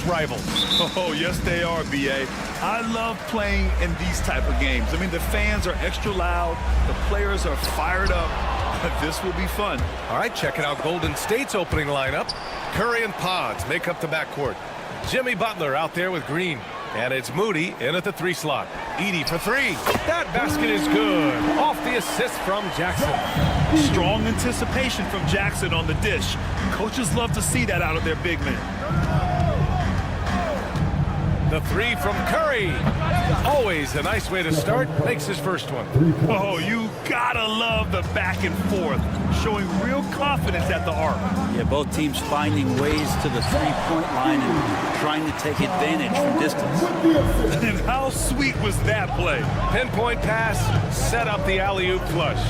fierce rivals. Oh, yes, they are, B.A. I love playing in these type of games. I mean, the fans are extra loud. The players are fired up. This will be fun. All right, checking out Golden State's opening lineup. Curry and Pods make up the backcourt. Jimmy Butler out there with Green. And it's Moody in at the 3 slot. Edey for 3. That basket is good. Off the assist from Jackson. Strong anticipation from Jackson on the dish. Coaches love to see that out of their big men. The 3 from Curry. Always a nice way to start. Makes his first one. Oh, you gotta love the back and forth. Showing real confidence at the arc. Yeah, both teams finding ways to the three-point line and trying to take advantage from distance. And how sweet was that play? Pinpoint pass, set up the alley-oop flush.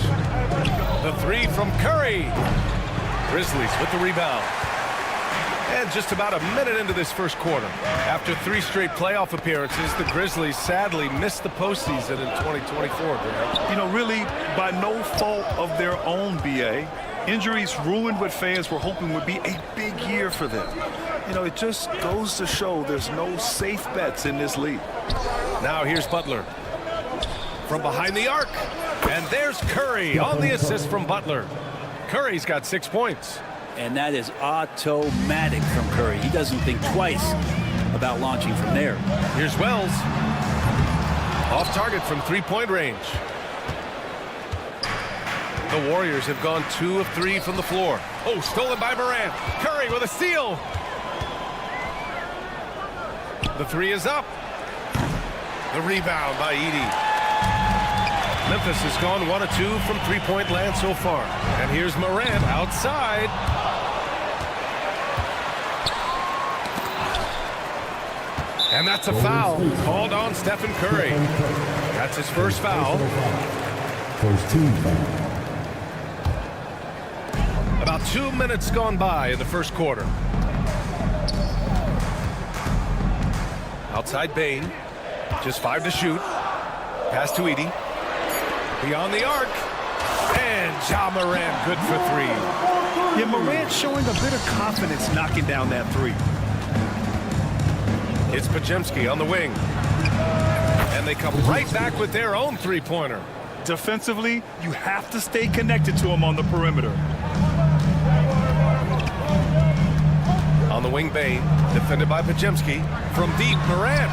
The 3 from Curry. Grizzlies with the rebound. And just about a minute into this first quarter. After 3 straight playoff appearances, the Grizzlies sadly missed the postseason in 2024, Graham. You know, really, by no fault of their own, B.A. Injuries ruined what fans were hoping would be a big year for them. You know, it just goes to show there's no safe bets in this league. Now here's Butler. From behind the arc. And there's Curry on the assist from Butler. Curry's got 6 points. And that is automatic from Curry. He doesn't think twice about launching from there. Here's Wells. Off target from 3-point range. The Warriors have gone 2 of 3 from the floor. Oh, stolen by Morant. Curry with a steal. The 3 is up. The rebound by Edey. Memphis has gone 1 of 2 from 3-point land so far. And here's Morant outside. And that's a foul called on Stephen Curry. That's his first foul. First team foul. About 2 minutes gone by in the first quarter. Outside Bain. Just 5 to shoot. Pass to Edey. Beyond the arc. And Ja Morant good for 3. Yeah, Morant showing a bit of confidence knocking down that 3. It's Pajemski on the wing. And they come right back with their own 3-pointer. Defensively, you have to stay connected to him on the perimeter. On the wing, Bain, defended by Pajemski. From deep, Morant.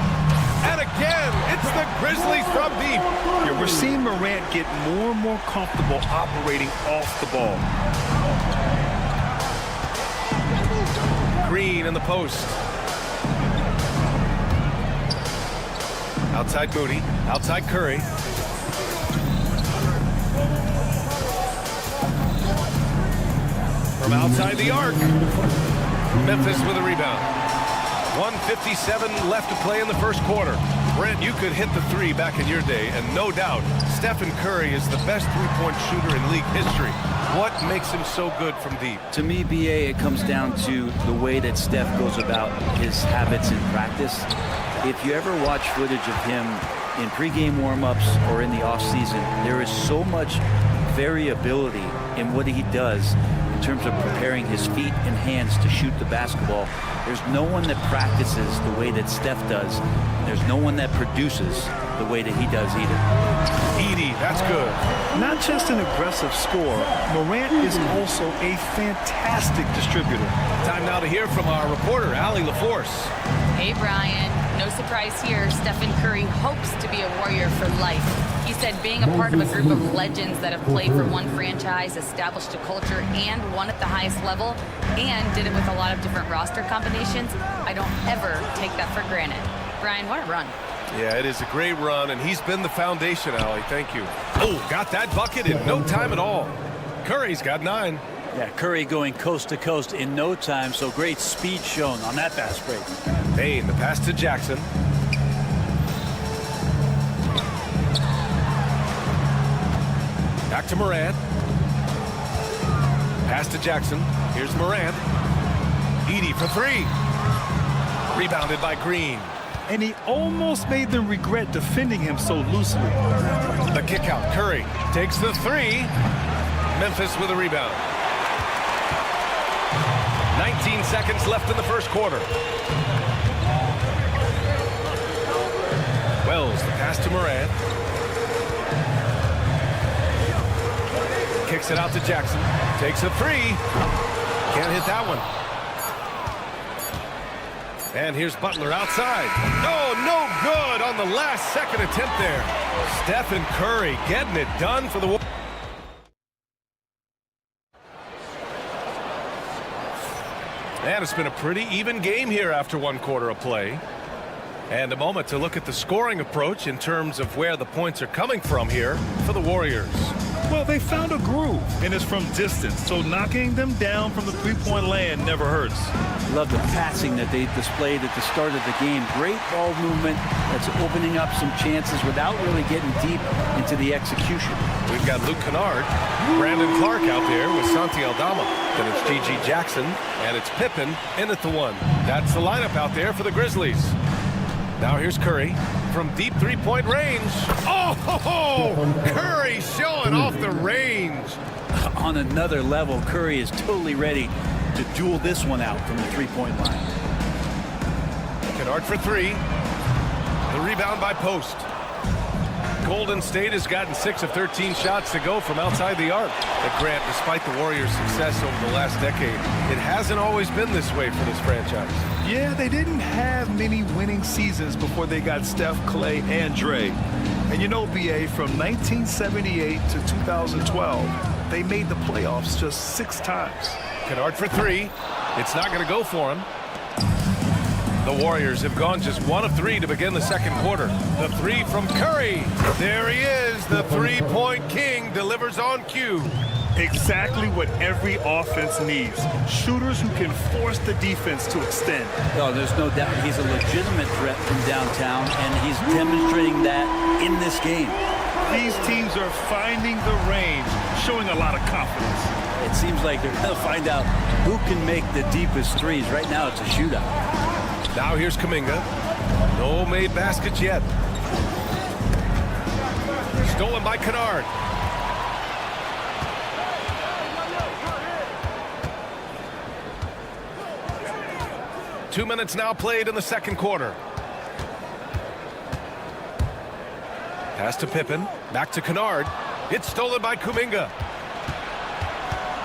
And again, it's the Grizzlies from deep. Yeah, we're seeing Morant get more and more comfortable operating off the ball. Green in the post. Outside Moody, outside Curry. From outside the arc. Memphis with a rebound. 1:57 left to play in the first quarter. Brent, you could hit the 3 back in your day, and no doubt, Stephen Curry is the best 3-point shooter in league history. What makes him so good from deep? To me, B.A., it comes down to the way that Steph goes about his habits in practice. If you ever watch footage of him in pregame warm-ups or in the offseason, there is so much variability in what he does in terms of preparing his feet and hands to shoot the basketball. There's no one that practices the way that Steph does. There's no one that produces the way that he does either. Edey, that's good. Not just an aggressive scorer, Morant is also a fantastic distributor. Time now to hear from our reporter, Allie LaForce. Hey, Brian. No surprise here, Stephen Curry hopes to be a Warrior for life. He said being a part of a group of legends that have played for one franchise, established a culture, and won at the highest level, and did it with a lot of different roster combinations, I don't ever take that for granted. Brian, what a run. Yeah, it is a great run, and he's been the foundation, Allie. Thank you. Oh, got that bucket in no time at all. Curry's got 9. Yeah, Curry going coast to coast in no time, so great speed shown on that fast break. Bain, the pass to Jackson. Back to Morant. Pass to Jackson. Here's Morant. Edey for 3. Rebounded by Green. And he almost made them regret defending him so loosely. The kick out. Curry takes the 3. Memphis with a rebound. 19 seconds left in the first quarter. Pass to Moran. Kicks it out to Jackson. Takes a three. Can't hit that one. And here's Butler outside. Oh, no good on the last second attempt there. Stephen Curry getting it done for the Warriors. And it's been a pretty even game here after one quarter of play. And a moment to look at the scoring approach in terms of where the points are coming from here for the Warriors. Well, they found a groove, and it's from distance, so knocking them down from the three-point land never hurts. Love the passing that they displayed at the start of the game. Great ball movement that's opening up some chances without really getting deep into the execution. We've got Luke Kennard, Brandon Clark out there with Santi Aldama. Then it's G.G. Jackson, and it's Pippen in at the one. That's the lineup out there for the Grizzlies. Now here's Curry from deep three-point range. Oh, ho, ho! Curry showing off the range. On another level, Curry is totally ready to duel this one out from the three-point line. Kennard for three. The rebound by Post. Golden State has gotten 6 of 13 shots to go from outside the arc. But Grant, despite the Warriors' success over the last decade, it hasn't always been this way for this franchise. Yeah, they didn't have many winning seasons before they got Steph, Clay, and Dre. And you know, BA, from 1978 to 2012, they made the playoffs just 6 times. Kennard for three. It's not going to go for him. The Warriors have gone just 1 of 3 to begin the second quarter. The three from Curry. There he is. The three-point king delivers on cue. Exactly what every offense needs. Shooters who can force the defense to extend. Oh, there's no doubt he's a legitimate threat from downtown, and he's demonstrating that in this game. These teams are finding the range, showing a lot of confidence. It seems like they're going to find out who can make the deepest threes. Right now, it's a shootout. Now here's Kuminga. No made baskets yet. Stolen by Kennard. Two minutes now played in the second quarter. Pass to Pippen. Back to Kennard. It's stolen by Kuminga.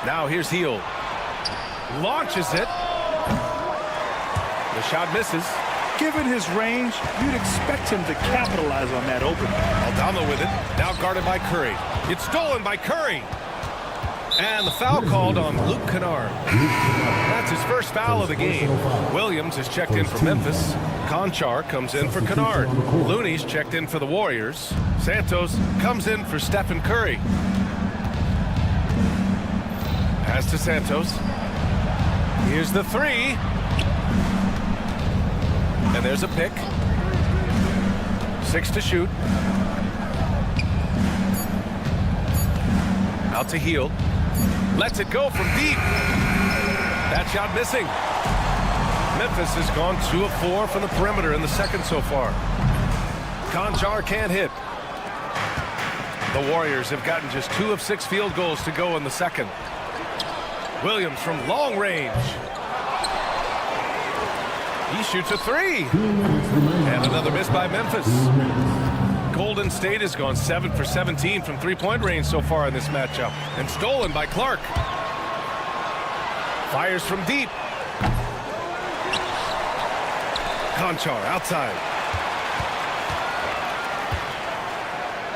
Now here's Hield. Launches it. The shot misses. Given his range, you'd expect him to capitalize on that opening. Aldama with it. Now guarded by Curry. It's stolen by Curry. And the foul called on Luke Kennard. That's his first foul of the game. Williams is checked in for Memphis. Conchar comes in for Kennard. Looney's checked in for the Warriors. Santos comes in for Stephen Curry. Pass to Santos. Here's the three. And there's a pick. 6 to shoot. Out to Hield. Lets it go from deep. That shot missing. Memphis has gone 2 of 4 from the perimeter in the second so far. Conchar can't hit. The Warriors have gotten just 2 of 6 field goals to go in the second. Williams from long range. He shoots a three. And another miss by Memphis. Golden State has gone 7 for 17 from three-point range so far in this matchup. And stolen by Clark. Fires from deep. Conchar outside.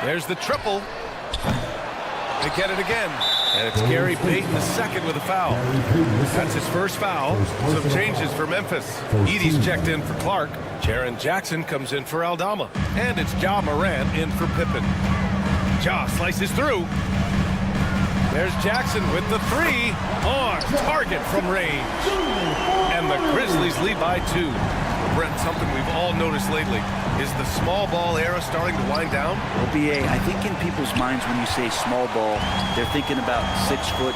There's the triple. They get it again. And it's Gary Payton the second with a foul. That's his first foul. Some changes for Memphis. Edey's checked in for Clark. Jaren Jackson comes in for Aldama. And it's Ja Morant in for Pippen. Ja slices through. There's Jackson with the three. On target from range. And the Grizzlies lead by 2. Brent, something we've all noticed lately. Is the small ball era starting to wind down? Well, BA, I think in people's minds when you say small ball, they're thinking about 6'1"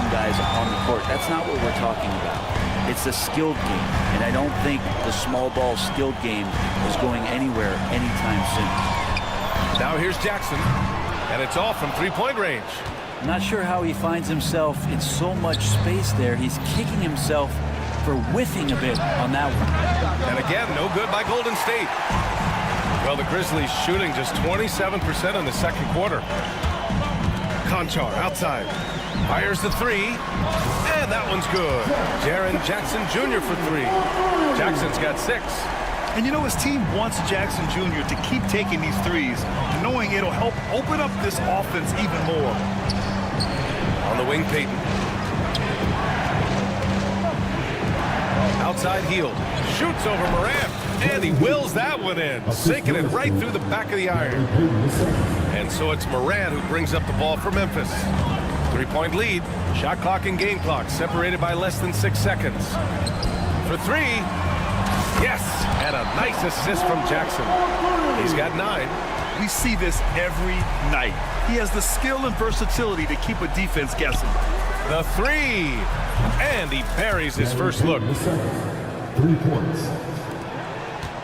guys on the court. That's not what we're talking about. It's a skilled game, and I don't think the small ball skilled game is going anywhere anytime soon. Now here's Jackson, and it's off from three-point range. I'm not sure how he finds himself in so much space there. He's kicking himself for whiffing a bit on that one. And again, no good by Golden State. Well, the Grizzlies shooting just 27% in the second quarter. Conchar outside. Fires the three. And that one's good. Jaren Jackson Jr. for three. Jackson's got 6. And you know, his team wants Jackson Jr. to keep taking these threes, knowing it'll help open up this offense even more. On the wing, Peyton. Outside heel. Shoots over Morant. And he wills that one in. Sinking it right through the back of the iron. And so it's Morant who brings up the ball for Memphis. 3-point lead. Shot clock and game clock separated by less than 6 seconds. For three. Yes. And a nice assist from Jackson. He's got 9. We see this every night. He has the skill and versatility to keep a defense guessing. The three. And he buries his first look. 3 points.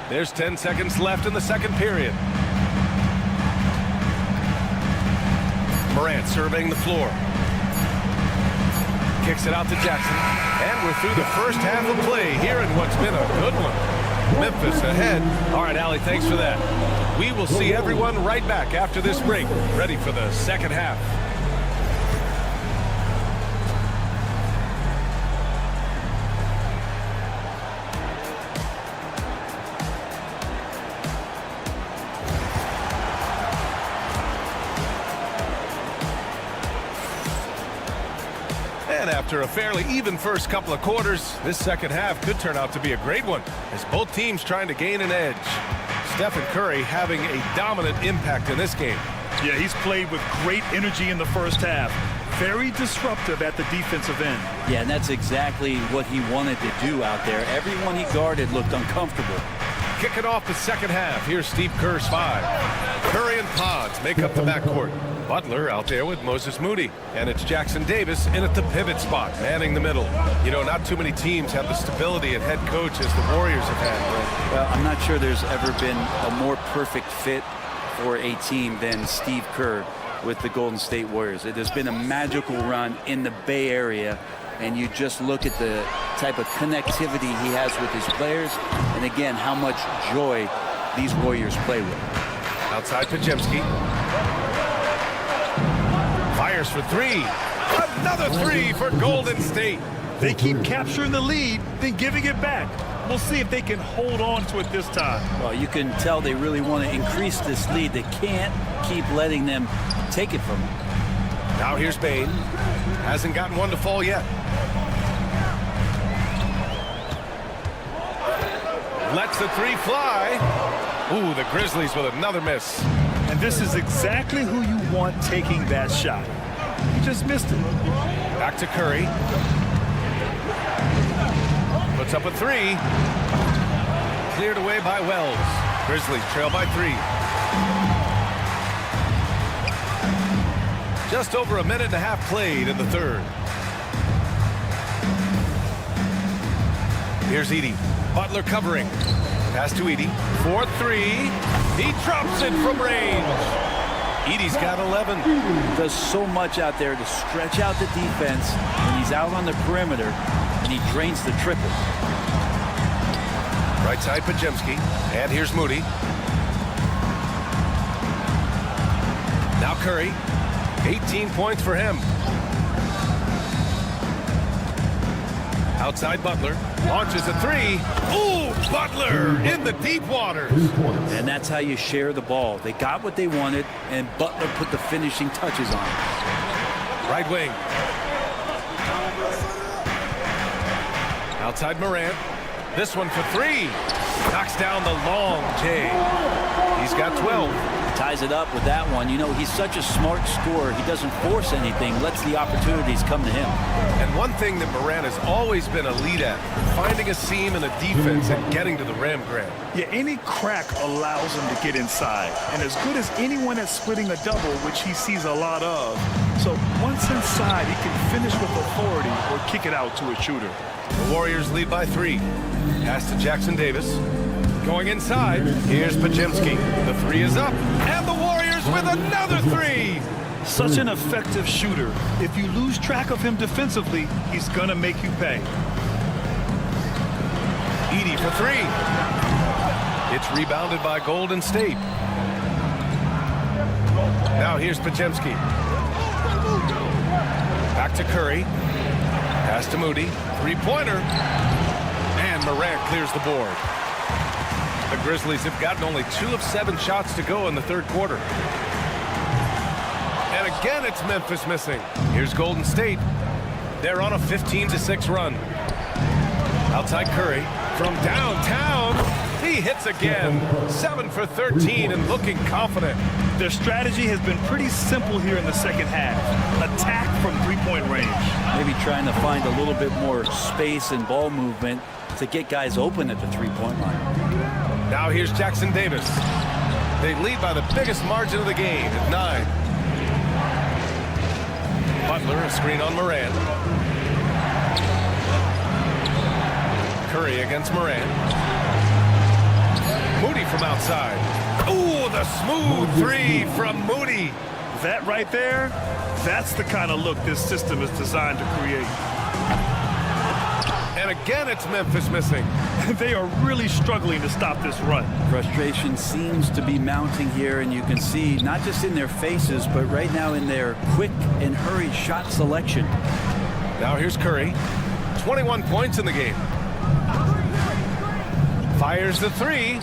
There's 10 seconds left in the second period. Morant surveying the floor. Kicks it out to Jackson. And we're through the first half of play here in what's been a good one. Memphis ahead. All right, Allie, thanks for that. We will see everyone right back after this break, ready for the second half. And after a fairly even first couple of quarters, this second half could turn out to be a great one as both teams trying to gain an edge. Stephen Curry having a dominant impact in this game. Yeah, he's played with great energy in the first half. Very disruptive at the defensive end. Yeah, and that's exactly what he wanted to do out there. Everyone he guarded looked uncomfortable. Kicking off the second half, here's Steve Kerr's 5. Curry and Pods make up the backcourt. Butler out there with Moses Moody. And it's Jackson Davis in at the pivot spot, manning the middle. You know, not too many teams have the stability at head coach as the Warriors have had. Well, I'm not sure there's ever been a more perfect fit for a team than Steve Kerr with the Golden State Warriors. It has been a magical run in the Bay Area, and you just look at the type of connectivity he has with his players, and again, how much joy these Warriors play with. Outside Podziemski. Fires for three. Another three for Golden State. They keep capturing the lead, then giving it back. We'll see if they can hold on to it this time. Well, you can tell they really want to increase this lead. They can't keep letting them take it from them. Now here's Bane. Hasn't gotten one to fall yet. Lets the three fly. Ooh, the Grizzlies with another miss. And this is exactly who you want taking that shot. He just missed it. Back to Curry. Puts up a three. Cleared away by Wells. Grizzlies trail by 3. Just over a minute and a half played in the third. Here's Edey. Butler covering. Pass to Edey. 4-3. He drops it from range. Edey's got 11. He does so much out there to stretch out the defense when he's out on the perimeter, and he drains the triple. Right side Podziemski. And here's Moody. Now Curry. 18 points for him. Outside Butler. Launches a three. Ooh, Butler in the deep waters. And that's how you share the ball. They got what they wanted, and Butler put the finishing touches on it. Right wing. Outside Morant. This one for 3. Knocks down the long J. He's got 12. Ties it up with that one. You know, he's such a smart scorer. He doesn't force anything, lets the opportunities come to him. And one thing that Morant has always been a lead at, finding a seam in a defense and getting to the rim, Grant. Yeah, any crack allows him to get inside. And as good as anyone at splitting a double, which he sees a lot of. So once inside, he can finish with authority or kick it out to a shooter. The Warriors lead by 3. Pass to Jackson Davis. Going inside, here's Podziemski. The 3 is up, and the Warriors with another 3. Such an effective shooter. If you lose track of him defensively, he's going to make you pay. Edey for 3. It's rebounded by Golden State. Now here's Podziemski. Back to Curry. Pass to Moody. Three-pointer. And Morant clears the board. The Grizzlies have gotten only 2 of 7 shots to go in the third quarter. And again, it's Memphis missing. Here's Golden State. They're on a 15-6 run. Outside Curry. From downtown, he hits again. 7 for 13 and looking confident. Their strategy has been pretty simple here in the second half. Attack from three-point range. Maybe trying to find a little bit more space and ball movement to get guys open at the three-point line. Now here's Jackson Davis. They lead by the biggest margin of the game at 9. Butler, a screen on Morant. Curry against Morant. Moody from outside. Ooh, the smooth three from Moody. That right there, that's the kind of look this system is designed to create. And again, it's Memphis missing. They are really struggling to stop this run. Frustration seems to be mounting here, and you can see not just in their faces, but right now in their quick and hurried shot selection. Now here's Curry. 21 points in the game. Fires the three.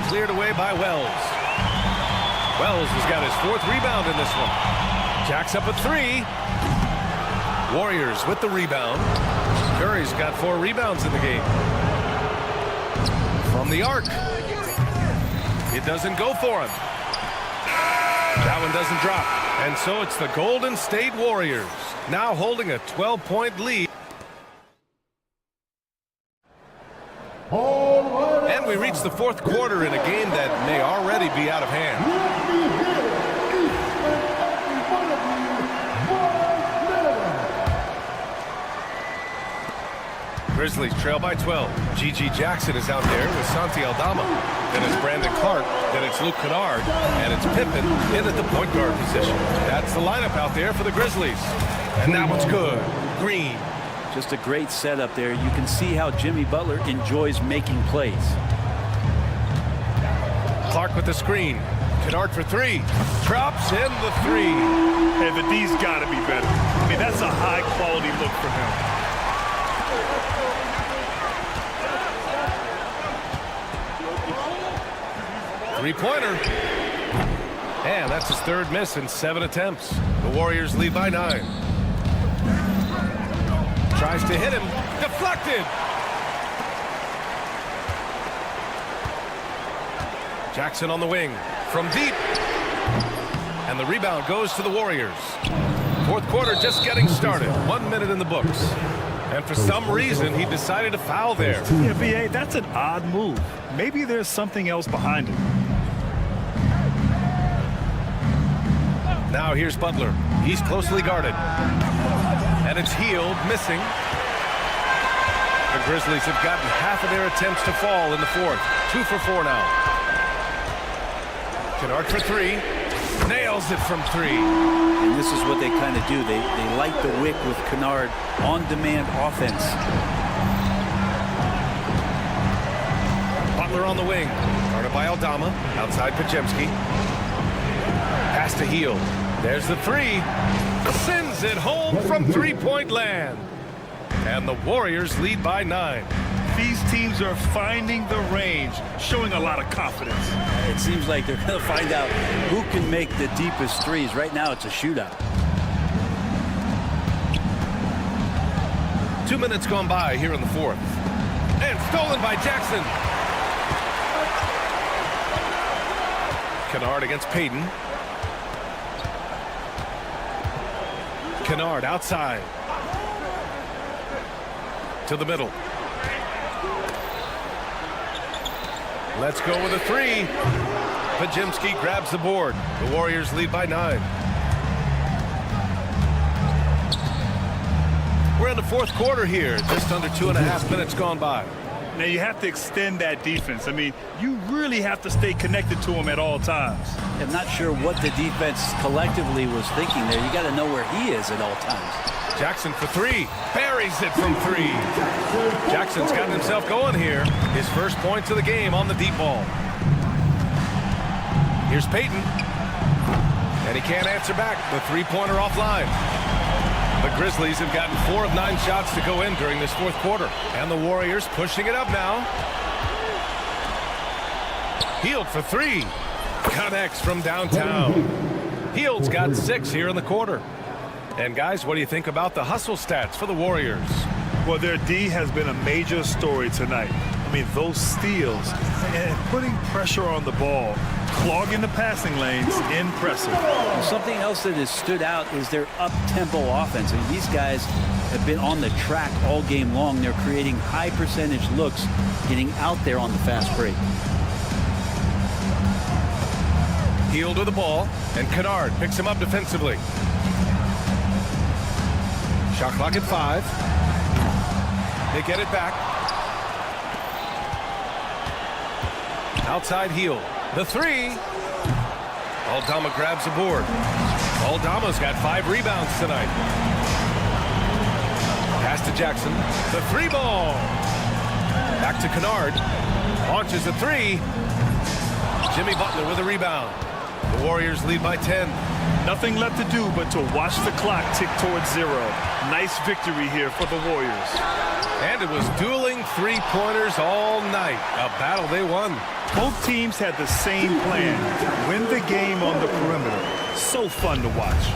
Cleared away by Wells. Wells has got his 4th rebound in this one. Jacks up a 3. Warriors with the rebound. Curry's got 4 rebounds in the game. From the arc. It doesn't go for him. That one doesn't drop. And so it's the Golden State Warriors now holding a 12-point lead. And we reach the 4th quarter in a game that may already be out of hand. Grizzlies trail by 12. G.G. Jackson is out there with Santi Aldama. Then it's Brandon Clark. Then it's Luke Kennard. And it's Pippen in at the point guard position. That's the lineup out there for the Grizzlies. And that one's good. Green. Just a great setup there. You can see how Jimmy Butler enjoys making plays. Clark with the screen. Kennard for 3. Drops in the 3. Hey, the D's got to be better. I mean, that's a high-quality look for him. Three-pointer. And that's his 3rd miss in 7 attempts. The Warriors lead by 9. Tries to hit him. Deflected. Jackson on the wing. From deep. And the rebound goes to the Warriors. 4th quarter just getting started. 1 minute in the books. And for some reason, he decided to foul there. Yeah, B.A., that's an odd move. Maybe there's something else behind it. Now here's Butler. He's closely guarded. And it's Hield missing. The Grizzlies have gotten half of their attempts to fall in the 4th. 2 for 4 now. Kennard for 3. Nails it from 3. And this is what they kind of do. They light the wick with Kennard on-demand offense. Butler on the wing. Guarded by Aldama. Outside Podziemski. Pass to Hield. There's the 3. Sends it home from three-point land. And the Warriors lead by 9. These teams are finding the range, showing a lot of confidence. It seems like they're going to find out who can make the deepest threes. Right now, it's a shootout. 2 minutes gone by here in the 4th. And stolen by Jackson. Kennard against Payton. Kennard outside. To the middle. Let's go with a 3. Podziemski grabs the board. The Warriors lead by 9. We're in the 4th quarter here. Just under 2.5 minutes gone by. Now you have to extend that defense. I mean, you really have to stay connected to him at all times. I'm not sure what the defense collectively was thinking there. You got to know where he is at all times. Jackson for three. Buries it from three. Jackson's gotten himself going here. His first points of the game on the deep ball. Here's Peyton. And he can't answer back. The three-pointer offline. The Grizzlies have gotten 4 of 9 shots to go in during this fourth quarter. And the Warriors pushing it up now. Hield for three. Connects from downtown. Hield's got 6 here in the quarter. And guys, what do you think about the hustle stats for the Warriors? Well, their D has been a major story tonight. I mean, those steals and putting pressure on the ball, clogging the passing lanes, impressive. Well, something else that has stood out is their up-tempo offense. I mean, these guys have been on the track all game long. They're creating high percentage looks, getting out there on the fast break. Hield to the ball, and Kennard picks him up defensively. Shot clock at 5. They get it back. Outside Hield. The three. Aldama grabs the board. Aldama's got 5 rebounds tonight. Pass to Jackson. The three ball. Back to Kennard. Launches the three. Jimmy Butler with a rebound. The Warriors lead by 10. Nothing left to do but to watch the clock tick towards 0. Nice victory here for the Warriors. And it was dueling three-pointers all night. A battle they won. Both teams had the same plan: win the game on the perimeter. So fun to watch.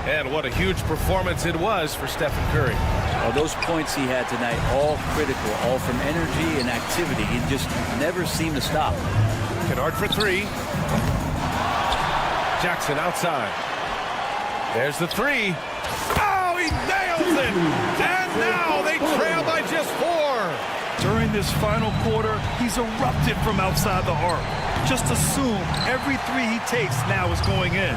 And what a huge performance it was for Stephen Curry. Well, those points he had tonight, all critical, all from energy and activity. He just never seemed to stop. Kennard for three. Jackson outside. There's the three. Oh, he nails it! And now they trail by just 4. During this final quarter, he's erupted from outside the arc. Just assume every three he takes now is going in.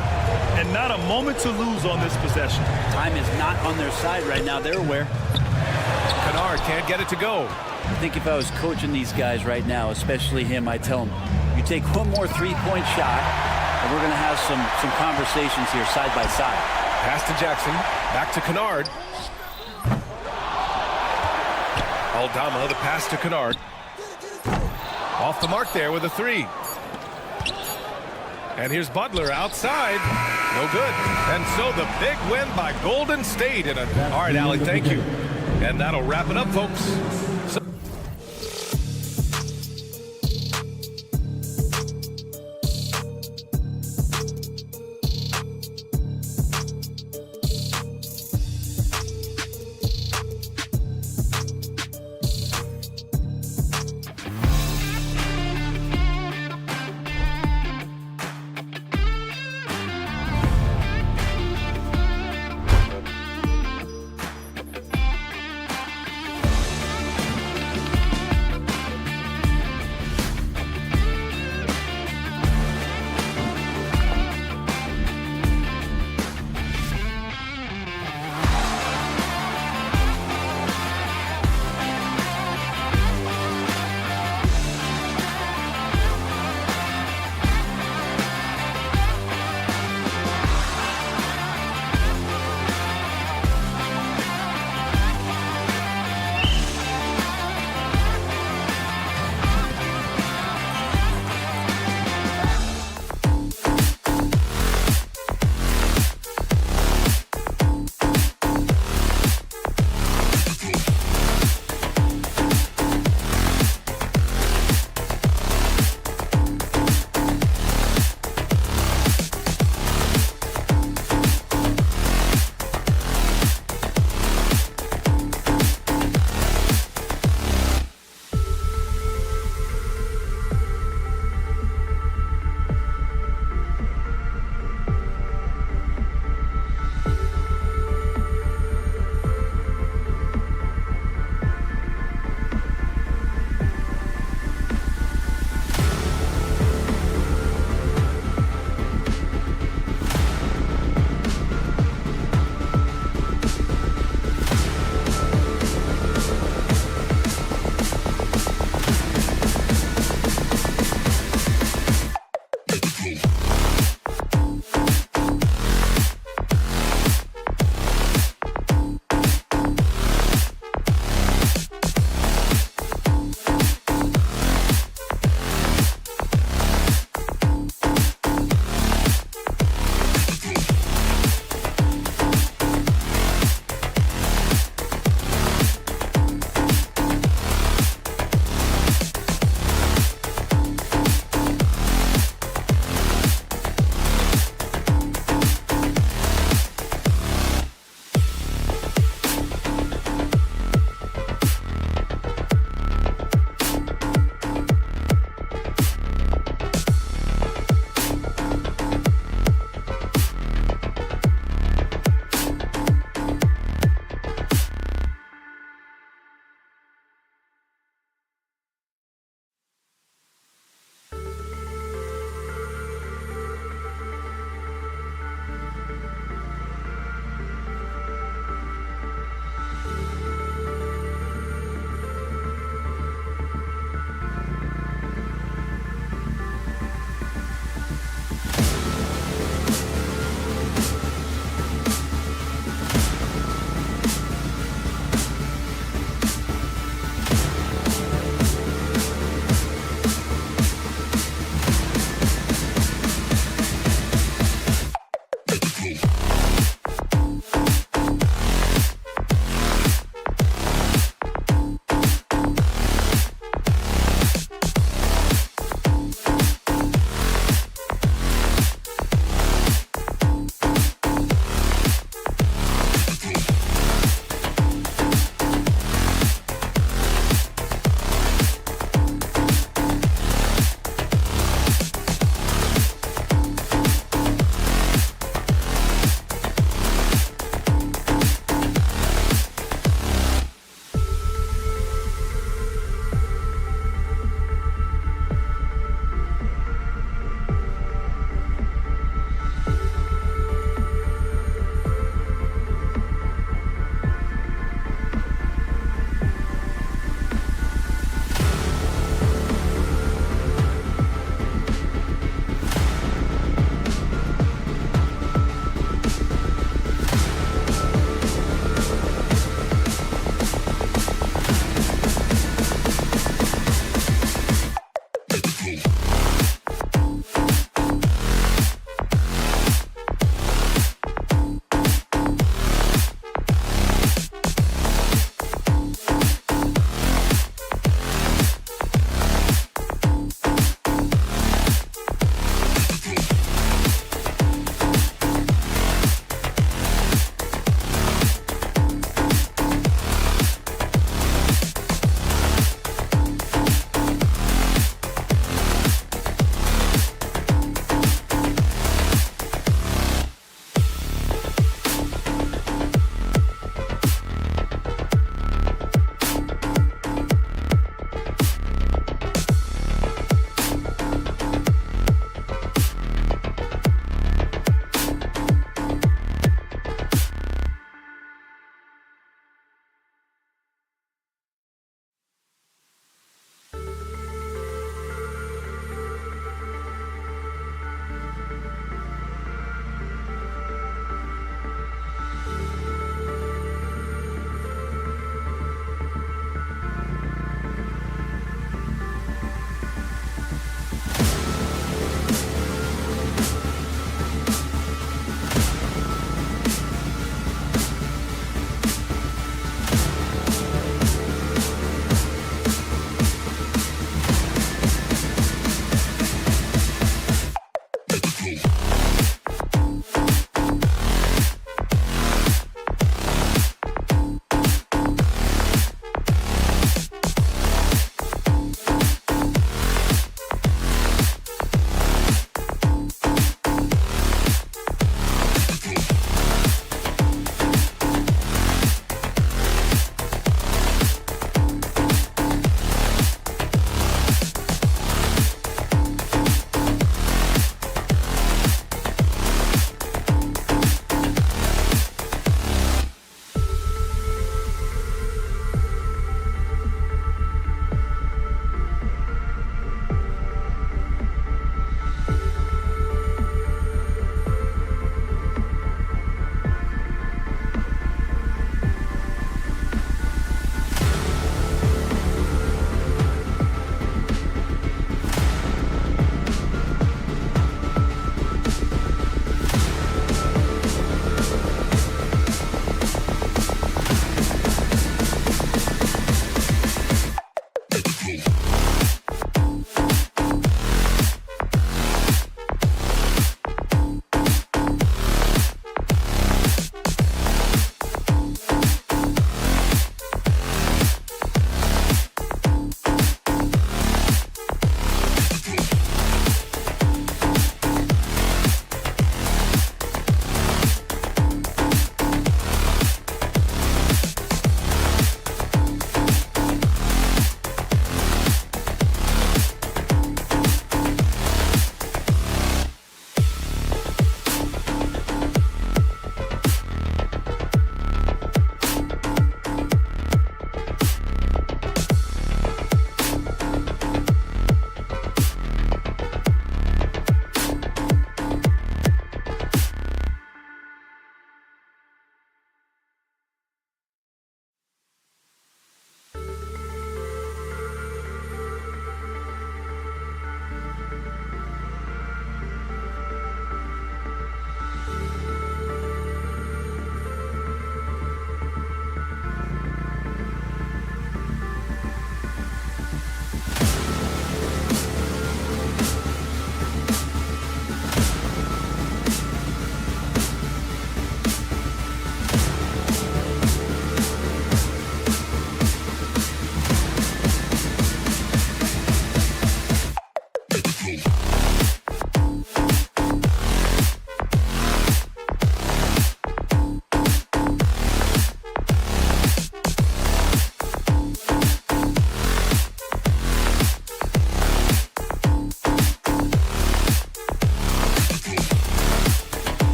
And not a moment to lose on this possession. Time is not on their side right now. They're aware. Kennard can't get it to go. I think if I was coaching these guys right now, especially him, I'd tell him, you take one more three-point shot, and we're going to have some conversations here side by side. Pass to Jackson. Back to Kennard. Aldama, the pass to Kennard. Off the mark there with a three. And here's Butler outside. No good. And so the big win by Golden State. All right, Allie, thank you. And that'll wrap it up, folks.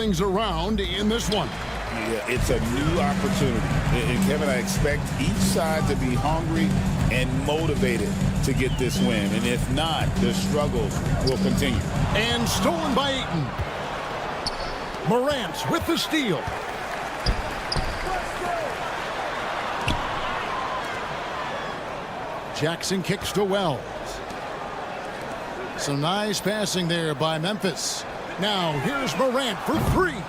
things around in this one. Yeah, it's a new opportunity. And Kevin, I expect each side to be hungry and motivated to get this win. And if not, the struggles will continue. And stolen by Eaton. Morant with the steal. Jackson kicks to Wells. Some nice passing there by Memphis. Now here's Morant for three.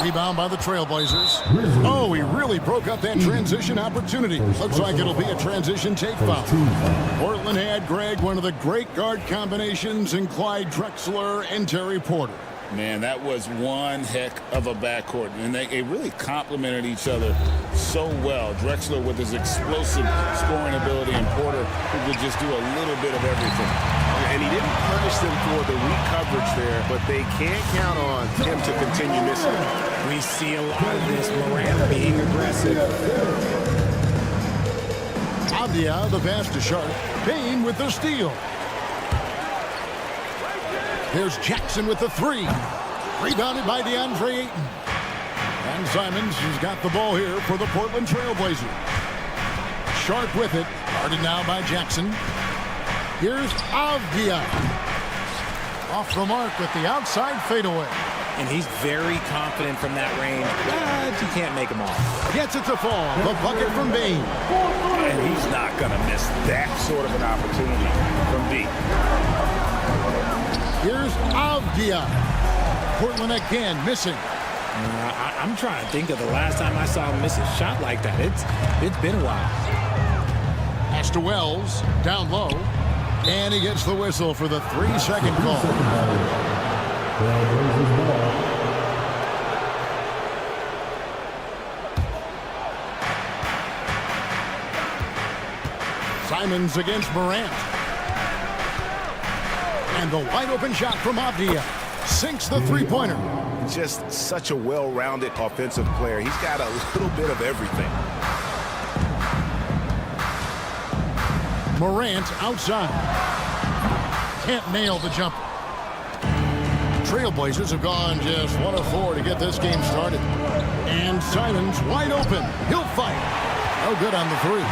Rebound by the Trailblazers. Oh, he really broke up that transition opportunity. Looks like it'll be a transition take foul. Portland had, Greg, one of the great guard combinations in Clyde Drexler and Terry Porter. Man, that was one heck of a backcourt, and they really complemented each other so well. Drexler with his explosive scoring ability, and Porter who could just do a little bit of everything. And he didn't punish them for the weak coverage there, but they can't count on him to continue missing. We see a lot of this, Morant being aggressive. Avdia, the pass to Sharp. Payne with the steal. Here's Jackson with the three. Rebounded by DeAndre Ayton. And Simons has got the ball here for the Portland Trail Blazers. Sharp with it. Guarded now by Jackson. Here's Avdia. Off the mark with the outside fadeaway. And he's very confident from that range, but you can't make him off. Gets it to fall. The bucket from Bane. And he's not going to miss that sort of an opportunity from deep. Here's Avdia. Portland again missing. I'm trying to think of the last time I saw him miss a shot like that. It's been a while. Pass to Wells. Down low. And he gets the whistle for the 3-second call. Simons against Morant. And the wide open shot from Avdia. Sinks the three-pointer. Just such a well-rounded offensive player. He's got a little bit of everything. Morant outside. Can't nail the jumper. Trailblazers have gone just 1 of 4 to get this game started. And Simons wide open. He'll fight. No good on the three.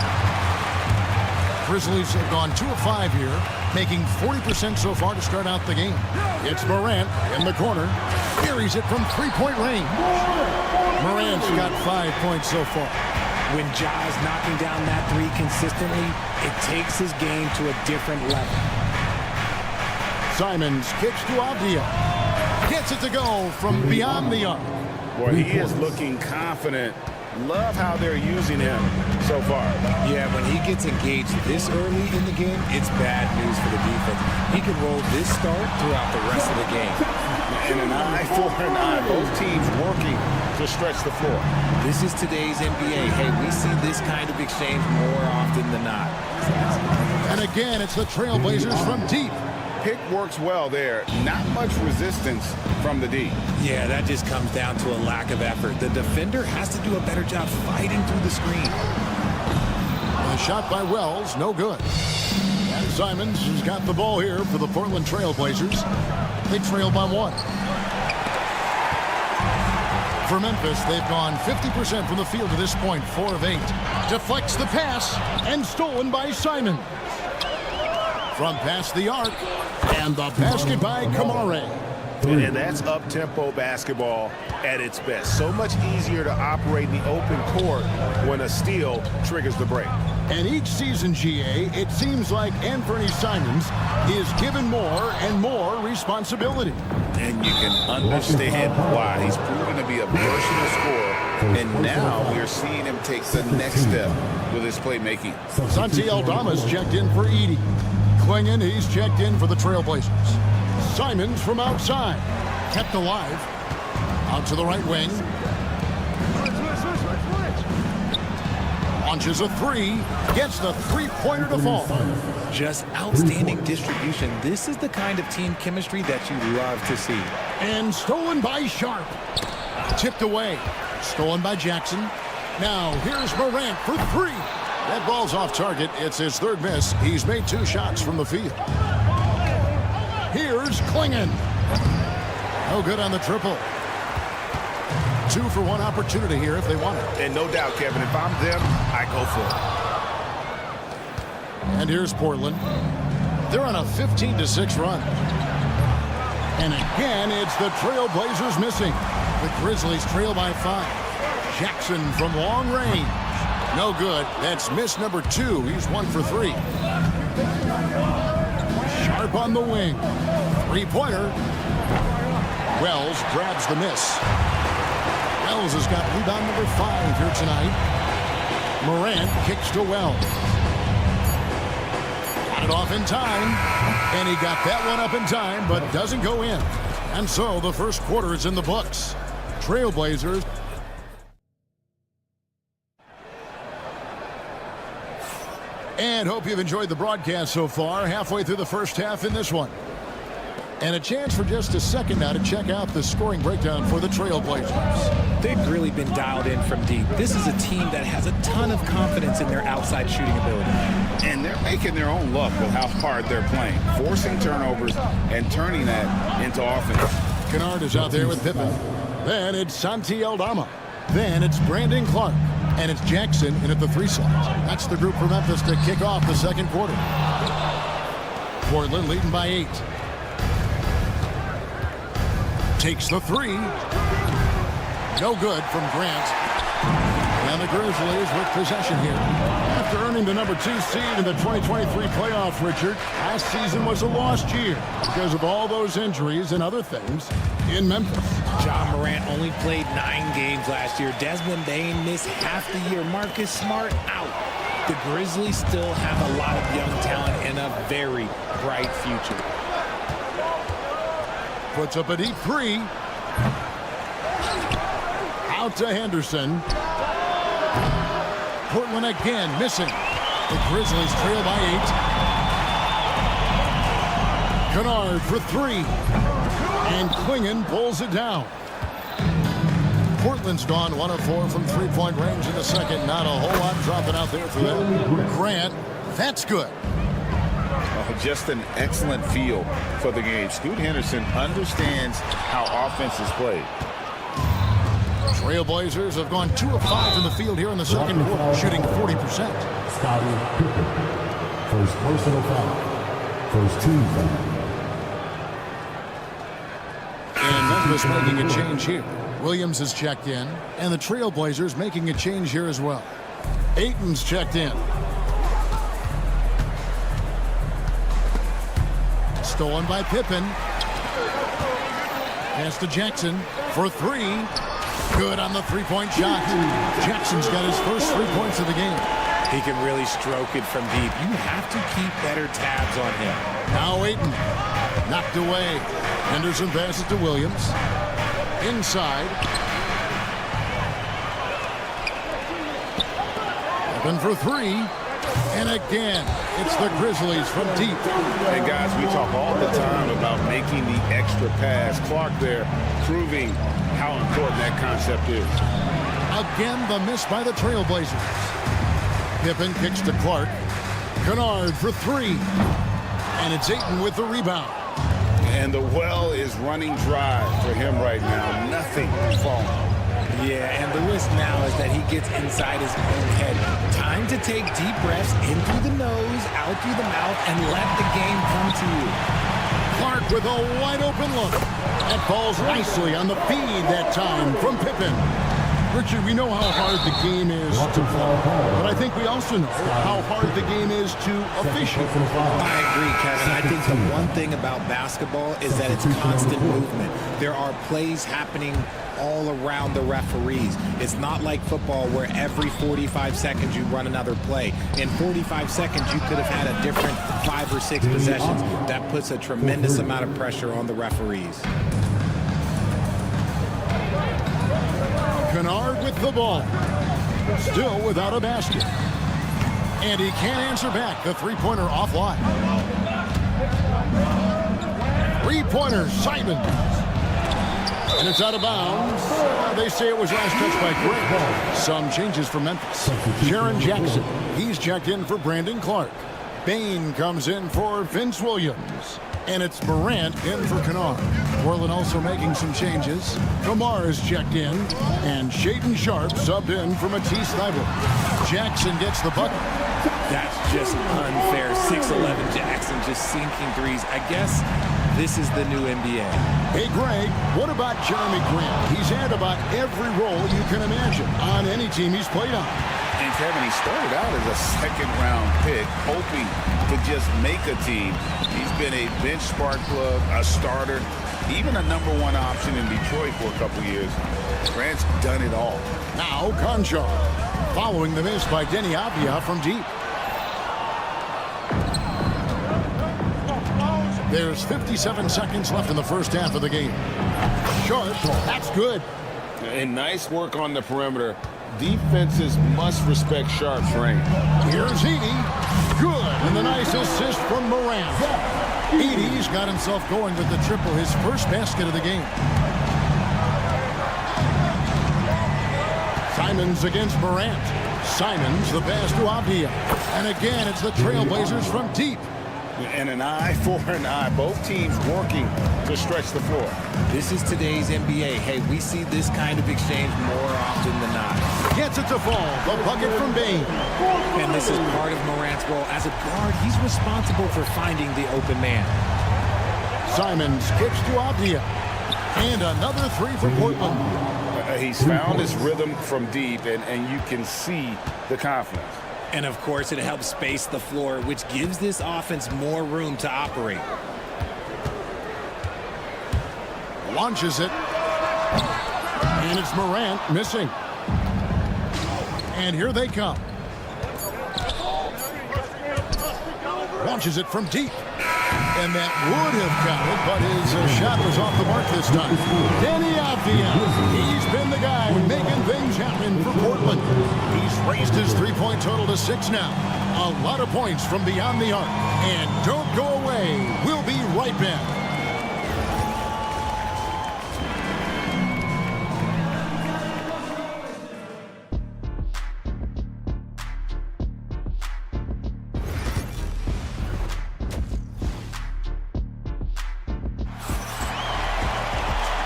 Grizzlies have gone 2 of 5 here, making 40% so far to start out the game. It's Morant in the corner. Buries it from three-point range. Morant's got 5 points so far. When Ja's knocking down that three consistently, it takes his game to a different level. Simons kicks to Avdia. Gets it to go from beyond the arc. Boy, he is looking confident. Love how they're using him so far. Yeah, when he gets engaged this early in the game, it's bad news for the defense. He can roll this start throughout the rest of the game. And an eye for an eye. Both teams working to stretch the floor. This is today's NBA. Hey, we see this kind of exchange more often than not. And again, it's the Trailblazers from deep. Pick works well there. Not much resistance from the D. Yeah, that just comes down to a lack of effort. The defender has to do a better job fighting through the screen. A shot by Wells, no good. And Simons has got the ball here for the Portland Trailblazers. They trail by 1. For Memphis, they've gone 50% from the field to this point, 4 of 8. Deflects the pass, and stolen by Simons. From past the arc, and the basket by Kamare. And that's up-tempo basketball at its best. So much easier to operate in the open court when a steal triggers the break. And each season, GA, it seems like Anthony Simons is given more and more responsibility. And you can understand why. He's proven to be a versatile scorer. And now we're seeing him take the next step with his playmaking. Santi Aldama's checked in for Edey. Klingon, he's checked in for the Trailblazers. Simons from outside. Kept alive. Out to the right wing. Launches a three. Gets the three-pointer to fall. Just outstanding distribution. This is the kind of team chemistry that you love to see. And stolen by Sharp. Tipped away. Stolen by Jackson. Now here's Morant for 3. That ball's off target. It's his 3rd miss. He's made 2 shots from the field. Here's Klingon. No good on the triple. 2 for 1 opportunity here if they want it. And no doubt, Kevin, if I'm them, I go for it. And here's Portland. They're on a 15-6 run. And again, it's the Trailblazers missing. The Grizzlies trail by 5. Jackson from long range. No good. That's miss number 2. He's 1 for 3. Sharp on the wing. 3-pointer. Wells grabs the miss. Wells has got rebound number 5 here tonight. Morant kicks to Wells. Got it off in time. And he got that one up in time, but doesn't go in. And so the first quarter is in the books. Trailblazers. And hope you've enjoyed the broadcast so far. Halfway through the first half in this one. And a chance for just a second now to check out the scoring breakdown for the Trailblazers. They've really been dialed in from deep. This is a team that has a ton of confidence in their outside shooting ability. And they're making their own luck with how hard they're playing, forcing turnovers and turning that into offense. Kennard is out there with Pippen. Then it's Santi Aldama. Then it's Brandon Clark. And it's Jackson in at the 3 slot. That's the group for Memphis to kick off the second quarter. Portland leading by 8. Takes the 3. No good from Grant. And the Grizzlies with possession here. After earning the number 2 seed in the 2023 playoffs, Richard, last season was a lost year because of all those injuries and other things in Memphis. John Morant only played 9 games last year. Desmond Bane missed half the year. Marcus Smart out. The Grizzlies still have a lot of young talent and a very bright future. Puts up a deep 3. Out to Henderson. Portland again missing. The Grizzlies trail by 8. Kennard for 3. And Klingon pulls it down. Portland's gone 1 of 4 from 3-point range in the second. Not a whole lot dropping out there for them. Grant, that's good. Just an excellent feel for the game. Scoot Henderson understands how offense is played. Trailblazers have gone 2 of 5 in the field here in the second quarter, shooting 40%. Scottie Pippen. First personal foul. First team foul. And Memphis making a change here. Williams has checked in, and the Trailblazers making a change here as well. Ayton's checked in. Stolen by Pippen. Pass to Jackson for 3. Good on the 3-point shot. Jackson's got his first 3 points of the game. He can really stroke it from deep. You have to keep better tabs on him. Now Ayton. Knocked away. Henderson passes to Williams. Inside. Pippen for 3. And again, it's the Grizzlies from deep. And guys, we talk all the time about making the extra pass. Clark there proving how important that concept is. Again, the miss by the Trailblazers. Pippen kicks to Clark. Kennard for 3. And it's Ayton with the rebound. And the well is running dry for him right now. Nothing falling. Yeah, and the risk now is that he gets inside his own head. Time to take deep breaths in through the nose, out through the mouth, and let the game come to you. Clark with a wide open look. That falls nicely on the feed that time from Pippen. Richard, we know how hard the game is to play, but I think we also know how hard the game is to officiate. I agree, Kevin. I think the one thing about basketball is that it's constant movement. There are plays happening all around the referees. It's not like football where every 45 seconds you run another play. In 45 seconds, you could have had a different 5 or 6 possessions. That puts a tremendous amount of pressure on the referees. Kennard with the ball. Still without a basket. And he can't answer back. The 3-pointer offline. 3-pointer, Simon. And it's out of bounds. They say it was last touched by Grant. Some changes for Memphis. Jaren Jackson. He's checked in for Brandon Clark. Bane comes in for Vince Williams. And it's Morant in for Kennard. Portland also making some changes. Kamar is checked in. And Shaedon Sharpe subbed in for Matisse Thybulle. Jackson gets the bucket. That's just unfair. 6'11" Jackson just sinking threes. I guess this is the new NBA. Hey, Greg, what about Jeremy Grant? He's had about every role you can imagine on any team he's played on. And Kevin, he started out as a second-round pick, hoping to just make a team. He's been a bench spark plug, a starter, even a #1 option in Detroit for a couple years. Grant's done it all. Now Conchar, following the miss by Denny Avdia from deep. There's 57 seconds left in the first half of the game. Sharp, that's good. And nice work on the perimeter. Defenses must respect Sharp's range. Here's Edey. Good. And the nice assist from Morant. Edey's got himself going with the triple, his first basket of the game. Simons against Morant. Simons, the pass to Avdia. And again, it's the Trailblazers from deep. And an eye for an eye. Both teams working to stretch the floor. This is today's NBA. Hey, we see this kind of exchange more often than not. Gets it to fall. The bucket from Bane. And this is part of Morant's role. As a guard, he's responsible for finding the open man. Simons kicks to Avdia. And another three for Portland. He's found his rhythm from deep, and you can see the confidence. And, of course, it helps space the floor, which gives this offense more room to operate. Launches it. And it's Morant missing. And here they come. Launches it from deep. And that would have counted, but his shot was off the mark this time. Danny Avdia. He's been the guy making things happen for Portland. He's raised his three-point total to 6 now. A lot of points from beyond the arc. And don't go away. We'll be right back.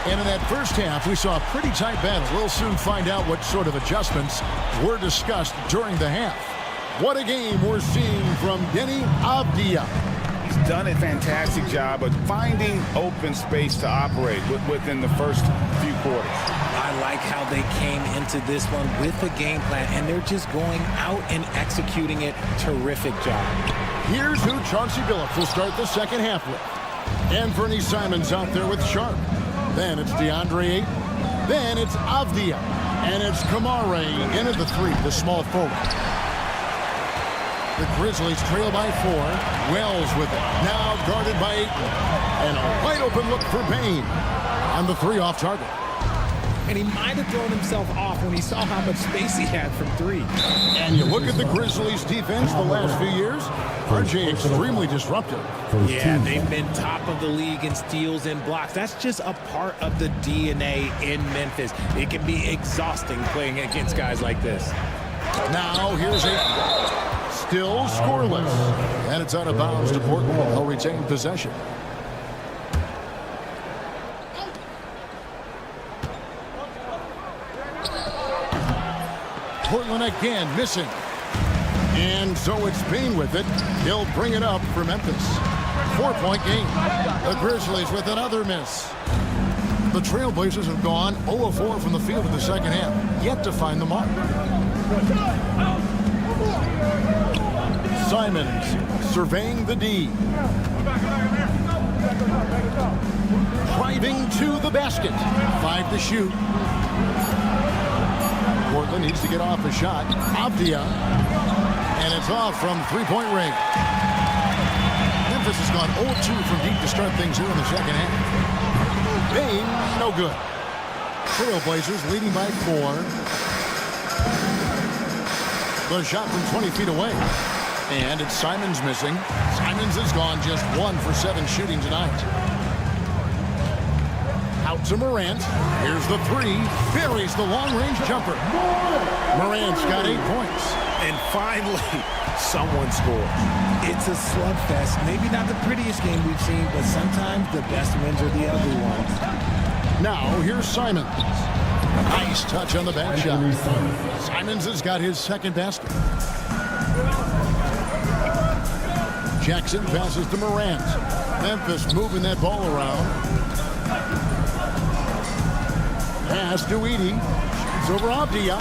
And in that first half, we saw a pretty tight battle. We'll soon find out what sort of adjustments were discussed during the half. What a game we're seeing from Denny Avdia. He's done a fantastic job of finding open space to operate within the first few quarters. I like how they came into this one with a game plan, and they're just going out and executing it. Terrific job. Here's who Chauncey Billups will start the second half with. And Bernie Simons out there with Sharp. Then it's DeAndre Ayton. Then it's Avdia. And it's Kamare in at the three, the small forward. The Grizzlies trail by 4. Wells with it. Now guarded by Ayton. And a wide open look for Bane. On the 3 off target. And he might have thrown himself off when he saw how much space he had from 3. And you look at the Grizzlies defense the last few years. RJ extremely disruptive. Yeah, they've been top of the league in steals and blocks. That's just a part of the DNA in Memphis. It can be exhausting playing against guys like this. Now here's Ayton. Still scoreless. And it's out of bounds to Portland. They'll retain possession. Portland again missing. And so it's Bane with it. He'll bring it up for Memphis. 4-point game. The Grizzlies with another miss. The Trailblazers have gone 0 of 4 from the field in the second half. Yet to find the mark. Simons surveying the D. Driving to the basket. 5 to shoot. Portland needs to get off a shot. Avdia. And it's off from three-point range. Memphis has gone 0-2 from deep to start things here in the second half. Bane, no good. Trailblazers leading by 4. The shot from 20 feet away. And it's Simons missing. Simons has gone just 1 for 7 shooting tonight. Out to Morant. Here's the 3. Buries the long-range jumper. Morant's got 8 points. And finally, someone scores. It's a slugfest. Maybe not the prettiest game we've seen, but sometimes the best wins are the ugly ones. Now, here's Simons. Nice touch on the back shot. Simons has got his second basket. Jackson passes to Morant. Memphis moving that ball around. Pass to Edey. It's over Avdia.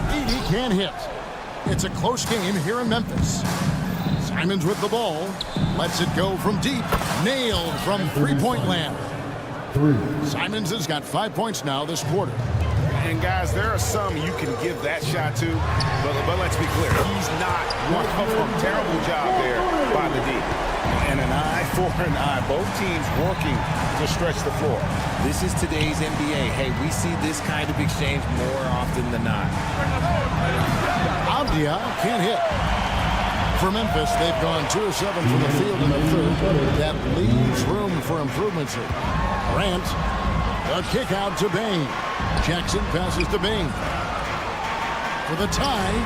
Edey can't hit. It's a close game here in Memphis. Simons with the ball. Lets it go from deep. Nailed from three-point land. Simons has got 5 points now this quarter. And guys, there are some you can give that shot to, but let's be clear, he's not one of them. Terrible job there by the D. And an eye for an eye. Both teams working to stretch the floor. This is today's NBA. Hey, we see this kind of exchange more often than not. Avdia can't hit. For Memphis, they've gone 2 of 7 from the field in the third. That leaves room for improvements here. Grant, a kick out to Bain. Jackson passes to Bain. For the tie,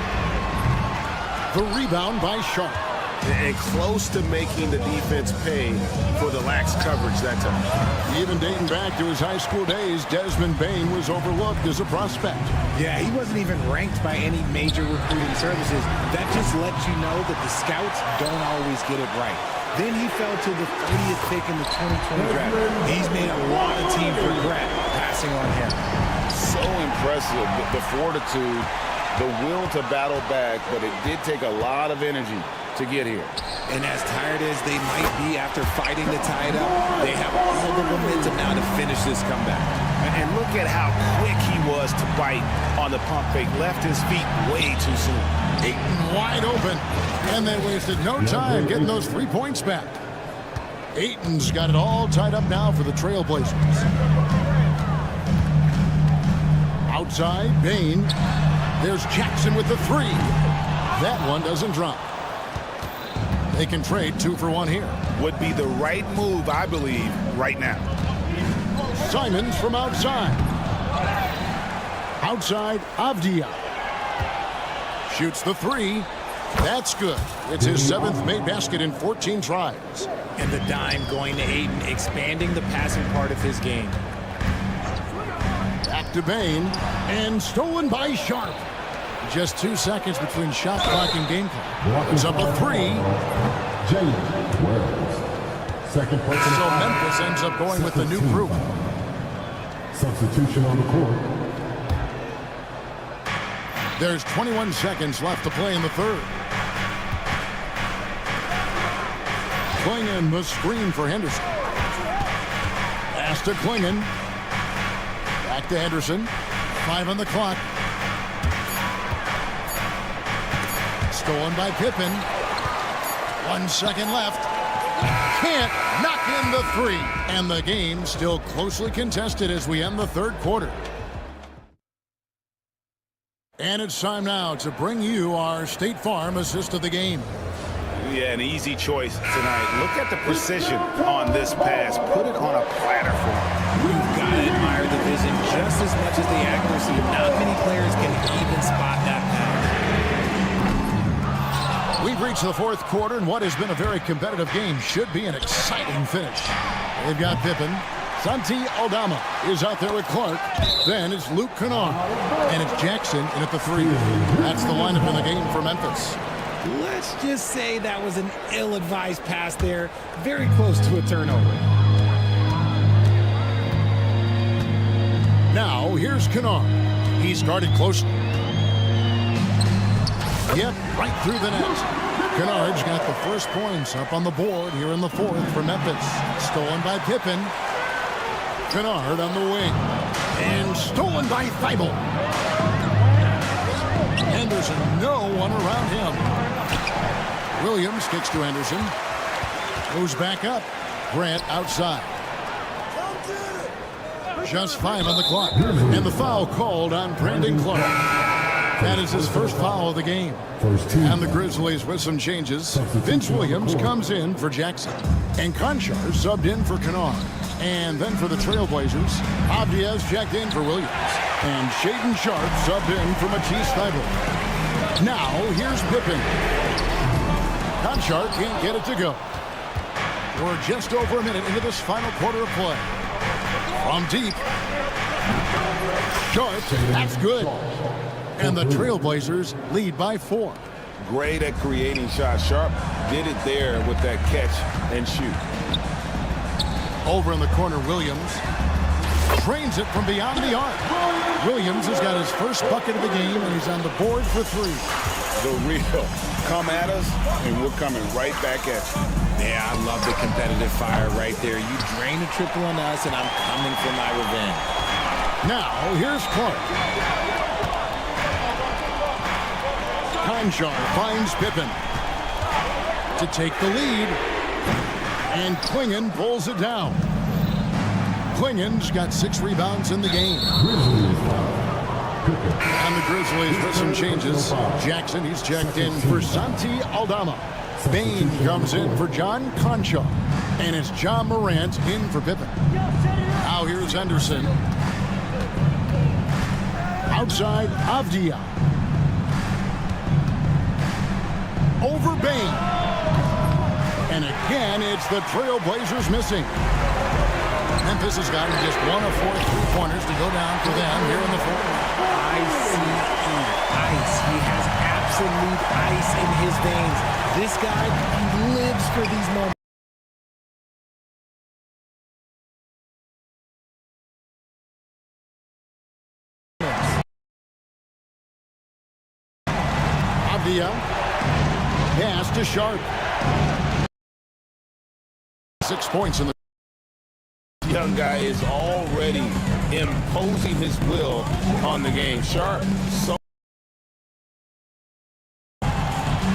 the rebound by Sharp. And close to making the defense pay for the lax coverage that time. Even dating back to his high school days, Desmond Bain was overlooked as a prospect. Yeah, he wasn't even ranked by any major recruiting services. That just lets you know that the scouts don't always get it right. Then he fell to the 30th pick in the 2020 draft. He's made a lot of teams regret passing on him. So impressive, the fortitude, the will to battle back, but it did take a lot of energy to get here. And as tired as they might be after fighting to tie it up, they have all the momentum now to finish this comeback. And look at how quick he was to bite on the pump fake. Left his feet way too soon. Ayton wide open. And they wasted no time getting those 3 points back. Ayton's got it all tied up now for the Trailblazers. Outside, Bain. There's Jackson with the 3. That one doesn't drop. They can trade 2 for 1 here. Would be the right move, I believe, right now. Simons from outside. Outside, Avdia. Shoots the 3. That's good. It's his 7th made basket in 14 tries. And the dime going to Ayton, expanding the passing part of his game. Back to Bain. And stolen by Sharp. Just 2 seconds between shot clock and game clock. It's up a 3. James Wells. Second person. So Memphis ends up going with the new group. Substitution on the court. There's 21 seconds left to play in the third. Klingon the screen for Henderson. Pass to Klingon. Back to Henderson. 5 on the clock. Stolen by Pippen. 1 second left. Can't knock in the 3. And the game still closely contested as we end the third quarter. And it's time now to bring you our State Farm assist of the game. Yeah, an easy choice tonight. Look at the precision on this pass. Put it on a platter for him. You've got to admire the vision just as much as the accuracy. Not many players can even spot that pass. We've reached the fourth quarter, and what has been a very competitive game should be an exciting finish. They've got Pippen. Santi Aldama is out there with Clark. Then it's Luke Kennard. And it's Jackson in at the 3. That's the lineup in the game for Memphis. Let's just say that was an ill-advised pass there. Very close to a turnover. Now, here's Kennard. He's guarded closely. Yep, right through the net. Kennard's got the first points up on the board here in the fourth for Memphis. Stolen by Pippen. Kennard on the wing. And stolen by Thibault. Henderson, no one around him. Williams kicks to Henderson. Goes back up. Grant outside. Just 5 on the clock. And the foul called on Brandon Clark. That is his first foul of the game. And the Grizzlies with some changes. Vince Williams comes in for Jackson. And Conchar subbed in for Kennard. And then for the Trailblazers, Avdia's checked in for Williams. And Shaedon Sharp subbed in for Matisse Thybulle. Now, here's Pippen. Conchar can't get it to go. We're just over a minute into this final quarter of play. From deep. Sharp, that's good. And the Trailblazers lead by 4. Great at creating shots. Sharp did it there with that catch and shoot. Over in the corner, Williams trains it from beyond the arc. Williams has got his first bucket of the game, and he's on the board for 3. The real. Come at us, and we're coming right back at you. Yeah, I love the competitive fire right there. You drain a triple on us, and I'm coming for my revenge. Now, here's Clark. Conchar finds Pippen to take the lead. And Klingon pulls it down. Klingon's got 6 rebounds in the game. And the Grizzlies with some changes. Jackson, he's checked in for Santi Aldama. Bain comes in for John Concha. And it's John Morant in for Pippen. Now here's Henderson. Outside, Avdia. Over Bain. And again, it's the Trailblazers missing. Memphis has gotten just 1 of 4 3-pointers to go down for them here in the fourth. Ice. He has absolute ice in his veins. This guy, he lives for these moments. Avdia. Pass to Sharp. 6 points in the Young guy is already imposing his will on the game. Sharp. So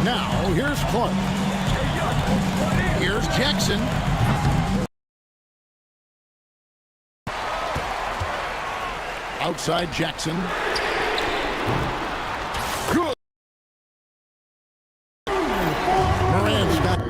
now, here's Clark. Here's Jackson. Outside Jackson. Good. Morant's got.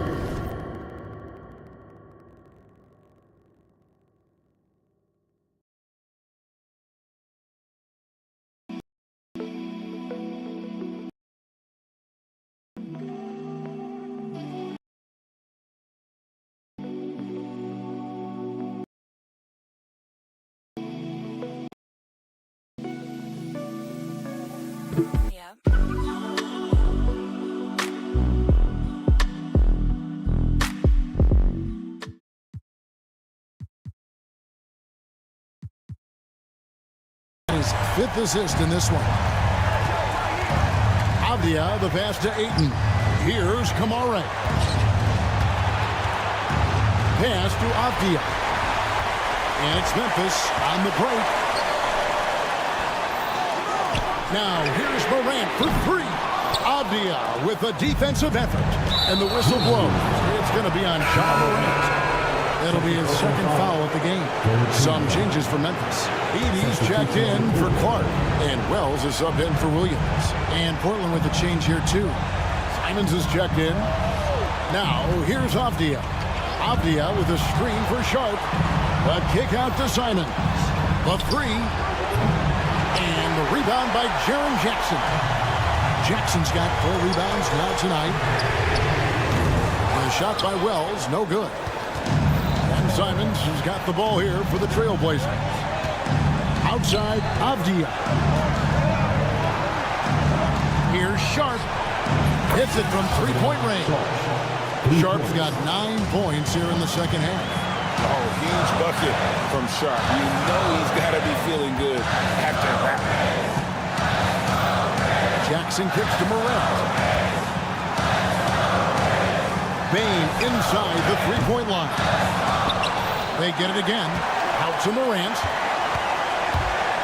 His 5th assist in this one. Avdia, the pass to Ayton. Here's Kamara. Pass to Avdia. And it's Memphis on the break. Now here's Morant for 3. Avdia with a defensive effort. And the whistle blows. It's going to be on Ja Morant. That'll be his 2nd foul of the game. Some changes for Memphis. Edey's checked in for Clark. And Wells is subbed in for Williams. And Portland with a change here too. Simons is checked in. Now here's Avdia. Avdia with a screen for Sharp. A kick out to Simons. The 3. And the rebound by Jaren Jackson. Jackson's got 4 rebounds now tonight. The shot by Wells, no good. And Simons has got the ball here for the Trailblazers. Outside, Avdia. Here's Sharp. Hits it from 3-point range. Sharp's got 9 points here in the second half. Oh, huge bucket from Sharp. You know he's got to be feeling good after that. Jackson kicks to Morant. Bain inside the 3-point line. They get it again. Out to Morant.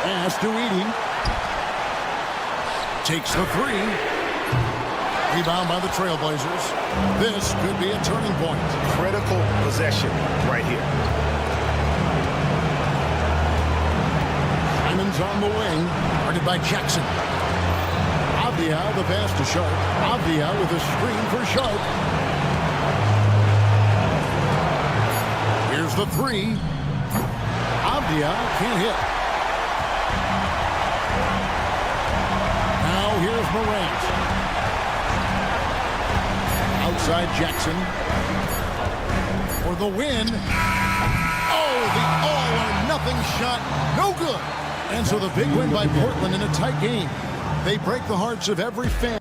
Pass to Edey. Takes the 3. Rebound by the Trailblazers. This could be a turning point. Critical possession right here. Simons on the wing. Guarded by Jackson. Avdia, the pass to Sharp. Avdia with a screen for Sharp. Here's the 3. Avdia can't hit. Now here's Morant. Outside Jackson for the win. Oh, the all-or-nothing shot. No good. And so the big win by Portland in a tight game. They break the hearts of every fan.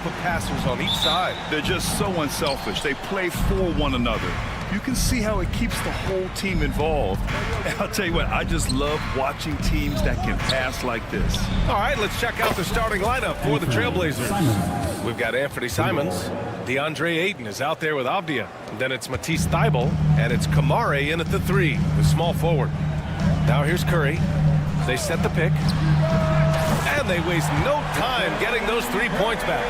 of passers on each side. They're just so unselfish. They play for one another. You can see how it keeps the whole team involved. And I'll tell you what, I just love watching teams that can pass like this. All right, let's check out the starting lineup for the Trailblazers. We've got Anthony Simons. DeAndre Ayton is out there with Avdia. Then it's Matisse Thybulle, and it's Kamare in at the 3, the small forward. Now here's Curry. They set the pick. And they waste no time getting those 3 points back.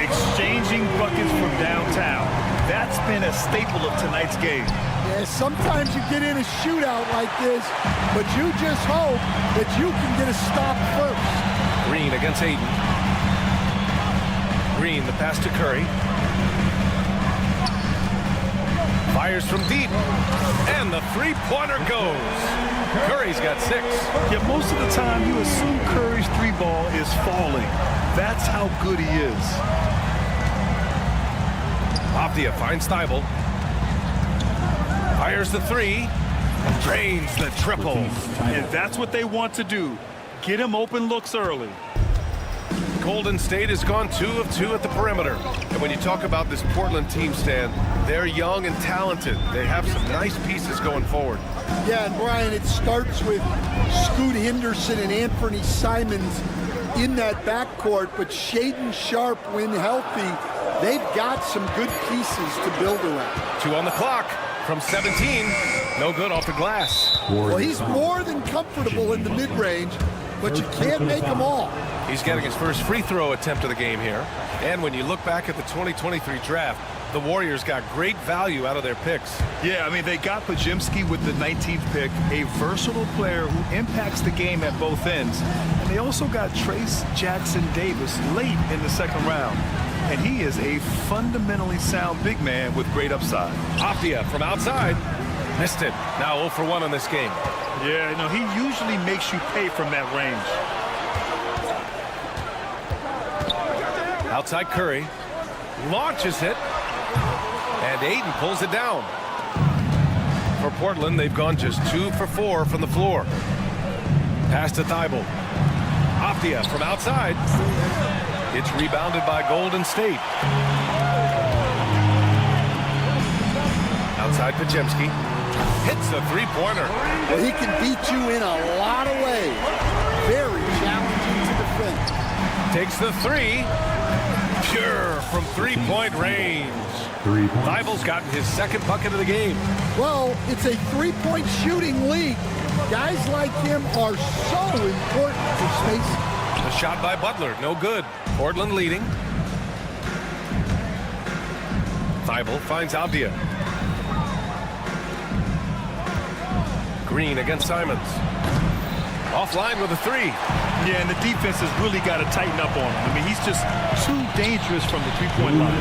Exchanging buckets from downtown. That's been a staple of tonight's game. Yeah, sometimes you get in a shootout like this, but you just hope that you can get a stop first. Green against Ayton. Green, the pass to Curry. Fires from deep. And the 3-pointer goes. Curry's got 6. Yeah, most of the time you assume Curry's 3-ball is falling. That's how good he is. Avdia finds Thybulle. Fires the 3. Drains the triple. And that's what they want to do. Get him open looks early. Golden State has gone 2 of 2 at the perimeter. And when you talk about this Portland team, Stan, they're young and talented. They have some nice pieces going forward. Yeah, and Brian, it starts with Scoot Henderson and Anthony Simons in that backcourt, but Shaedon Sharpe, when healthy, they've got some good pieces to build around. 2 on the clock from 17. No good off the glass. Well, he's more than comfortable in the mid-range, but you can't make them all. He's getting his first free throw attempt of the game here. And when you look back at the 2023 draft, the Warriors got great value out of their picks. Yeah, I mean, they got Podziemski with the 19th pick, a versatile player who impacts the game at both ends. And they also got Trace Jackson-Davis late in the 2nd round. And he is a fundamentally sound big man with great upside. Avdia from outside. Missed it. Now 0 for 1 in this game. Yeah, you know, he usually makes you pay from that range. Outside Curry. Launches it. And Ayton pulls it down. For Portland, they've gone just 2 for 4 from the floor. Pass to Thybulle. Avdia from outside. It's rebounded by Golden State. Outside Podziemski. Hits the 3-pointer. Well, he can beat you in a lot of ways. Very challenging to defend. Takes the 3. Pure from 3-point range. Thybulle's gotten his 2nd bucket of the game. Well, it's a 3-point shooting league. Guys like him are so important for spacing. The shot by Butler, no good. Portland leading. Thybulle finds Avdia. Green against Simons. Offline with a 3. Yeah, and the defense has really got to tighten up on him. I mean, he's just too dangerous from the 3-point line.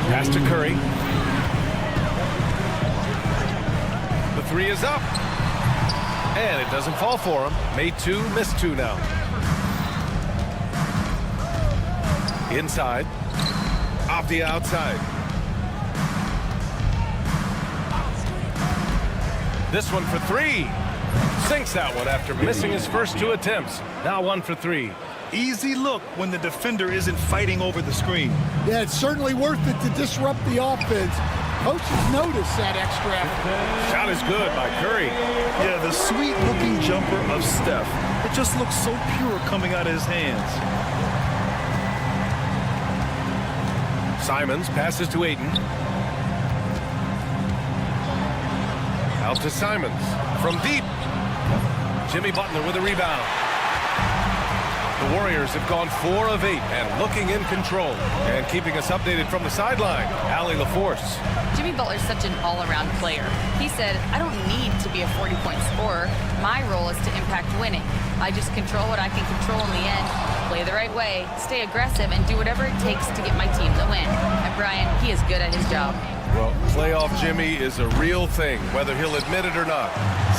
Pass to Curry. The 3 is up. And it doesn't fall for him. Made 2, missed 2 now. Inside. Avdia outside. This one for 3. Sinks that one after missing his first 2 attempts. Now 1 for 3. Easy look when the defender isn't fighting over the screen. Yeah, it's certainly worth it to disrupt the offense. Coaches notice that extra effort. Shot is good by Curry. Yeah, the sweet-looking jumper of Steph. It just looks so pure coming out of his hands. Simons passes to Ayton. Out to Simons. From deep. Jimmy Butler with a rebound. The Warriors have gone 4 of 8 and looking in control. And keeping us updated from the sideline, Allie LaForce. Jimmy Butler's such an all-around player. He said, I don't need to be a 40-point scorer. My role is to impact winning. I just control what I can control in the end, play the right way, stay aggressive, and do whatever it takes to get my team the win. And Brian, he is good at his job. Well, playoff Jimmy is a real thing, whether he'll admit it or not.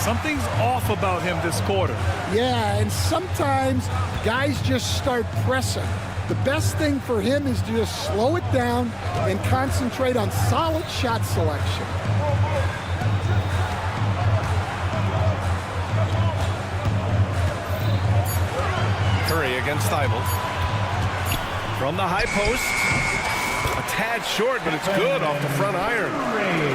Something's off about him this quarter. Yeah, and sometimes guys just start pressing. The best thing for him is to just slow it down and concentrate on solid shot selection. Curry against Thybulle. From the high post. A tad short, but it's good off the front iron.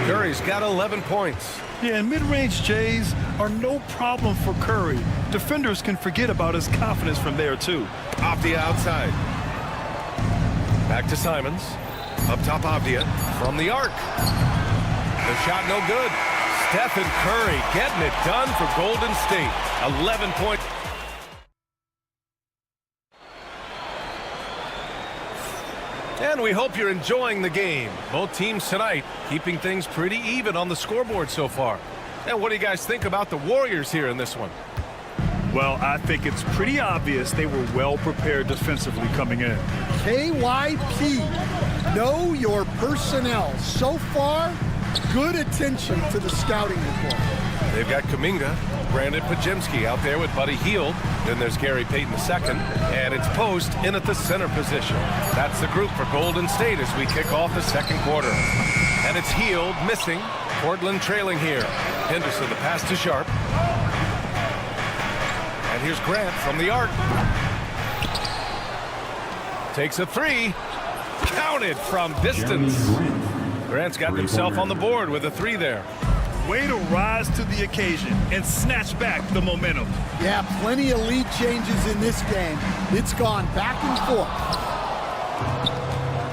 Curry's got 11 points. Yeah, and mid-range Jays are no problem for Curry. Defenders can forget about his confidence from there, too. Avdia outside. Back to Simons. Up top, Avdia. From the arc. The shot no good. Stephen Curry getting it done for Golden State. 11 points. And we hope you're enjoying the game. Both teams tonight keeping things pretty even on the scoreboard so far. And what do you guys think about the Warriors here in this one? Well, I think it's pretty obvious they were well prepared defensively coming in. KYP, know your personnel. So far, good attention to the scouting report. They've got Kuminga, Brandon Pajemski out there with Buddy Hield. Then there's Gary Payton II, and it's Post in at the center position. That's the group for Golden State as we kick off the second quarter. And it's Hield missing. Portland trailing here. Henderson, the pass to Sharp. And here's Grant from the arc. Takes a three. Counted from distance. Grant's got himself on the board with a three there. Way to rise to the occasion and snatch back the momentum. Yeah, plenty of lead changes in this game. It's gone back and forth.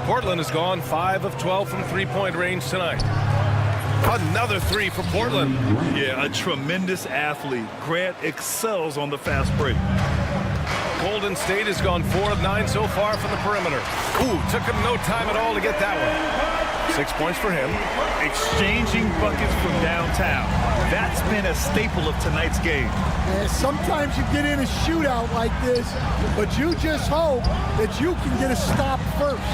Portland has gone 5 of 12 from three-point range tonight. Another three for Portland. Yeah, a tremendous athlete. Grant excels on the fast break. Golden State has gone 4 of 9 so far from the perimeter. Ooh, took him no time at all to get that one. 6 points for him. Exchanging buckets from downtown. That's been a staple of tonight's game. Sometimes you get in a shootout like this, but you just hope that you can get a stop first.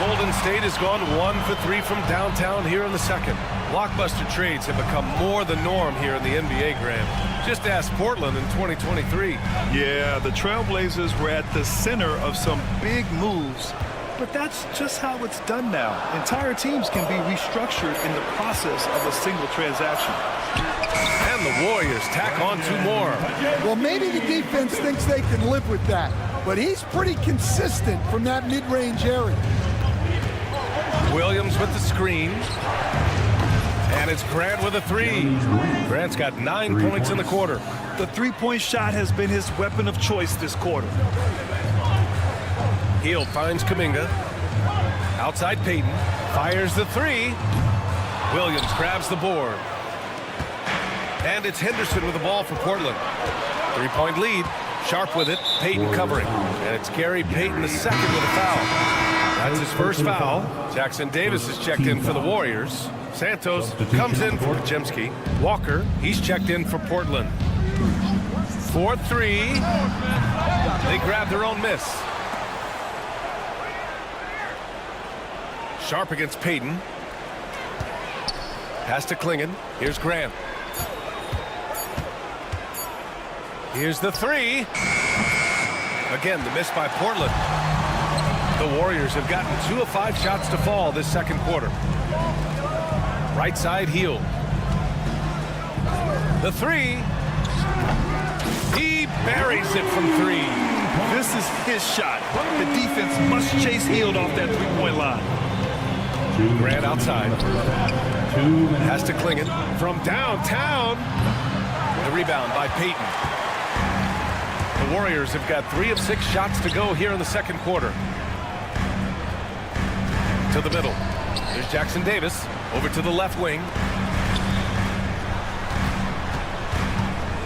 Golden State has gone 1 for 3 from downtown here in the second. Blockbuster trades have become more the norm here in the NBA, Grant. Just ask Portland in 2023. Yeah, the Trailblazers were at the center of some big moves. But that's just how it's done now. Entire teams can be restructured in the process of a single transaction. And the Warriors tack on 2 more. Well, maybe the defense thinks they can live with that, but he's pretty consistent from that mid-range area. Williams with the screen. And it's Grant with a three. Grant's got 9 points in the quarter. The three-point shot has been his weapon of choice this quarter. Hield finds Kuminga. Outside Payton. Fires the three. Williams grabs the board. And it's Henderson with the ball for Portland. 3-point lead. Sharp with it. Payton covering. And it's Gary Payton II with a foul. That's his first foul. Jackson Davis is checked in for the Warriors. Santos comes in for Pajemski. Walker, he's checked in for Portland. 4-3. They grab their own miss. Sharp against Payton. Pass to Klingon. Here's Grant. Here's the three. Again, the miss by Portland. The Warriors have gotten 2 of 5 shots to fall this second quarter. Right side Hield. The three. He buries it from 3. This is his shot. The defense must chase Hield off that three-point line. Grant outside. Has to Klingon from downtown. The rebound by Payton. The Warriors have got 3 of 6 shots to go here in the second quarter. To the middle. There's Jackson Davis. Over to the left wing.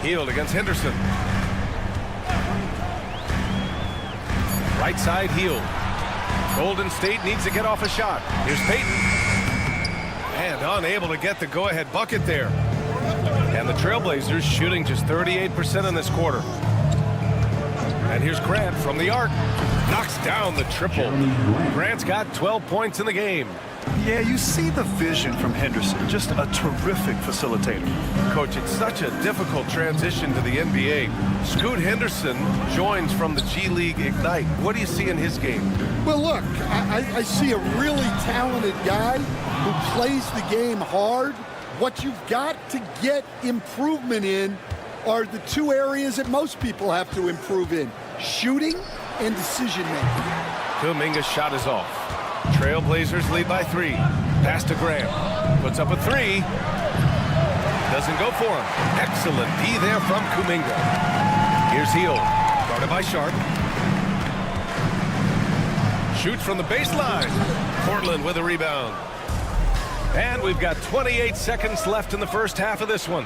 Hield against Henderson. Right side Hield. Golden State needs to get off a shot. Here's Payton. And unable to get the go-ahead bucket there. And the Trailblazers shooting just 38% in this quarter. And here's Grant from the arc. Knocks down the triple. Grant's got 12 points in the game. Yeah, you see the vision from Henderson. Just a terrific facilitator. Coach, it's such a difficult transition to the NBA. Scoot Henderson joins from the G League Ignite. What do you see in his game? Well, look, I see a really talented guy who plays the game hard. What you've got to get improvement in are the 2 areas that most people have to improve in. shooting and decision-making. Kuminga's shot is off. Trailblazers lead by 3. Pass to Graham. Puts up a 3. Doesn't go for him. Excellent D there from Kuminga. Here's Hield. Guarded by Sharp. Shoots from the baseline. Portland with a rebound. And we've got 28 seconds left in the first half of this one.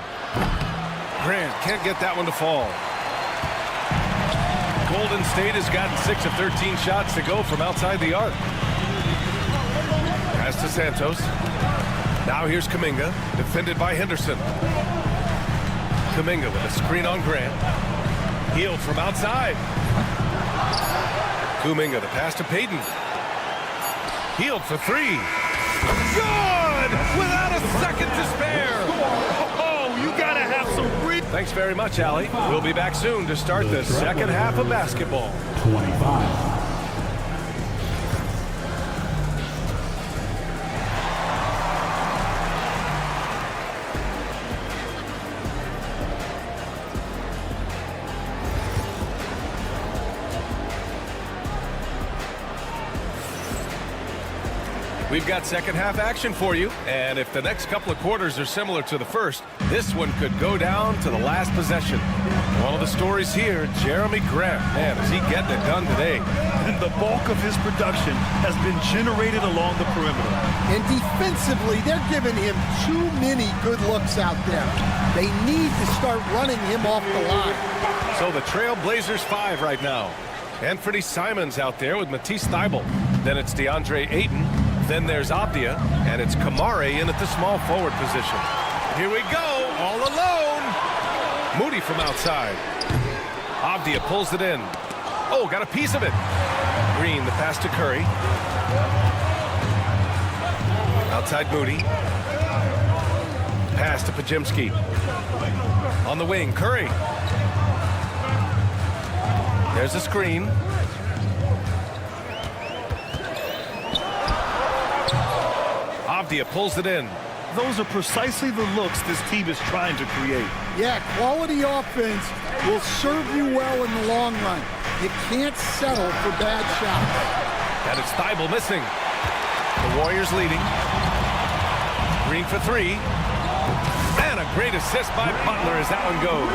Grant can't get that one to fall. Golden State has gotten 6 of 13 shots to go from outside the arc. Pass to Santos. Now here's Kuminga, defended by Henderson. Kuminga with a screen on Grant. Hield from outside. Kuminga, the pass to Payton. Hield for 3. Good! Without a second to spare. Oh, you gotta have some real. Thanks very much, Allie. We'll be back soon to start the second half of basketball. 25. We've got second half action for you, and if the next couple of quarters are similar to the first, this one could go down to the last possession. One of the stories here, Jeremy Grant. Man, is he getting it done today. And the bulk of his production has been generated along the perimeter. And defensively, they're giving him too many good looks out there. They need to start running him off the line. So the Trailblazers 5 right now. Anthony Simons out there with Matisse Thybulle. Then it's DeAndre Ayton. Then there's Avdia, and it's Kamare in at the small forward position. Here we go, all alone. Moody from outside. Avdia pulls it in. Oh, got a piece of it. Green, the pass to Curry. Outside Moody. Pass to Pajemski. On the wing, Curry. There's a screen. Avdia pulls it in. Those are precisely the looks this team is trying to create. Yeah, quality offense will serve you well in the long run. You can't settle for bad shots. And it's Thybulle missing. The Warriors leading. Green for 3. And a great assist by Butler as that one goes.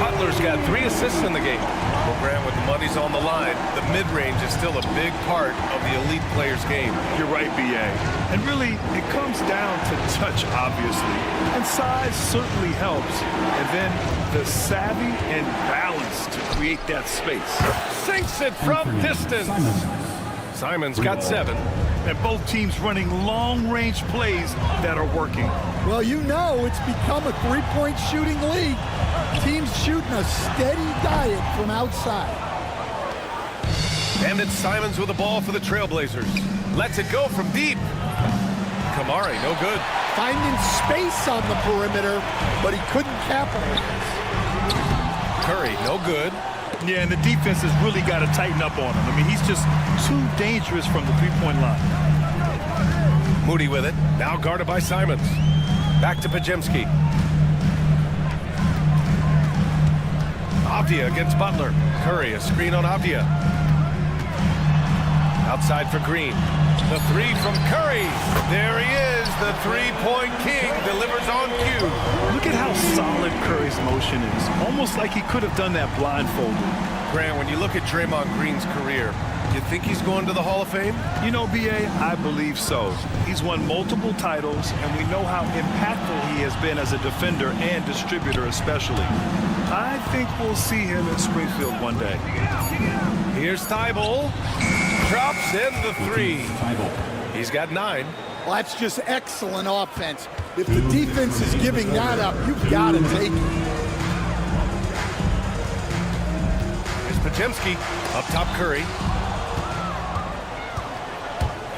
Butler's got 3 assists in the game. Well, Grant, with the money's on the line, the mid-range is still a big part of the elite player's game. You're right, B.A. And really, it comes down to touch, obviously. And size certainly helps. And then the savvy and balance to create that space. Sinks it from distance. Simons got 7. And both teams running long-range plays that are working. Well, you know it's become a three-point shooting league. Teams shooting a steady diet from outside. And it's Simons with the ball for the Trailblazers. Lets it go from deep. Kamare, no good. Finding space on the perimeter, but he couldn't capitalize. Curry, no good. Yeah, and the defense has really got to tighten up on him. I mean, he's just too dangerous from the three-point line. Moody with it. Now guarded by Simons. Back to Pajemski. Avdia against Butler. Curry, a screen on Avdia. Outside for Green. The 3 from Curry. There he is, the three-point king, delivers on cue. Look at how solid Curry's motion is. Almost like he could have done that blindfolded. Grant, when you look at Draymond Green's career, you think he's going to the Hall of Fame? You know, B.A., I believe so. He's won multiple titles, and we know how impactful he has been as a defender and distributor especially. I think we'll see him in Springfield one day. Here's Thybulle. Drops in the 3. He's got 9. Well, that's just excellent offense. If the defense is giving that up, you've got to take it. Here's Pajemski. Up top, Curry.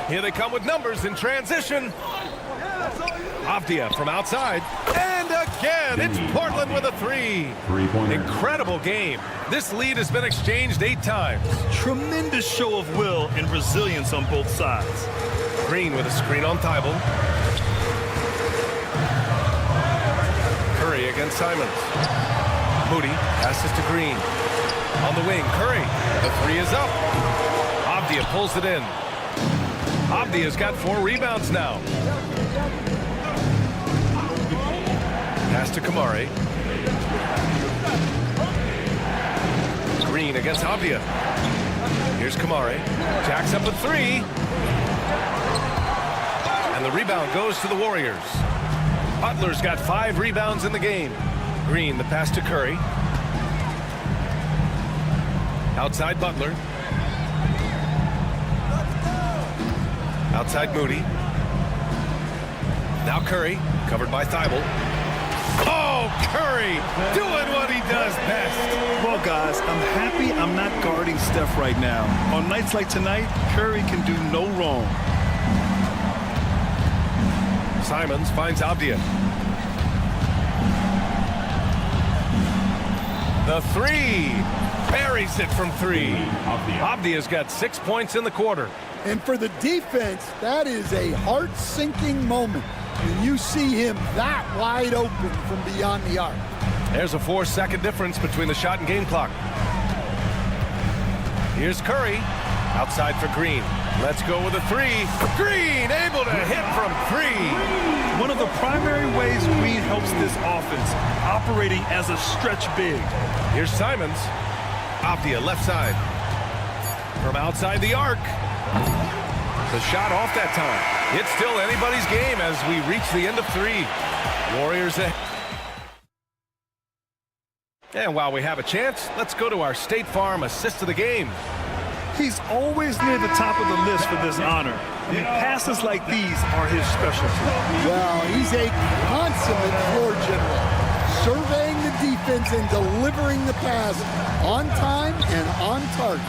Here they come with numbers in transition. Avdia from outside. And again, it's Portland with a 3. Incredible game. This lead has been exchanged 8 times. Tremendous show of will and resilience on both sides. Green with a screen on Thybulle. Curry against Simons. Moody passes to Green. On the wing, Curry. The three is up. Avdia pulls it in. Avdia's got 4 rebounds now. Pass to Kamari. Green against Avdia. Here's Kamari. Jacks up a 3. And the rebound goes to the Warriors. Butler's got 5 rebounds in the game. Green, the pass to Curry. Outside Butler. Outside Moody. Now Curry, covered by Thibault. Oh, Curry doing what he does best. Well, guys, I'm happy I'm not guarding Steph right now. On nights like tonight, Curry can do no wrong. Simons finds Avdia. The 3. Buries it from 3. Avdia's got 6 points in the quarter. And for the defense, that is a heart-sinking moment when you see him that wide open from beyond the arc. There's a 4-second difference between the shot and game clock. Here's Curry. Outside for Green. Let's go with a 3. Green able to hit from 3. One of the primary ways Green helps this offense, operating as a stretch big. Here's Simons. Avdia left side. From outside the arc. The shot off that time. It's still anybody's game as we reach the end of 3. Warriors ahead. And while we have a chance, let's go to our State Farm assist of the game. He's always near the top of the list for this honor. And passes like these are his specialty. Well, he's a consummate floor general, surveying the defense and delivering the pass on time and on target.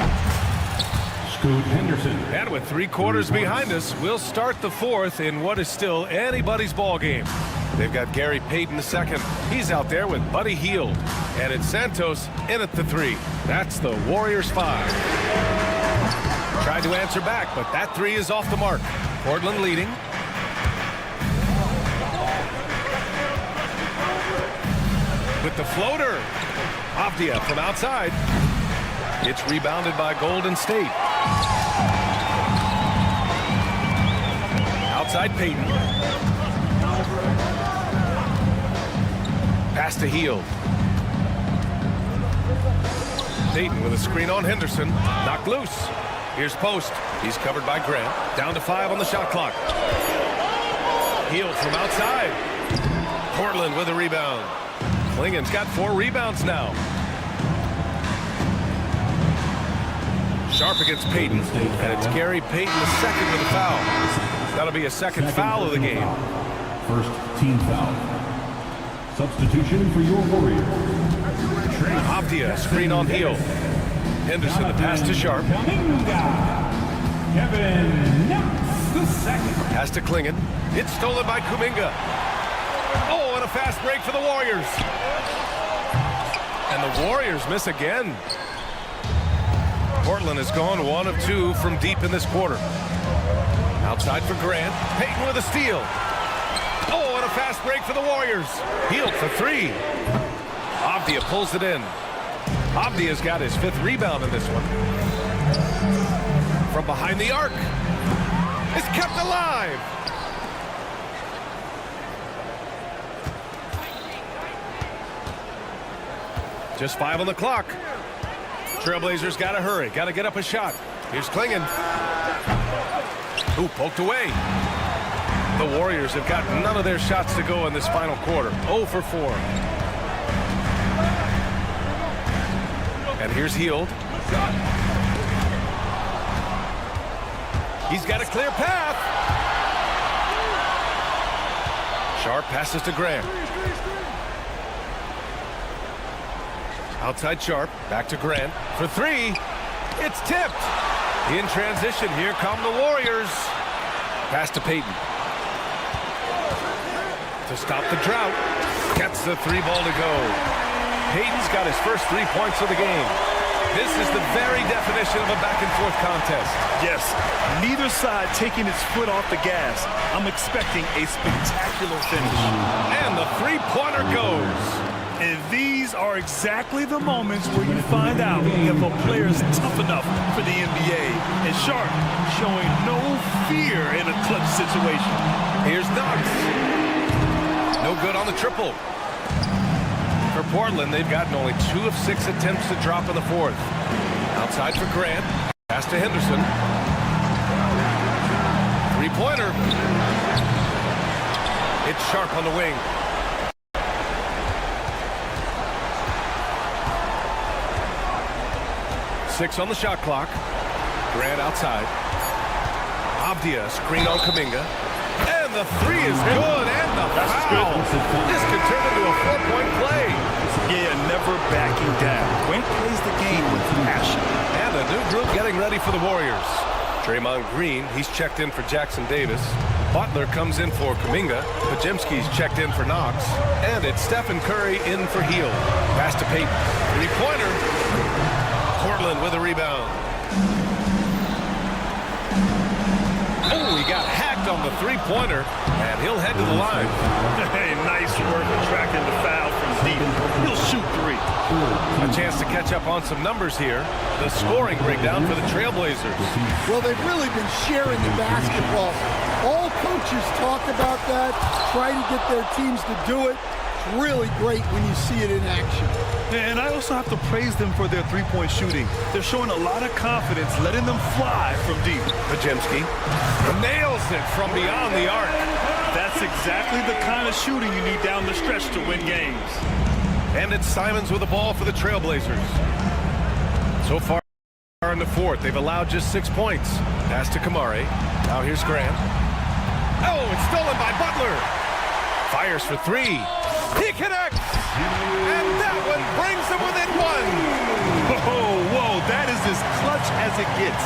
Scoot Henderson. And with 3 quarters behind us, we'll start the 4th in what is still anybody's ball game. They've got Gary Payton II. He's out there with Buddy Hield. And it's Santos in at the 3. That's the Warriors 5. Tried to answer back, but that 3 is off the mark. Portland leading. With the floater. Avdia from outside. It's rebounded by Golden State. Outside Payton. Pass to Hield. Payton with a screen on Henderson. Knocked loose. Here's Post. He's covered by Grant. Down to 5 on the shot clock. Hield from outside. Portland with a rebound. Klingen's got 4 rebounds now. Sharp against Payton. And it's Gary Payton II with a foul. That'll be a second foul of the game. First team foul. Substitution for your Warriors. Avdia, screen on Hield. Henderson, the pass to Sharp. Pass to Klingen. It's stolen by Kuminga. Oh, and a fast break for the Warriors. And the Warriors miss again. Portland has gone 1 of 2 from deep in this quarter. Outside for Grant. Payton with a steal. Oh, and a fast break for the Warriors. Hield for 3. Avdia pulls it in. Avdia's got his 5th rebound in this one. From behind the arc. It's kept alive. Just 5 on the clock. Trailblazers got to hurry. Got to get up a shot. Here's Klingen. Ooh, poked away. The Warriors have got none of their shots to go in this final quarter. 0 for 4. And here's Hield. He's got a clear path. Sharp passes to Grant. Outside Sharp. Back to Grant for 3. It's tipped. In transition, here come the Warriors. Pass to Payton. To stop the drought. Gets the 3 ball to go. Payton's got his first 3 points of the game. This is the very definition of a back-and-forth contest. Yes, neither side taking its foot off the gas. I'm expecting a spectacular finish. And the 3-pointer goes. And these These are exactly the moments where you find out if a player is tough enough for the NBA. And Sharp showing no fear in a clutch situation. Here's Knox. No good on the triple. For Portland, they've gotten only 2 of 6 attempts to drop in the fourth. Outside for Grant. Pass to Henderson. Three-pointer. It's Sharp on the wing. Six on the shot clock. Grant outside. Avdia screen on Kuminga. And the three is good, and the foul. This could turn into a 4-point play. Yeah, never backing down. Grant plays the game with passion. And a new group getting ready for the Warriors. Draymond Green, he's checked in for Jackson Davis. Butler comes in for Kuminga. Podziemski's checked in for Knox. And it's Stephen Curry in for Hield. Pass to Payton. Three-pointer. Portland with a rebound. Oh, he got hacked on the three-pointer, and he'll head to the line. Hey, nice work tracking the foul from deep. He'll shoot three. A chance to catch up on some numbers here. The scoring breakdown for the Trailblazers. Well, they've really been sharing the basketball. All coaches talk about that, try to get their teams to do it. It's really great when you see it in action. And I also have to praise them for their three-point shooting. They're showing a lot of confidence, letting them fly from deep. Podziemski nails it from beyond the arc. That's exactly the kind of shooting you need down the stretch to win games. And it's Simons with the ball for the Trailblazers. So far in the fourth, they've allowed just 6 points. Pass to Kamari. Now here's Grant. Oh, it's stolen by Butler. Fires for three. He connects. And that one brings them within one. Whoa, that is as clutch as it gets.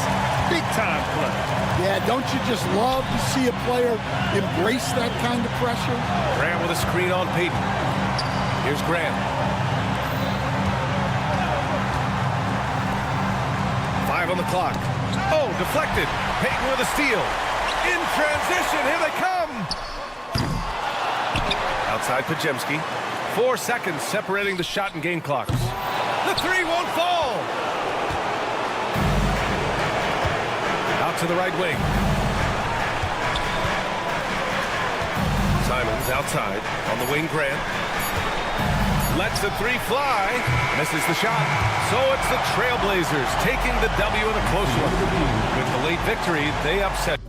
Big time clutch. Yeah, don't you just love to see a player embrace that kind of pressure? Grant with a screen on Payton. Here's Grant. 5 on the clock. Oh, deflected. Payton with a steal. In transition, here they come. Outside Podziemski. 4 seconds separating the shot and game clocks. The three won't fall. Out to the right wing. Simons outside. On the wing, Grant. Lets the three fly. Misses the shot. So it's the Trailblazers taking the W in a close one. With the late victory, they upset.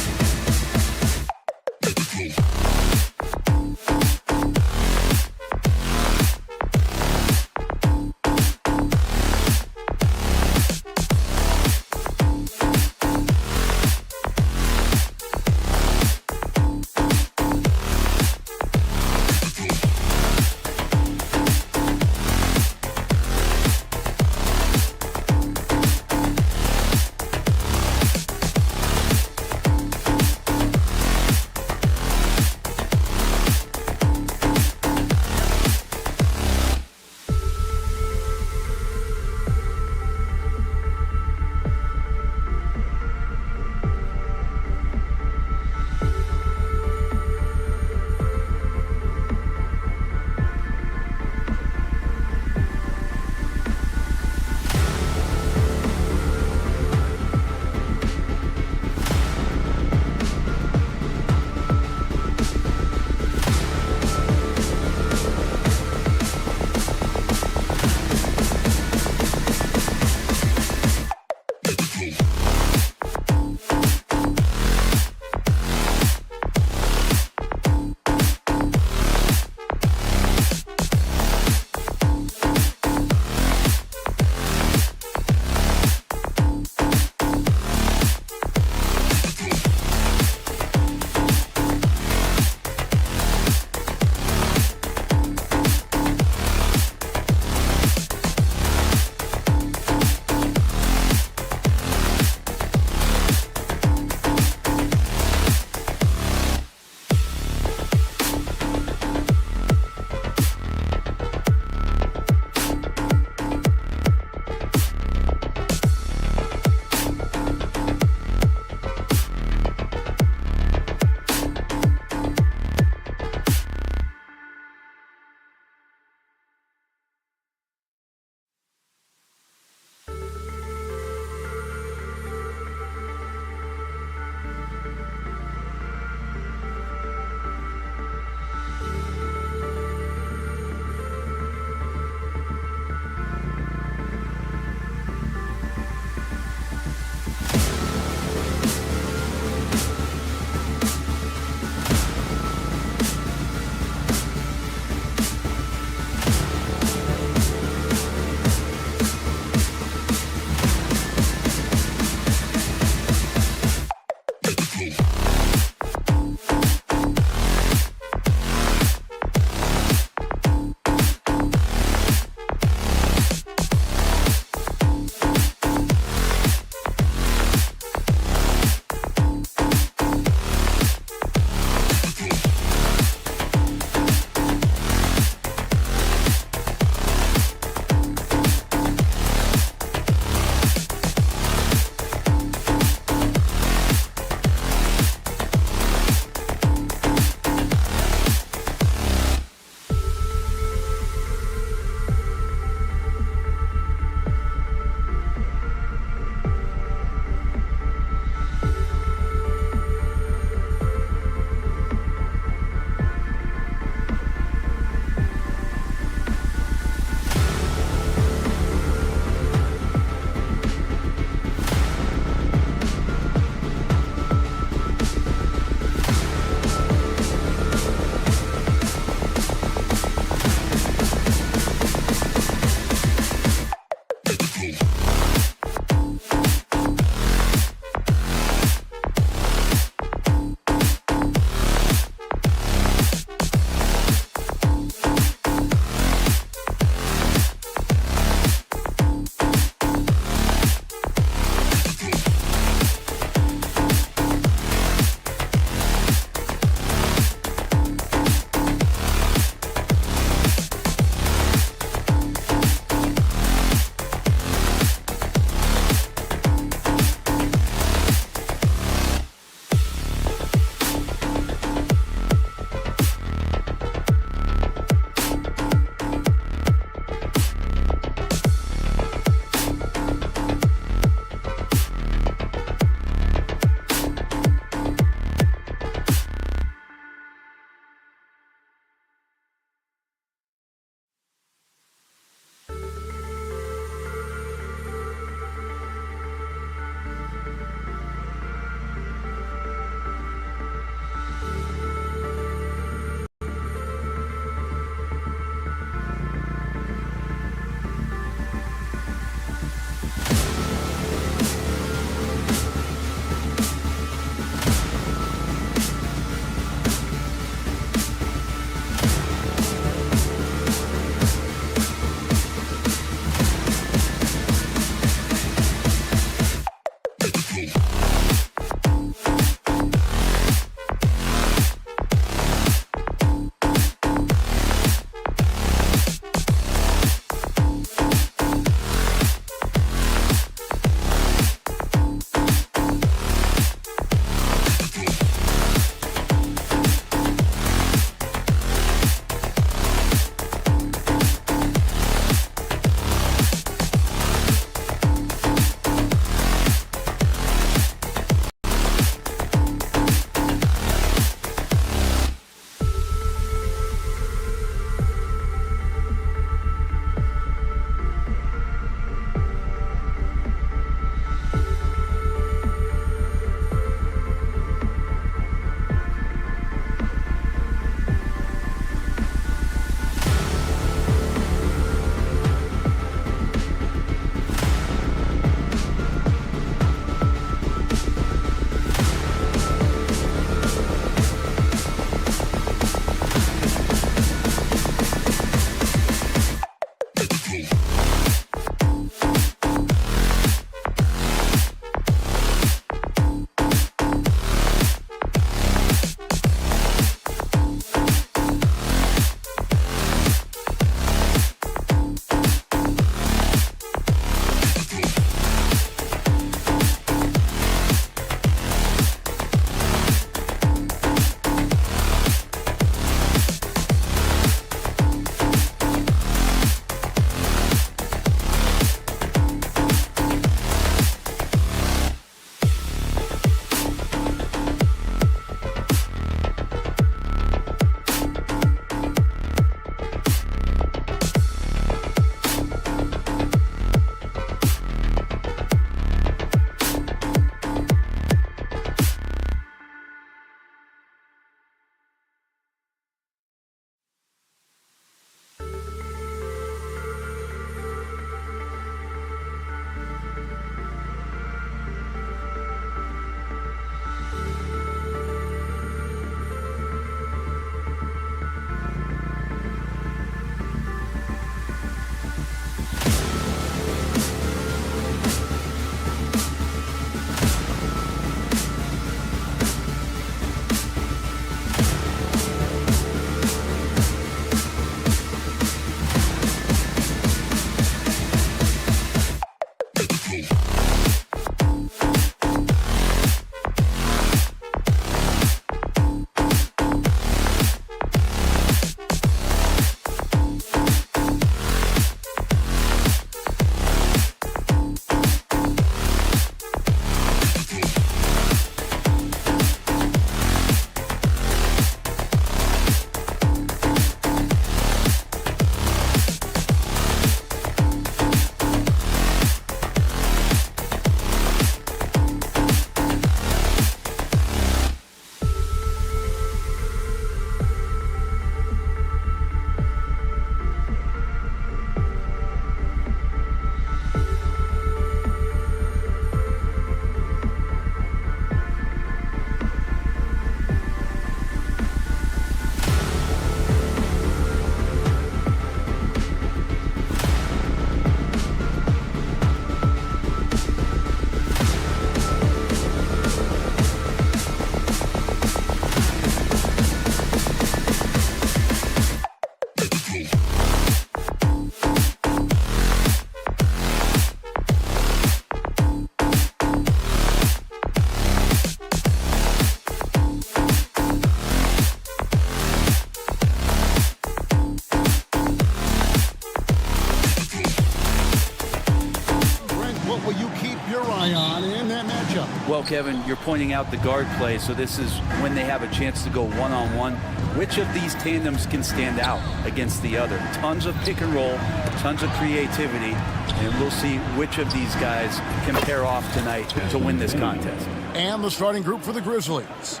eye on in that matchup? Well, Kevin, you're pointing out the guard play, so this is when they have a chance to go one-on-one. Which of these tandems can stand out against the other? Tons of pick and roll, tons of creativity, and we'll see which of these guys can pair off tonight to win this contest. And the starting group for the Grizzlies.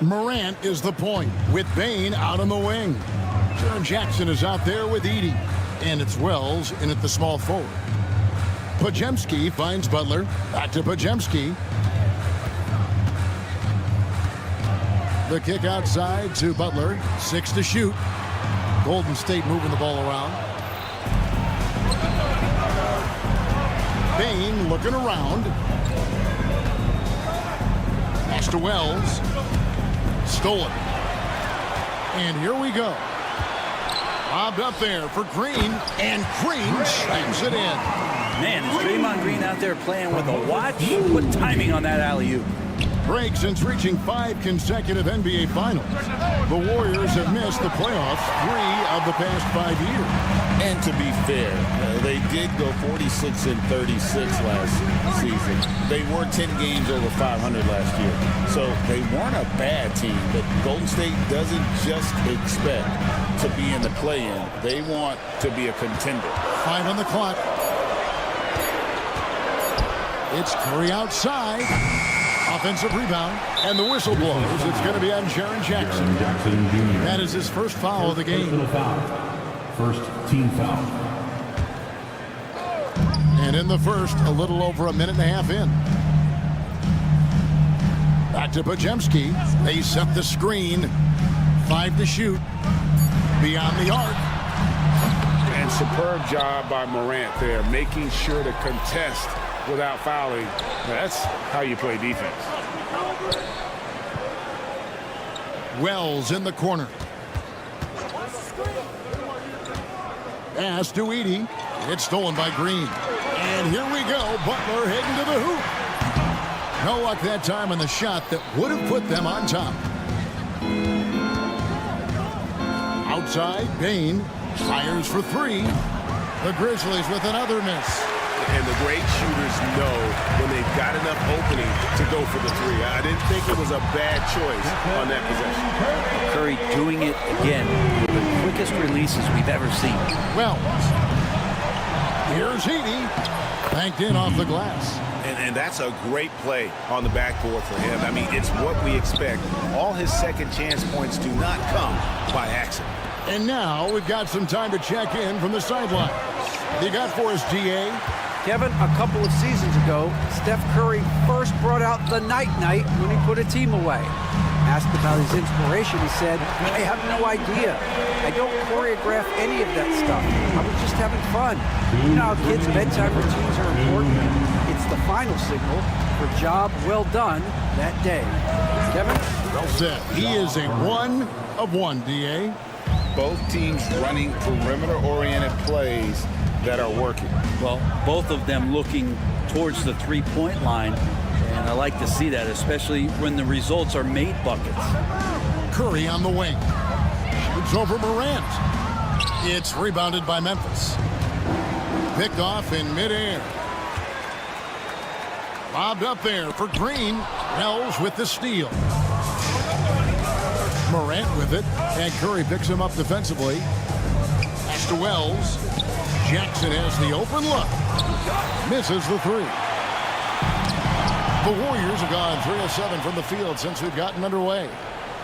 Morant is the point with Bane out on the wing. Jaren Jackson is out there with Edey. And it's Wells in at the small forward. Podziemski finds Butler. Back to Podziemski. The kick outside to Butler. 6 to shoot. Golden State moving the ball around. Bane looking around. Pass to Wells. Stolen. And here we go. Lobbed up there for Green, and Green slams it in. Man, is Draymond Green out there playing with a watch? What timing on that alley-oop. Break since reaching 5 consecutive NBA Finals. The Warriors have missed the playoffs 3 of the past 5 years. And to be fair, they did go 46-36 last season. They were 10 games over 500 last year. So they weren't a bad team, but Golden State doesn't just expect to be in the play-in. They want to be a contender. 5 on the clock. It's Curry outside. Offensive rebound, and the whistle blows. It's going to be on Jaren Jackson. That is his first foul of the game. First team foul. And in the first, a little over a minute and a half in. Back to Podziemski. They set the screen. 5 to shoot. Beyond the arc. And superb job by Morant there, making sure to contest without fouling. That's how you play defense. Wells in the corner. Pass to Edey. It's stolen by Green. And here we go. Butler heading to the hoop. No luck that time on the shot that would have put them on top. Outside, Bane fires for 3. The Grizzlies with another miss. And the great shooters know when they've got enough opening to go for the 3. I didn't think it was a bad choice on that possession. Curry doing it again. The quickest releases we've ever seen. Well, here's Edey. Banked in off the glass. And that's a great play on the backboard for him. I mean, it's what we expect. All his second chance points do not come by accident. And now we've got some time to check in from the sideline. What you got for us, DA? Kevin, a couple of seasons ago, Steph Curry first brought out the night-night when he put a team away. Asked about his inspiration, he said, I have no idea. I don't choreograph any of that stuff. I was just having fun. You know how kids' bedtime routines are important? It's the final signal for job well done that day. Kevin? Well said. He is a 1 of 1, DA. Both teams running perimeter-oriented plays that are working. Well, both of them looking towards the three-point line, and I like to see that, especially when the results are made buckets. Curry on the wing. Shoots over Morant. It's rebounded by Memphis. Picked off in midair. Lobbed up there for Green. Wells with the steal. Morant with it, and Curry picks him up defensively. Pass to Wells. Jackson has the open look. Misses the 3. The Warriors have gone 3 of 7 from the field since we've gotten underway.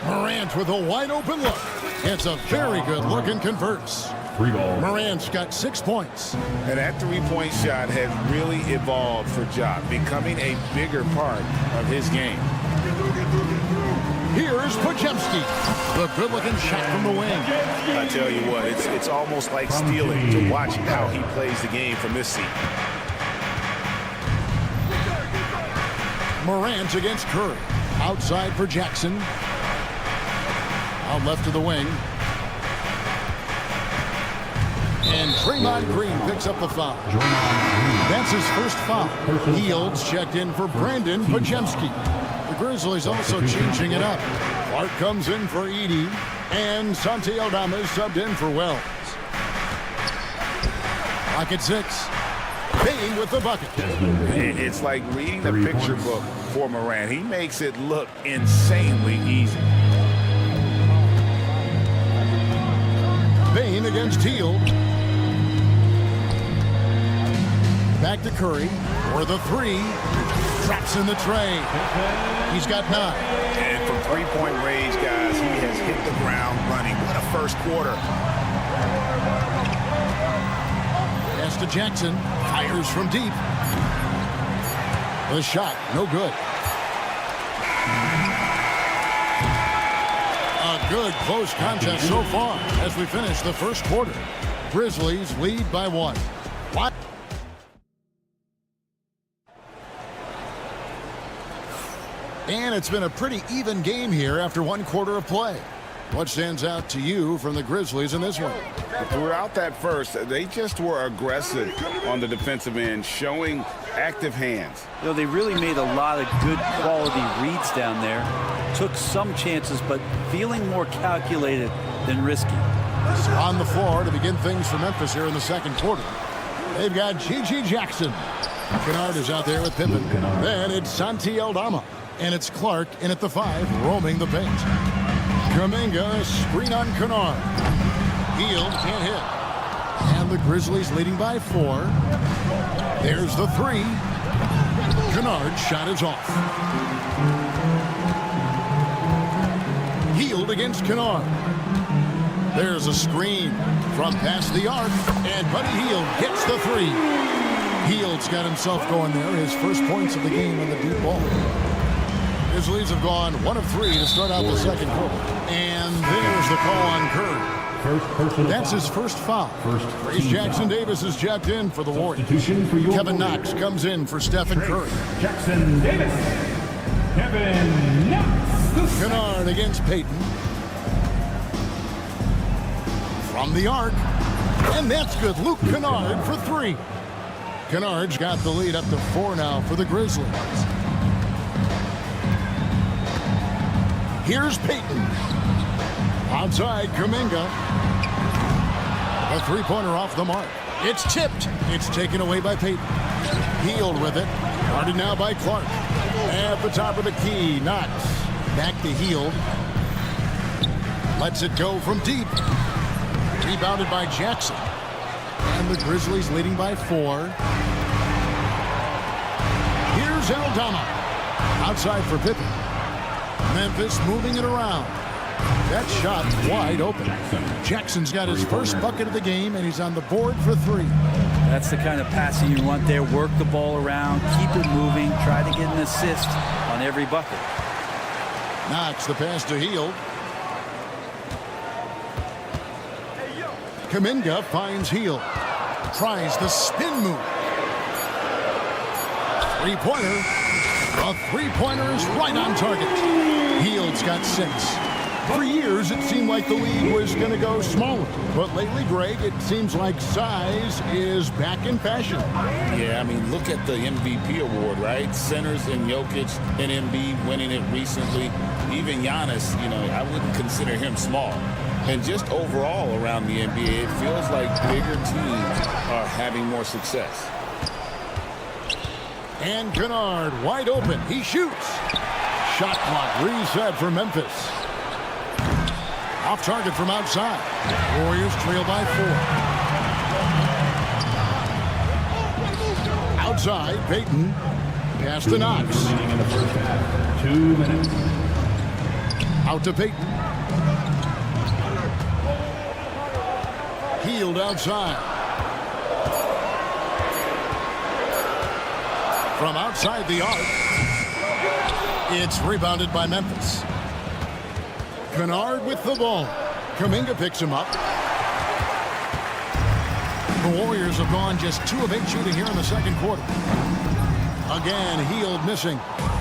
Morant with a wide open look. It's a very good look and converts. 3 ball. Morant's got 6 points. And that 3-point shot has really evolved for Ja, becoming a bigger part of his game. Here's Podziemski. The good-looking shot from the wing. I tell you what, it's almost like stealing to watch how he plays the game from this seat. Morant against Curry. Outside for Jackson. Out left to the wing. And Draymond Green picks up the foul. That's his first foul. Yields checked in for Brandon Podziemski. The Grizzlies also changing it up. Clark comes in for Edey, and Santi Aldama is subbed in for Wells. Clock at 6. Payne with the bucket. It's like reading the picture book for Morant. He makes it look insanely easy. Payne against Hield. Back to Curry for the three. Traps in the tray. He's got 9. And from three-point range, guys, he has hit the ground running. What a first quarter. Pass to Jackson. Fires from deep. The shot, no good. A good close contest so far as we finish the first quarter. Grizzlies lead by 1. And it's been a pretty even game here after 1 quarter of play. What stands out to you from the Grizzlies in this one? Throughout that first, they just were aggressive on the defensive end, showing active hands. You know, they really made a lot of good quality reads down there. Took some chances, but feeling more calculated than risky. On the floor to begin things for Memphis here in the second quarter. They've got G.G. Jackson. Kennard is out there with Pippen. Then it's Santi Aldama. And it's Clark in at the 5, roaming the paint. Kuminga, screen on Kennard. Hield can't hit. And the Grizzlies leading by 4. There's the 3. Kennard's shot is off. Hield against Kennard. There's a screen from past the arc. And Buddy Hield gets the 3. Hield's got himself going there. His first points of the game on the deep ball. Grizzlies have gone 1 of 3 to start out the second quarter. And there's the call on Curry. That's his first foul. Trace Jackson Davis is checked in for the Warriors. Kevin Knox comes in for Stephen Curry. Jackson Davis. Kevin Knox. Kennard against Payton. From the arc. And that's good. Luke Kennard for 3. Kennard's got the lead up to 4 now for the Grizzlies. Here's Payton. Outside, Kuminga. A three-pointer off the mark. It's tipped. It's taken away by Payton. Hield with it. Guarded now by Clark. At the top of the key, Knox. Back to Hield. Lets it go from deep. Rebounded by Jackson. And the Grizzlies leading by 4. Here's Aldama. Outside for Pippen. Memphis moving it around. That shot wide open. Jackson's got his first bucket of the game, and he's on the board for 3. That's the kind of passing you want there. Work the ball around, keep it moving, try to get an assist on every bucket. Knox the pass to Hield. Kuminga finds Hield. Tries the spin move. Three-pointer. A three-pointer is right on target. Hield's got 6. For years, it seemed like the league was going to go smaller. But lately, Greg, it seems like size is back in fashion. Yeah, I mean, look at the MVP award, right? Centers and Jokic and Embiid winning it recently. Even Giannis, you know, I wouldn't consider him small. And just overall around the NBA, it feels like bigger teams are having more success. And Kennard wide open. He shoots. Shot clock reset for Memphis. Off target from outside. Warriors trail by 4. Outside, Payton. Pass to Knox. 2 minutes. Out to Payton. Hield outside. From outside the arc. It's rebounded by Memphis. Kennard with the ball. Kuminga picks him up. The Warriors have gone just 2 of 8 shooting here in the second quarter. Again, Hield missing.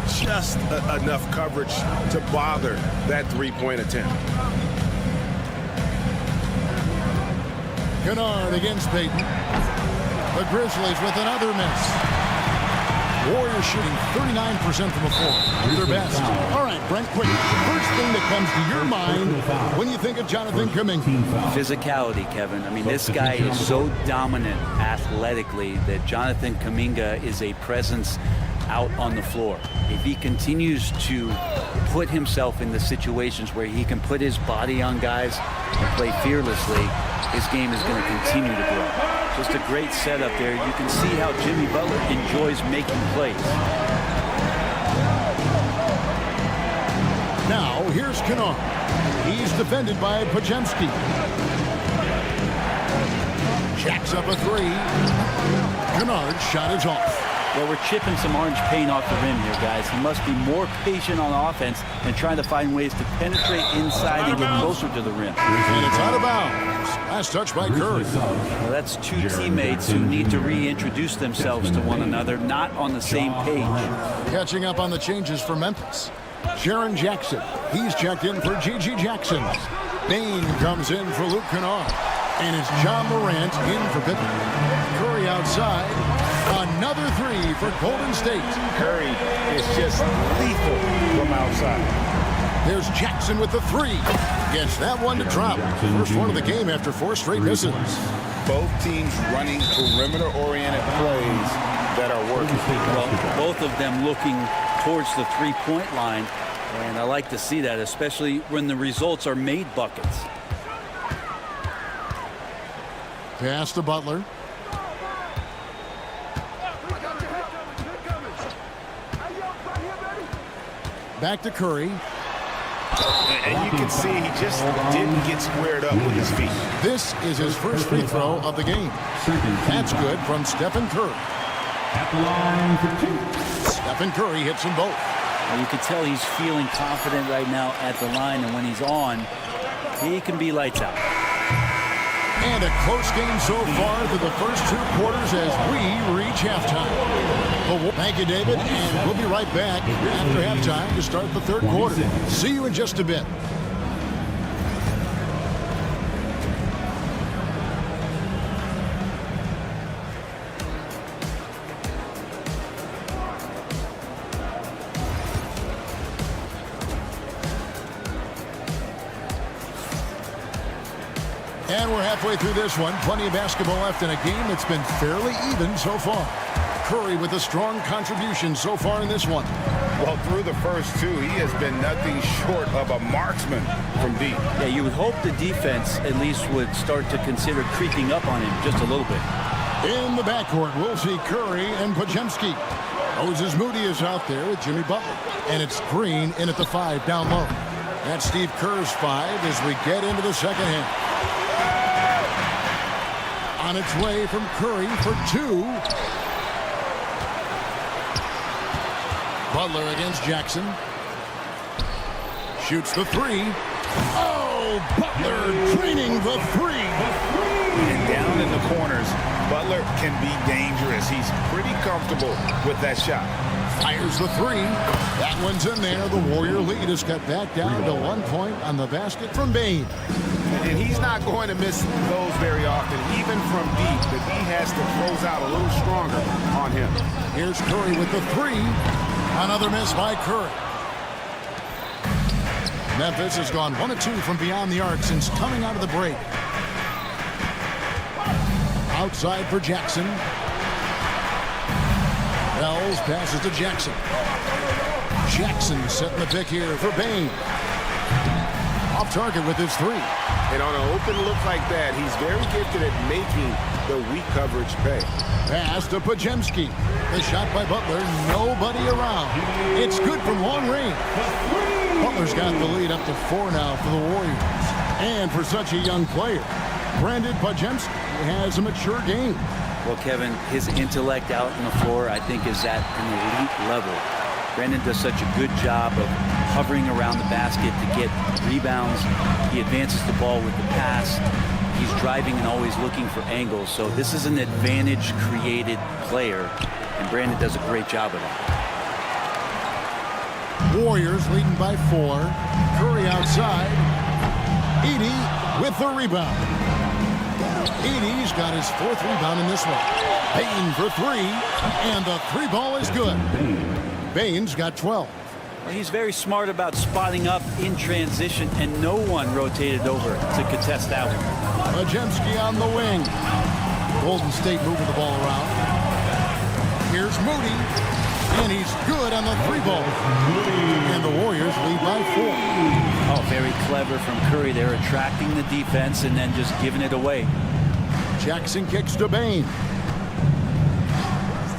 Just enough coverage to bother that three-point attempt. Kennard against Payton. The Grizzlies with another miss. Warriors shooting 39% from the floor. Their best. All right, Brent, quick. First thing that comes to your mind when you think of Jonathan Kuminga. Physicality, Kevin. I mean, this guy is so dominant athletically that Jonathan Kuminga is a presence out on the floor. If he continues to put himself in the situations where he can put his body on guys and play fearlessly, his game is going to continue to grow. Just a great setup there. You can see how Jimmy Butler enjoys making plays. Now, here's Kennard. He's defended by Podziemski. Jacks up a three. Kennard's shot is off. Well, we're chipping some orange paint off the rim here, guys. He must be more patient on offense and trying to find ways to penetrate inside and get closer to the rim. And it's out of bounds. Last touch by Curry. Well, that's two teammates who need to reintroduce themselves to one another, not on the same page. Catching up on the changes for Memphis. Jaren Jackson. He's checked in for G.G. Jackson. Bain comes in for Luke Kennard. And it's John Morant in for Pippen. Curry outside. Another three for Golden State. Curry is just lethal from outside. There's Jackson with the three. Gets that one to drop. First one of the game after 4 straight misses. Both teams running perimeter-oriented plays that are working. Well, both of them looking towards the three-point line. And I like to see that, especially when the results are made buckets. Pass to Butler. Back to Curry. And you can see he just didn't get squared up with his feet. This is his first free throw of the game. That's good from Stephen Curry. At the line for 2. Stephen Curry hits them both. Well, you can tell he's feeling confident right now at the line, and when he's on, he can be lights out. And a close game so far through the first 2 quarters as we reach halftime. Well, thank you, David, and we'll be right back after halftime to start the 3rd quarter. See you in just a bit. And we're halfway through this one. Plenty of basketball left in a game that's been fairly even so far. Curry with a strong contribution so far in this one. Well, through the first 2, he has been nothing short of a marksman from deep. Yeah, you would hope the defense at least would start to consider creeping up on him just a little bit. In the backcourt, we'll see Curry and Podziemski. Moses Moody is out there with Jimmy Butler. And it's Green in at the 5 down low. That's Steve Kerr's 5 as we get into the second half. On its way from Curry for 2. Butler against Jackson. Shoots the 3. Oh, Butler draining the 3. And down in the corners, Butler can be dangerous. He's pretty comfortable with that shot. Fires the 3. That one's in there. The Warrior lead is cut back down to 1 point on the basket from Bain. And he's not going to miss those very often, even from deep, but he has to close out a little stronger on him. Here's Curry with the 3. Another miss by Curry. Memphis has gone 1 of 2 from beyond the arc since coming out of the break. Outside for Jackson. Wells passes to Jackson. Jackson setting the pick here for Bain. Off target with his 3. And on an open look like that, he's very gifted at making the weak coverage pay. Pass to Podziemski. The shot by Butler. Nobody around. It's good from long range. Butler's got the lead up to 4 now for the Warriors. And for such a young player, Brandon Podziemski has a mature game. Well, Kevin, his intellect out on the floor, I think, is at an elite level. Brandon does such a good job of hovering around the basket to get rebounds. He advances the ball with the pass. He's driving and always looking for angles. So this is an advantage-created player, and Brandon does a great job of it. Warriors leading by 4. Curry outside. Edey with the rebound. Edey's got his 4th rebound in this one. Bain for 3, and the 3 ball is good. Bain's got 12. Well, he's very smart about spotting up in transition, and no one rotated over to contest that one. Podziemski on the wing. Golden State moving the ball around. Here's Moody, and he's good on the 3 ball. And the Warriors lead by 4. Oh, very clever from Curry. They're attracting the defense and then just giving it away. Jackson kicks to Bain.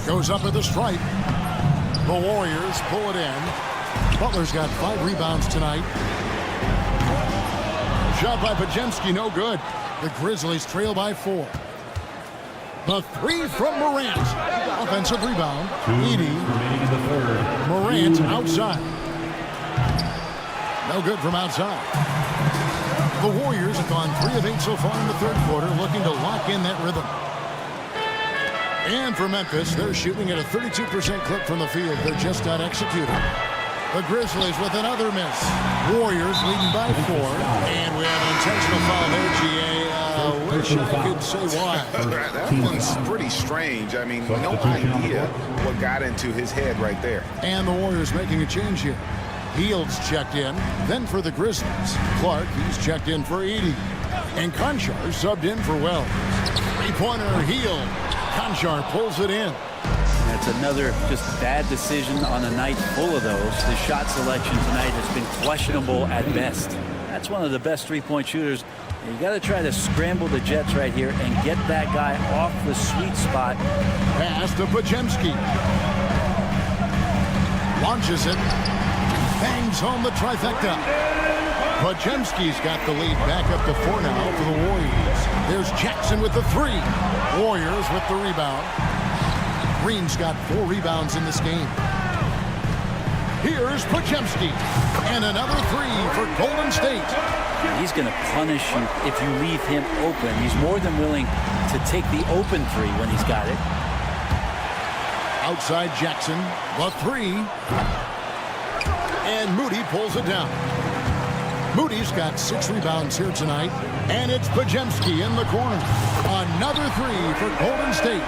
Goes up at the stripe. The Warriors pull it in. Butler's got 5 rebounds tonight. Shot by Podziemski, no good. The Grizzlies trail by 4. The 3 from Morant. Offensive rebound. Edey. Morant outside. No good from outside. The Warriors have gone 3 of 8 so far in the 3rd quarter, looking to lock in that rhythm. And for Memphis, they're shooting at a 32% clip from the field. They're just not executing. The Grizzlies with another miss. Warriors leading by 4. And we have an intentional foul there, GA. Wish I could say why. That one's pretty strange. I mean, no idea what got into his head right there. And the Warriors making a change here. Fields checked in. Then for the Grizzlies, Clark, he's checked in for Edey. And Conchar subbed in for Wells. 3-pointer Hield. Conchar pulls it in. That's another just bad decision on a night full of those. The shot selection tonight has been questionable at best. That's one of the best 3-point shooters. You got to try to scramble the Jets right here and get that guy off the sweet spot. Pass to Podziemski. Launches it. Bangs home the trifecta. Podziemski's got the lead back up to 4 now for the Warriors. There's Jackson with the 3. Warriors with the rebound. Green's got 4 rebounds in this game. Here's Podziemski. And another 3 for Golden State. He's going to punish you if you leave him open. He's more than willing to take the open 3 when he's got it. Outside Jackson, the 3. And Moody pulls it down. Moody's got 6 rebounds here tonight. And it's Podziemski in the corner. Another 3 for Golden State.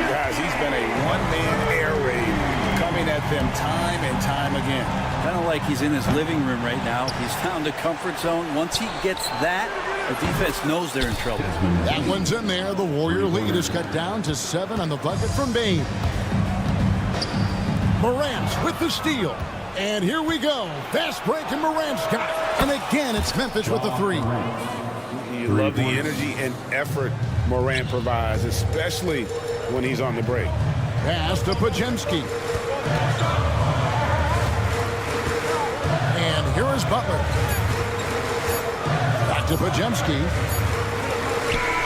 Guys, he's been a one-man air raid, coming at them time and time again. Kind of like he's in his living room right now. He's found a comfort zone. Once he gets that, the defense knows they're in trouble. That one's in there. The Warrior lead is cut down to 7 on the bucket from Bain. Morant with the steal. And here we go. Fast break, and Morant's got it. And again, it's Memphis with the 3. You love the energy and effort Morant provides, especially when he's on the break. Pass to Podziemski. And here is Butler. Back to Podziemski.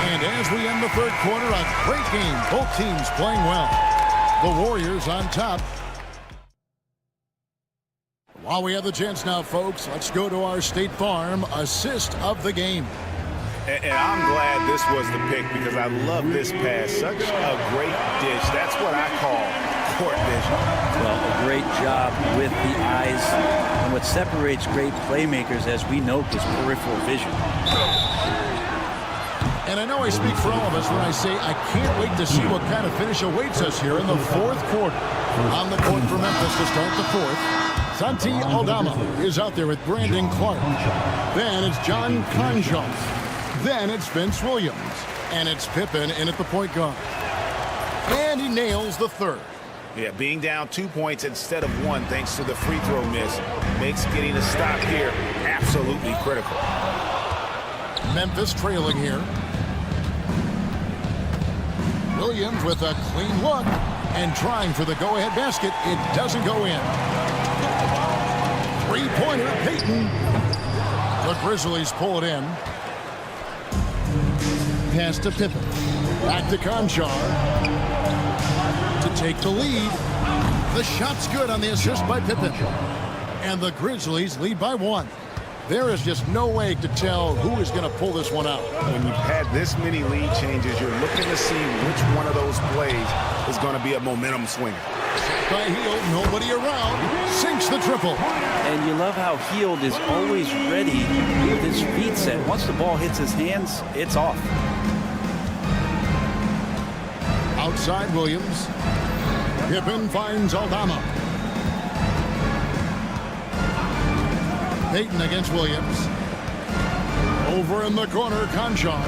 And as we end the 3rd quarter, a great game. Both teams playing well. The Warriors on top. While we have the chance now, folks, let's go to our State Farm assist of the game. And I'm glad this was the pick because I love this pass. Such a great dish. That's what I call court vision. Well, a great job with the eyes. And what separates great playmakers, as we note, is peripheral vision. And I know I speak for all of us when I say I can't wait to see what kind of finish awaits us here in the 4th quarter. On the court for Memphis to start the 4th. Santi Aldama is out there with Brandon Clark. Then it's John Conchar. Then it's Vince Williams. And it's Pippen in at the point guard. And he nails the 3rd. Yeah, being down 2 points instead of 1 thanks to the free throw miss makes getting a stop here absolutely critical. Memphis trailing here. Williams with a clean look and trying for the go-ahead basket. It doesn't go in. 3-pointer, Payton. The Grizzlies pull it in. Pass to Pippen. Back to Conchar to take the lead. The shot's good on the assist by Pippen. And the Grizzlies lead by 1. There is just no way to tell who is going to pull this one out. When you've had this many lead changes, you're looking to see which one of those plays is going to be a momentum swinger. By Hield, nobody around, sinks the triple. And you love how Hield is always ready with his feet set. Once the ball hits his hands, it's off. side, Williams. Pippen finds Aldama. Payton against Williams. Over in the corner, Conchar.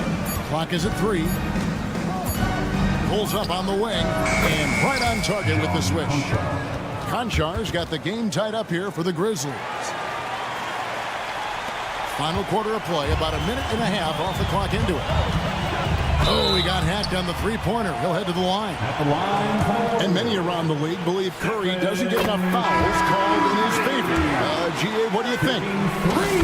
Clock is at 3. Pulls up on the wing and right on target with the swish. Conchar's got the game tied up here for the Grizzlies. Final quarter of play, about a minute and a half off the clock into it. Oh, he got hacked on the three-pointer. He'll head to the line. And many around the league believe Curry doesn't get enough fouls called in his favor. G.A., what do you think?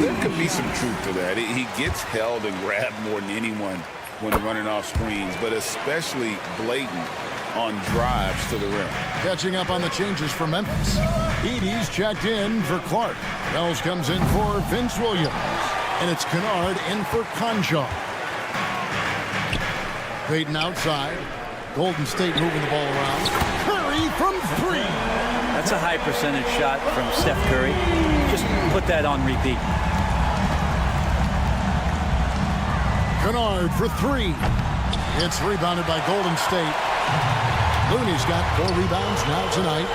There could be some truth to that. He gets held and grabbed more than anyone when running off screens, but especially blatant on drives to the rim. Catching up on the changes for Memphis. Edey's checked in for Clark. Wells comes in for Vince Williams. And it's Kennard in for Conchar. Payton outside. Golden State moving the ball around. Curry from 3. That's a high percentage shot from Steph Curry. Just put that on repeat. Kennard for 3. It's rebounded by Golden State. Looney's got 4 rebounds now tonight.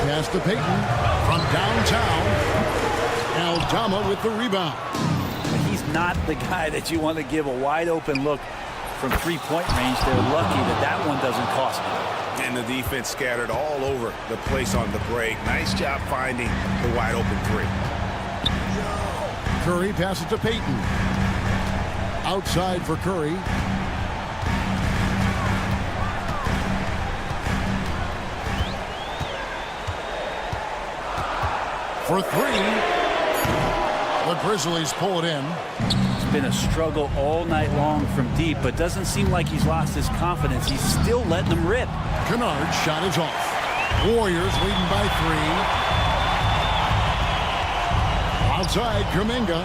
Pass to Payton from downtown. Aldama with the rebound. He's not the guy that you want to give a wide open look from three-point range. They're lucky that that one doesn't cost them. And the defense scattered all over the place on the break. Nice job finding the wide open 3. Curry passes to Payton. Outside for Curry. For 3. The Grizzlies pull it in. It's been a struggle all night long from deep, but doesn't seem like he's lost his confidence. He's still letting them rip. Kennard's shot is off. Warriors leading by 3. Outside, Kuminga.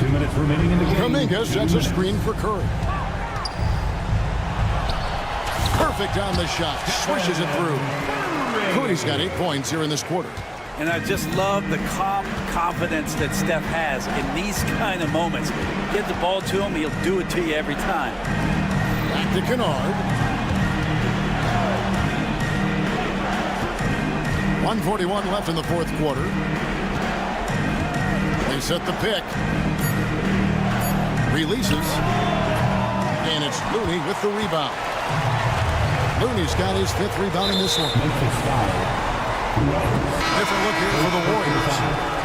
2 minutes remaining in the game. Kuminga sets a screen for Curry. Perfect on the shot. Swishes it through. Curry's got 8 points here in this quarter. And I just love the calm confidence that Steph has in these kind of moments. Get the ball to him, he'll do it to you every time. Back to Kennard. 1:41 left in the fourth quarter. They set the pick. Releases. And it's Looney with the rebound. Looney's got his 5th rebound in this one. Different look here for the Warriors.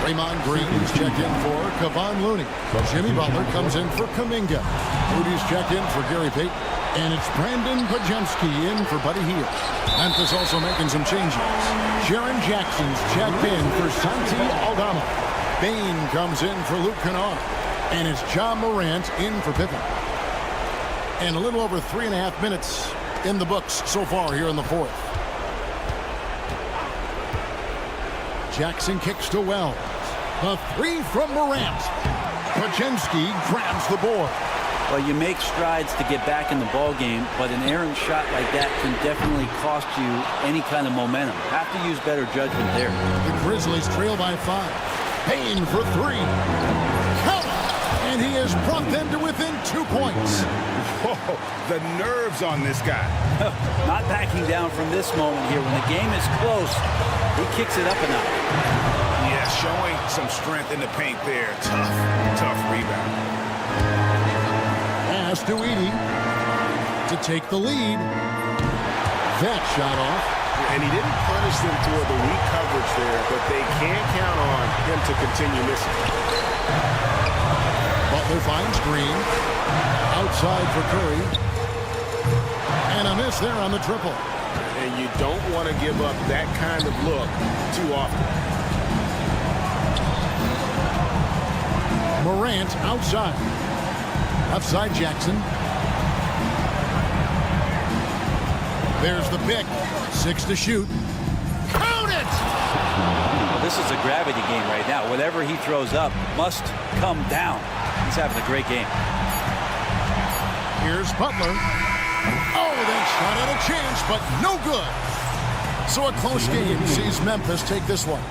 Draymond Green is checked in for Kevon Looney. Jimmy Butler comes in for Kuminga. Moody's checked in for Gary Payton. And it's Brandon Pajemski in for Buddy Hield. Memphis also making some changes. Jaren Jackson's checked in for Santi Aldama. Bain comes in for Luke Kennard. And it's John Morant in for Pippen. And a little over 3.5 minutes in the books so far here in the fourth. Jackson kicks to Wells. The 3 from Morant. Pajemski grabs the board. Well, you make strides to get back in the ball game, but an errant shot like that can definitely cost you any kind of momentum. Have to use better judgment there. The Grizzlies trail by 5. Payne for 3. Count! And he has brought them to within 2 points. Whoa, the nerves on this guy. Not backing down from this moment here. When the game is close, he kicks it up a notch. Yeah, showing some strength in the paint there. Tough rebound. Pass to Edey to take the lead. That shot off. And he didn't punish them for the weak coverage there, but they can't count on him to continue missing. Butler finds Green. Outside for Curry. And a miss there on the triple. And you don't want to give up that kind of look too often. Morant outside. Left side Jackson. There's the pick. 6 to shoot. Count it! Well, this is a gravity game right now. Whatever he throws up must come down. He's having a great game. Here's Butler. Oh, that shot had a chance, but no good. So a close game sees Memphis take this one.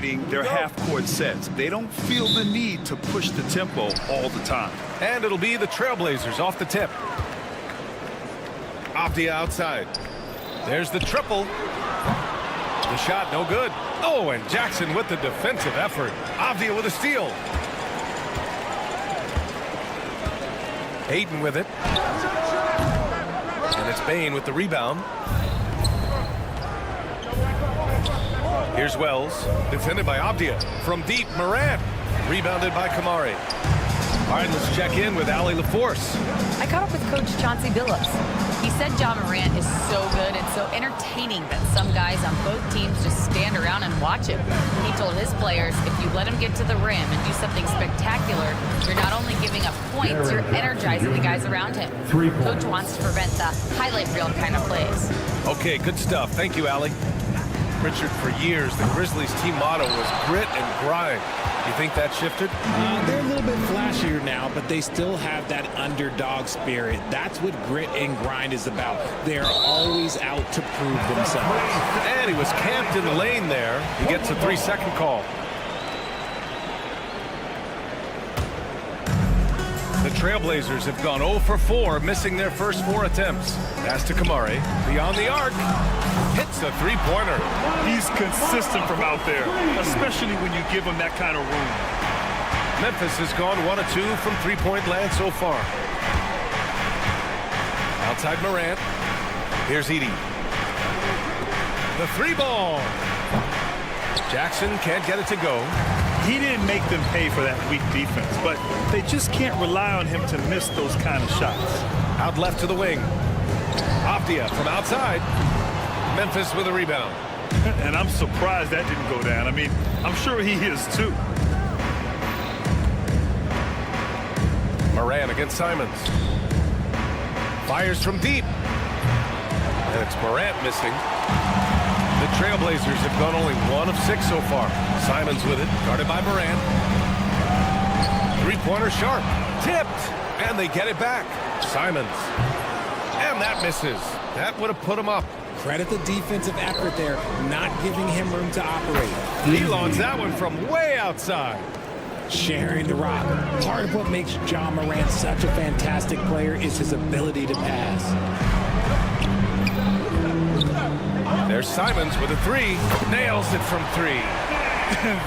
navigating their half-court sets. They don't feel the need to push the tempo all the time. And it'll be the Trailblazers off the tip. Avdia outside. There's the triple. The shot no good. Oh, and Jackson with the defensive effort. Avdia with a steal. Hayden with it. And it's Bain with the rebound. Here's Wells, defended by Avdia. From deep, Morant. Rebounded by Kamari. All right, let's check in with Allie LaForce. I caught up with Coach Chauncey Billups. He said John Morant is so good and so entertaining that some guys on both teams just stand around and watch him. He told his players, if you let him get to the rim and do something spectacular, you're not only giving up points, you're energizing the guys around him. Coach wants to prevent the highlight reel kind of plays. Okay, good stuff. Thank you, Allie. Richard, for years, the Grizzlies team motto was grit and grind. You think that shifted? They're a little bit flashier now, but they still have that underdog spirit. That's what grit and grind is about. They're always out to prove themselves. And he was camped in the lane there. He gets a 3-second call. The Trailblazers have gone 0 for 4, missing their first 4 attempts. Pass to Kamari. Beyond the arc. Hits a three-pointer. He's consistent from out there, especially when you give him that kind of room. Memphis has gone 1 of 2 from three-point land so far. Outside Morant. Here's Edey. The 3-ball. Jackson can't get it to go. He didn't make them pay for that weak defense, but they just can't rely on him to miss those kind of shots. Out left to the wing. Avdia from outside. Memphis with a rebound. And I'm surprised that didn't go down. I mean, I'm sure he is too. Morant against Simons. Fires from deep. And it's Morant missing. The Trailblazers have gone only 1 of 6 so far. Simons with it, guarded by Morant. Three-pointer sharp. Tipped. And they get it back. Simons. And that misses. That would have put him up. Credit the defensive effort there, not giving him room to operate. He launches that one from way outside. Sharing the rock. Part of what makes John Morant such a fantastic player is his ability to pass. There's Simons with a 3. Nails it from 3.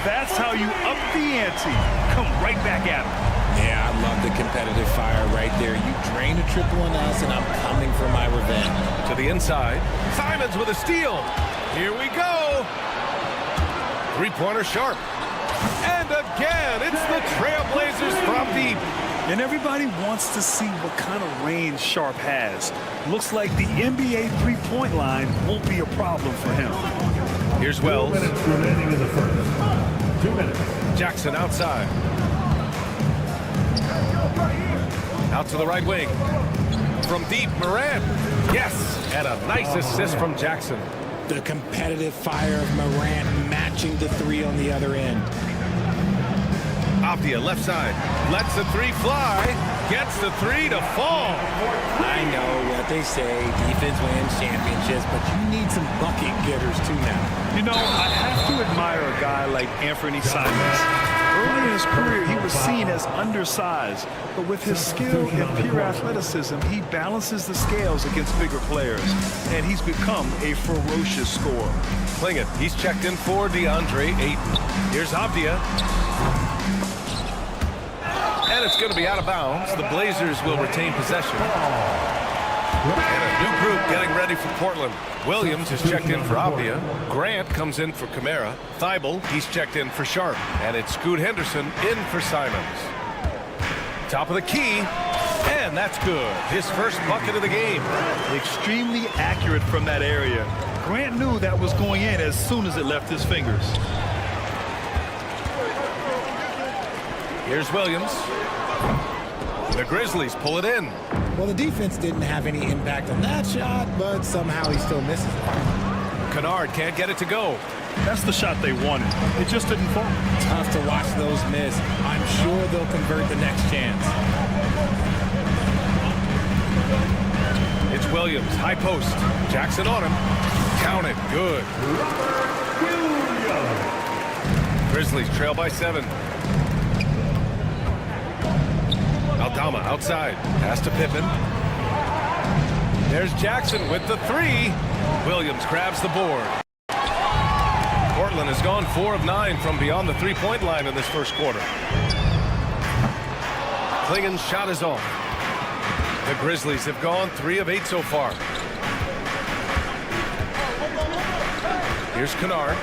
That's how you up the ante. Come right back at him. Yeah, I love the competitive fire right there. You drain a triple on us, and I'm coming for my revenge. To the inside. Simons with a steal. Here we go. Three-pointer sharp. And again, it's the Trailblazers from deep. And everybody wants to see what kind of range Sharp has. Looks like the NBA three-point line won't be a problem for him. Here's Wells. 2 minutes remaining in the first. 2 minutes. Jackson outside. Out to the right wing. From deep, Morant. Yes, and a nice assist from Jackson. The competitive fire of Morant matching the 3 on the other end. Avdia left side. Lets the 3 fly. Gets the 3 to fall. I know what they say, defense wins championships, but you need some bucket getters too now. You know, I have to admire a guy like Anthony Simons. Early in his career, he was seen as undersized, but with his skill and pure athleticism, he balances the scales against bigger players, and he's become a ferocious scorer. Playing it. He's checked in for DeAndre Ayton. Here's Avdia. And it's going to be out of bounds. The Blazers will retain possession. And a new group getting ready for Portland. Williams is checked in for Avdia. Grant comes in for Kamara. Thibault, he's checked in for Sharp. And it's Scoot Henderson in for Simons. Top of the key. And that's good. His first bucket of the game. Extremely accurate from that area. Grant knew that was going in as soon as it left his fingers. Here's Williams. The Grizzlies pull it in. Well, the defense didn't have any impact on that shot, but somehow he still misses it. Kennard can't get it to go. That's the shot they wanted. It just didn't fall. Tough to watch those miss. I'm sure they'll convert the next chance. It's Williams, high post. Jackson on him. Count it, good. Grizzlies trail by 7. Aldama outside. Pass to Pippen. There's Jackson with the 3. Williams grabs the board. Portland has gone 4 of 9 from beyond the three-point line in this first quarter. Klingen's shot is off. The Grizzlies have gone 3 of 8 so far. Here's Kennard.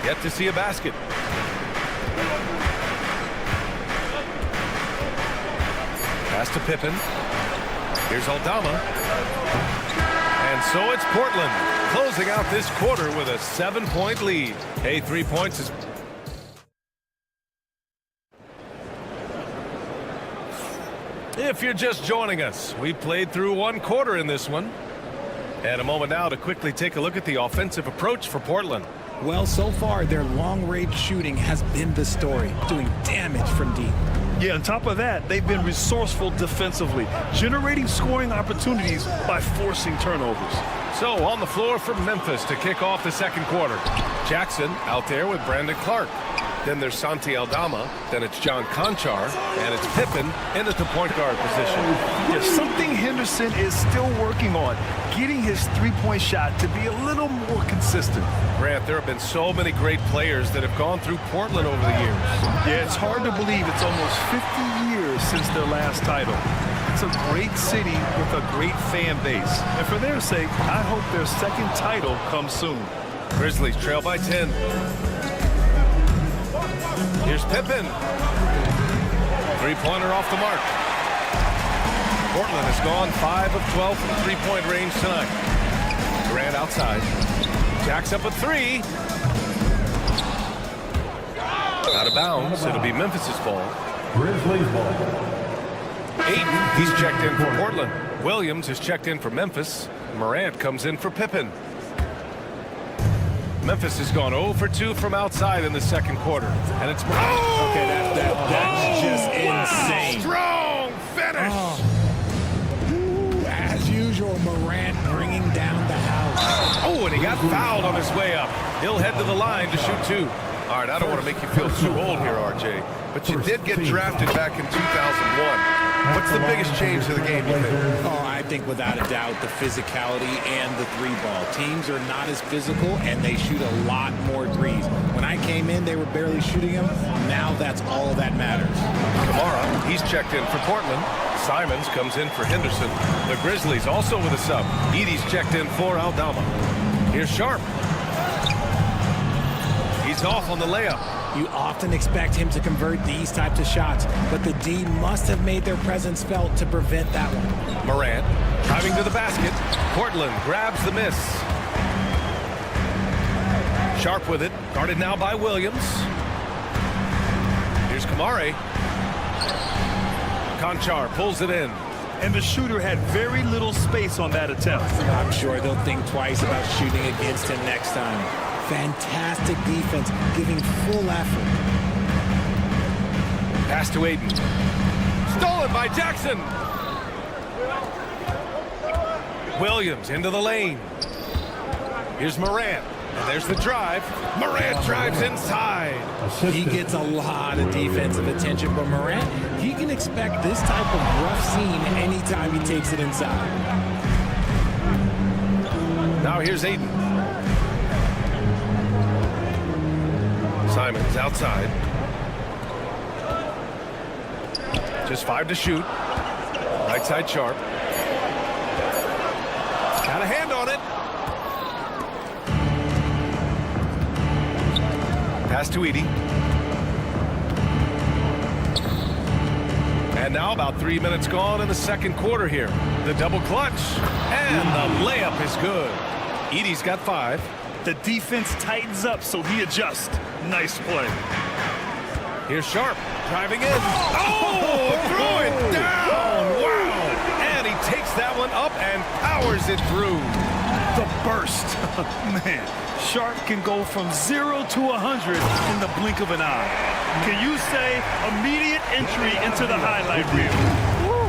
Yet to see a basket. Pass to Pippen. Here's Aldama. And so it's Portland closing out this quarter with a 7-point lead. Hey, 3 points is... If you're just joining us, we played through 1 quarter in this one. And a moment now to quickly take a look at the offensive approach for Portland. Well, so far, their long-range shooting has been the story, doing damage from deep. Yeah, on top of that, they've been resourceful defensively, generating scoring opportunities by forcing turnovers. So on the floor for Memphis to kick off the second quarter. Jackson out there with Brandon Clark. Then there's Santi Aldama. Then it's John Conchar. And it's Pippen in at the point guard position. There's something Henderson is still working on, getting his three-point shot to be a little more consistent. Grant, there have been so many great players that have gone through Portland over the years. Yeah, it's hard to believe it's almost 50 years since their last title. It's a great city with a great fan base. And for their sake, I hope their second title comes soon. Grizzlies trail by 10. Here's Pippen. Three-pointer off the mark. Portland has gone 5 of 12 from the three-point range tonight. Durant outside. Jacks up a 3. Out of bounds. It'll be Memphis's ball. Grizzlies ball. Ayton, he's checked in for Portland. Williams is checked in for Memphis. Morant comes in for Pippen. Memphis has gone 0 for 2 from outside in the second quarter. And it's... Oh! Okay, that's just insane. Strong finish! Ooh, as usual, Morant bringing down the house. Oh, and he got fouled on his way up. He'll head to the line to shoot 2. All right, I don't want to make you feel too old here, RJ, but you did get drafted back in 2001. What's the biggest change to the game, you think? Oh, I think without a doubt the physicality and the 3-ball. Teams are not as physical, and they shoot a lot more threes. When I came in, they were barely shooting them. Now that's all that matters. Kamara, he's checked in for Portland. Simons comes in for Henderson. The Grizzlies also with a sub. Edey's checked in for Aldama. Here's Sharp. He's off on the layup. You often expect him to convert these types of shots, but the D must have made their presence felt to prevent that one. Morant driving to the basket. Portland grabs the miss. Sharp with it. Guarded now by Williams. Here's Kamara. Conchar pulls it in. And the shooter had very little space on that attempt. I'm sure they'll think twice about shooting against him next time. Fantastic defense, giving full effort. Pass to Ayton. Stolen by Jackson. Williams into the lane. Here's Morant. And there's the drive. Morant drives inside. He gets a lot of defensive attention, but Morant, he can expect this type of rough scene anytime he takes it inside. Now here's Ayton. Simons outside. Just 5 to shoot. Right side Sharp. Got a hand on it. Pass to Edey. And now about 3 minutes gone in the second quarter here. The double clutch. And the layup is good. Edey's got 5. The defense tightens up, so he adjusts. Nice play. Here's Sharp driving in. Oh, throw it down. Wow. And he takes that one up and powers it through. The burst. Man, Sharp can go from 0 to 100 in the blink of an eye. Can you say immediate entry into the highlight reel? Woo,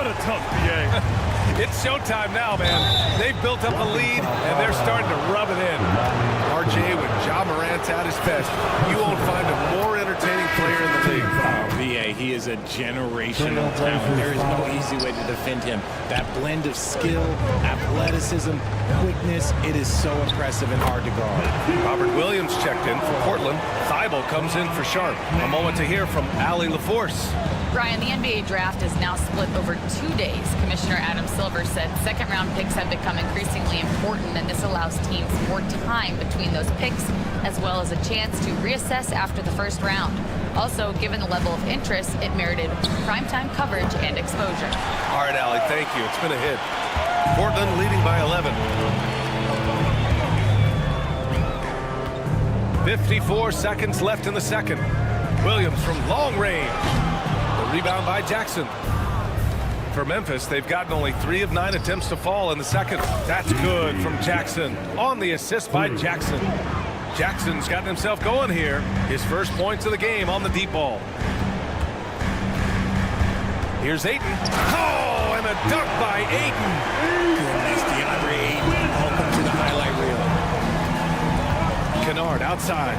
What a tough BA. It's showtime now, man. They've built up a lead, and they're starting to rub it in. RJ, when Ja Morant's at his best, you won't find a more entertaining player in the league. VA, he is a generational talent. There is no easy way to defend him. That blend of skill, athleticism, quickness, it is so impressive and hard to guard. Robert Williams checked in for Portland. Thibault comes in for Sharp. A moment to hear from Allie LaForce. Brian, the NBA draft is now split over 2 days. Commissioner Adam Silver said second-round picks have become increasingly important, and this allows teams more time between those picks, as well as a chance to reassess after the first round. Also, given the level of interest, it merited primetime coverage and exposure. All right, Allie, thank you. It's been a hit. Portland leading by 11. 54 seconds left in the second. Williams from long range. The rebound by Jackson. For Memphis, they've gotten only 3 of 9 attempts to fall in the second. That's good from Jackson. On the assist by Jackson. Jackson's gotten himself going here. His first points of the game on the deep ball. Here's Ayton. Oh, and a dunk by Ayton. Goodness, DeAndre Ayton. Welcome to the highlight reel. Kennard outside.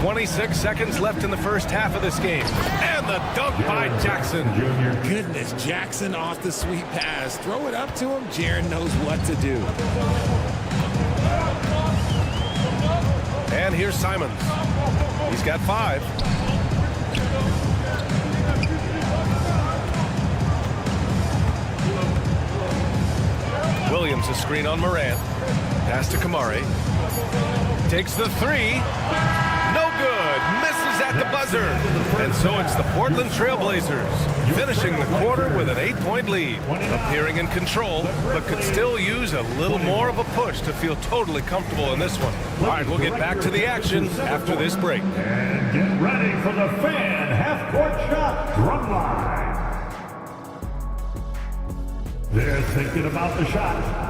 26 seconds left in the first half of this game. And the dunk by Jackson. Goodness, Jackson off the sweet pass. Throw it up to him. Jaren knows what to do. And here's Simons. He's got 5. Williams a screen on Morant. Pass to Kamari. Takes the 3. No good. Misses at the buzzer. And so it's the Portland Trailblazers finishing the quarter with an 8-point lead. Appearing in control, but could still use a little more of a push to feel totally comfortable in this one. All right, we'll get back to the action after this break. And get ready for the fan half-court shot drum line. They're thinking about the shot.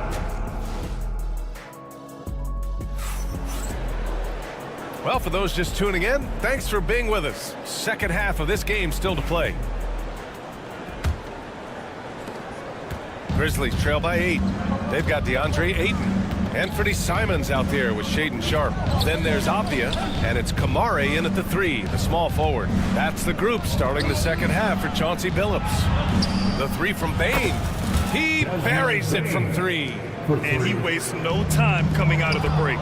Well, for those just tuning in, thanks for being with us. Second half of this game still to play. Grizzlies trail by 8. They've got DeAndre Ayton. Anthony Simons out there with Shaedon Sharpe. Then there's Avdia, and it's Kamari in at the 3, the small forward. That's the group starting the second half for Chauncey Billups. The 3 from Bane. He buries it from 3. And he wastes no time coming out of the break.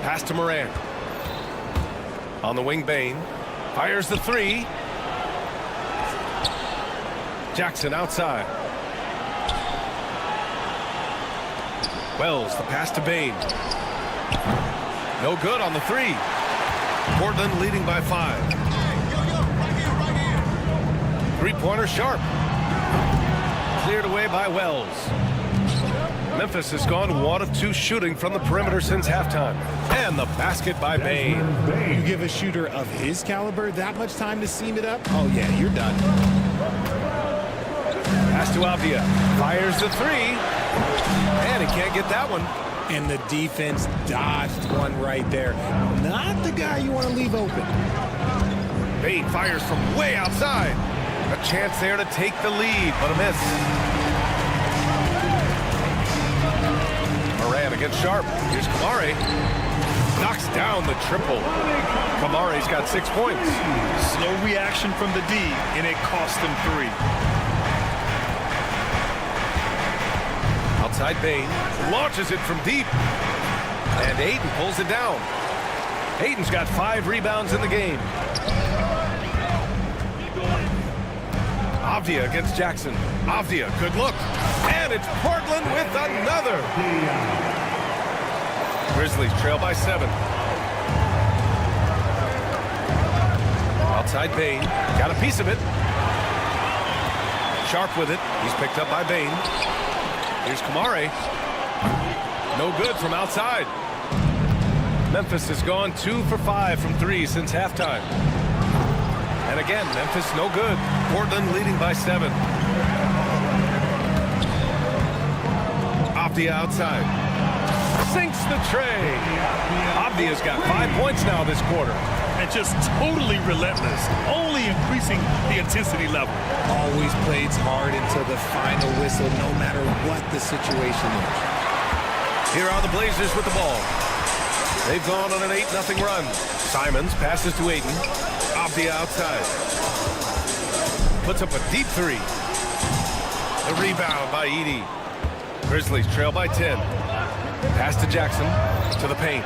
Pass to Morant. On the wing, Bane. Fires the 3. Jackson outside. Wells, the pass to Bane. No good on the 3. Portland leading by 5. Three-pointer Sharp. Cleared away by Wells. Memphis has gone 1 of 2 shooting from the perimeter since halftime. And the basket by Bane. You give a shooter of his caliber that much time to seam it up? Oh, yeah, you're done. Pass to Avdia. Fires the 3. And he can't get that one. And the defense dodged one right there. Not the guy you want to leave open. Bane fires from way outside. A chance there to take the lead, but a miss. Morant against Sharpe. Here's Kamari. Knocks down the triple. Kamari's got 6 points. Slow reaction from the D, and it cost him 3. Outside Bane. Launches it from deep. And Ayton pulls it down. Ayton's got 5 rebounds in the game. Avdia against Jackson. Avdia, good look. And it's Portland with another. Grizzlies trail by 7. Outside Bane. Got a piece of it. Sharpe with it. He's picked up by Bane. Here's Kamari. No good from outside. Memphis has gone 2 for 5 from 3 since halftime. And again, Memphis no good. Portland leading by 7. Avdia outside. Sinks the tray. Avdia's got 5 points now this quarter. and just totally relentless, only increasing the intensity level. Always plays hard until the final whistle, no matter what the situation is. Here are the Blazers with the ball. They've gone on an 8-0 run. Simons passes to Aiden. Abdia outside. Puts up a deep three. The rebound by Edey. Grizzlies trail by 10. Pass to Jackson. To the paint.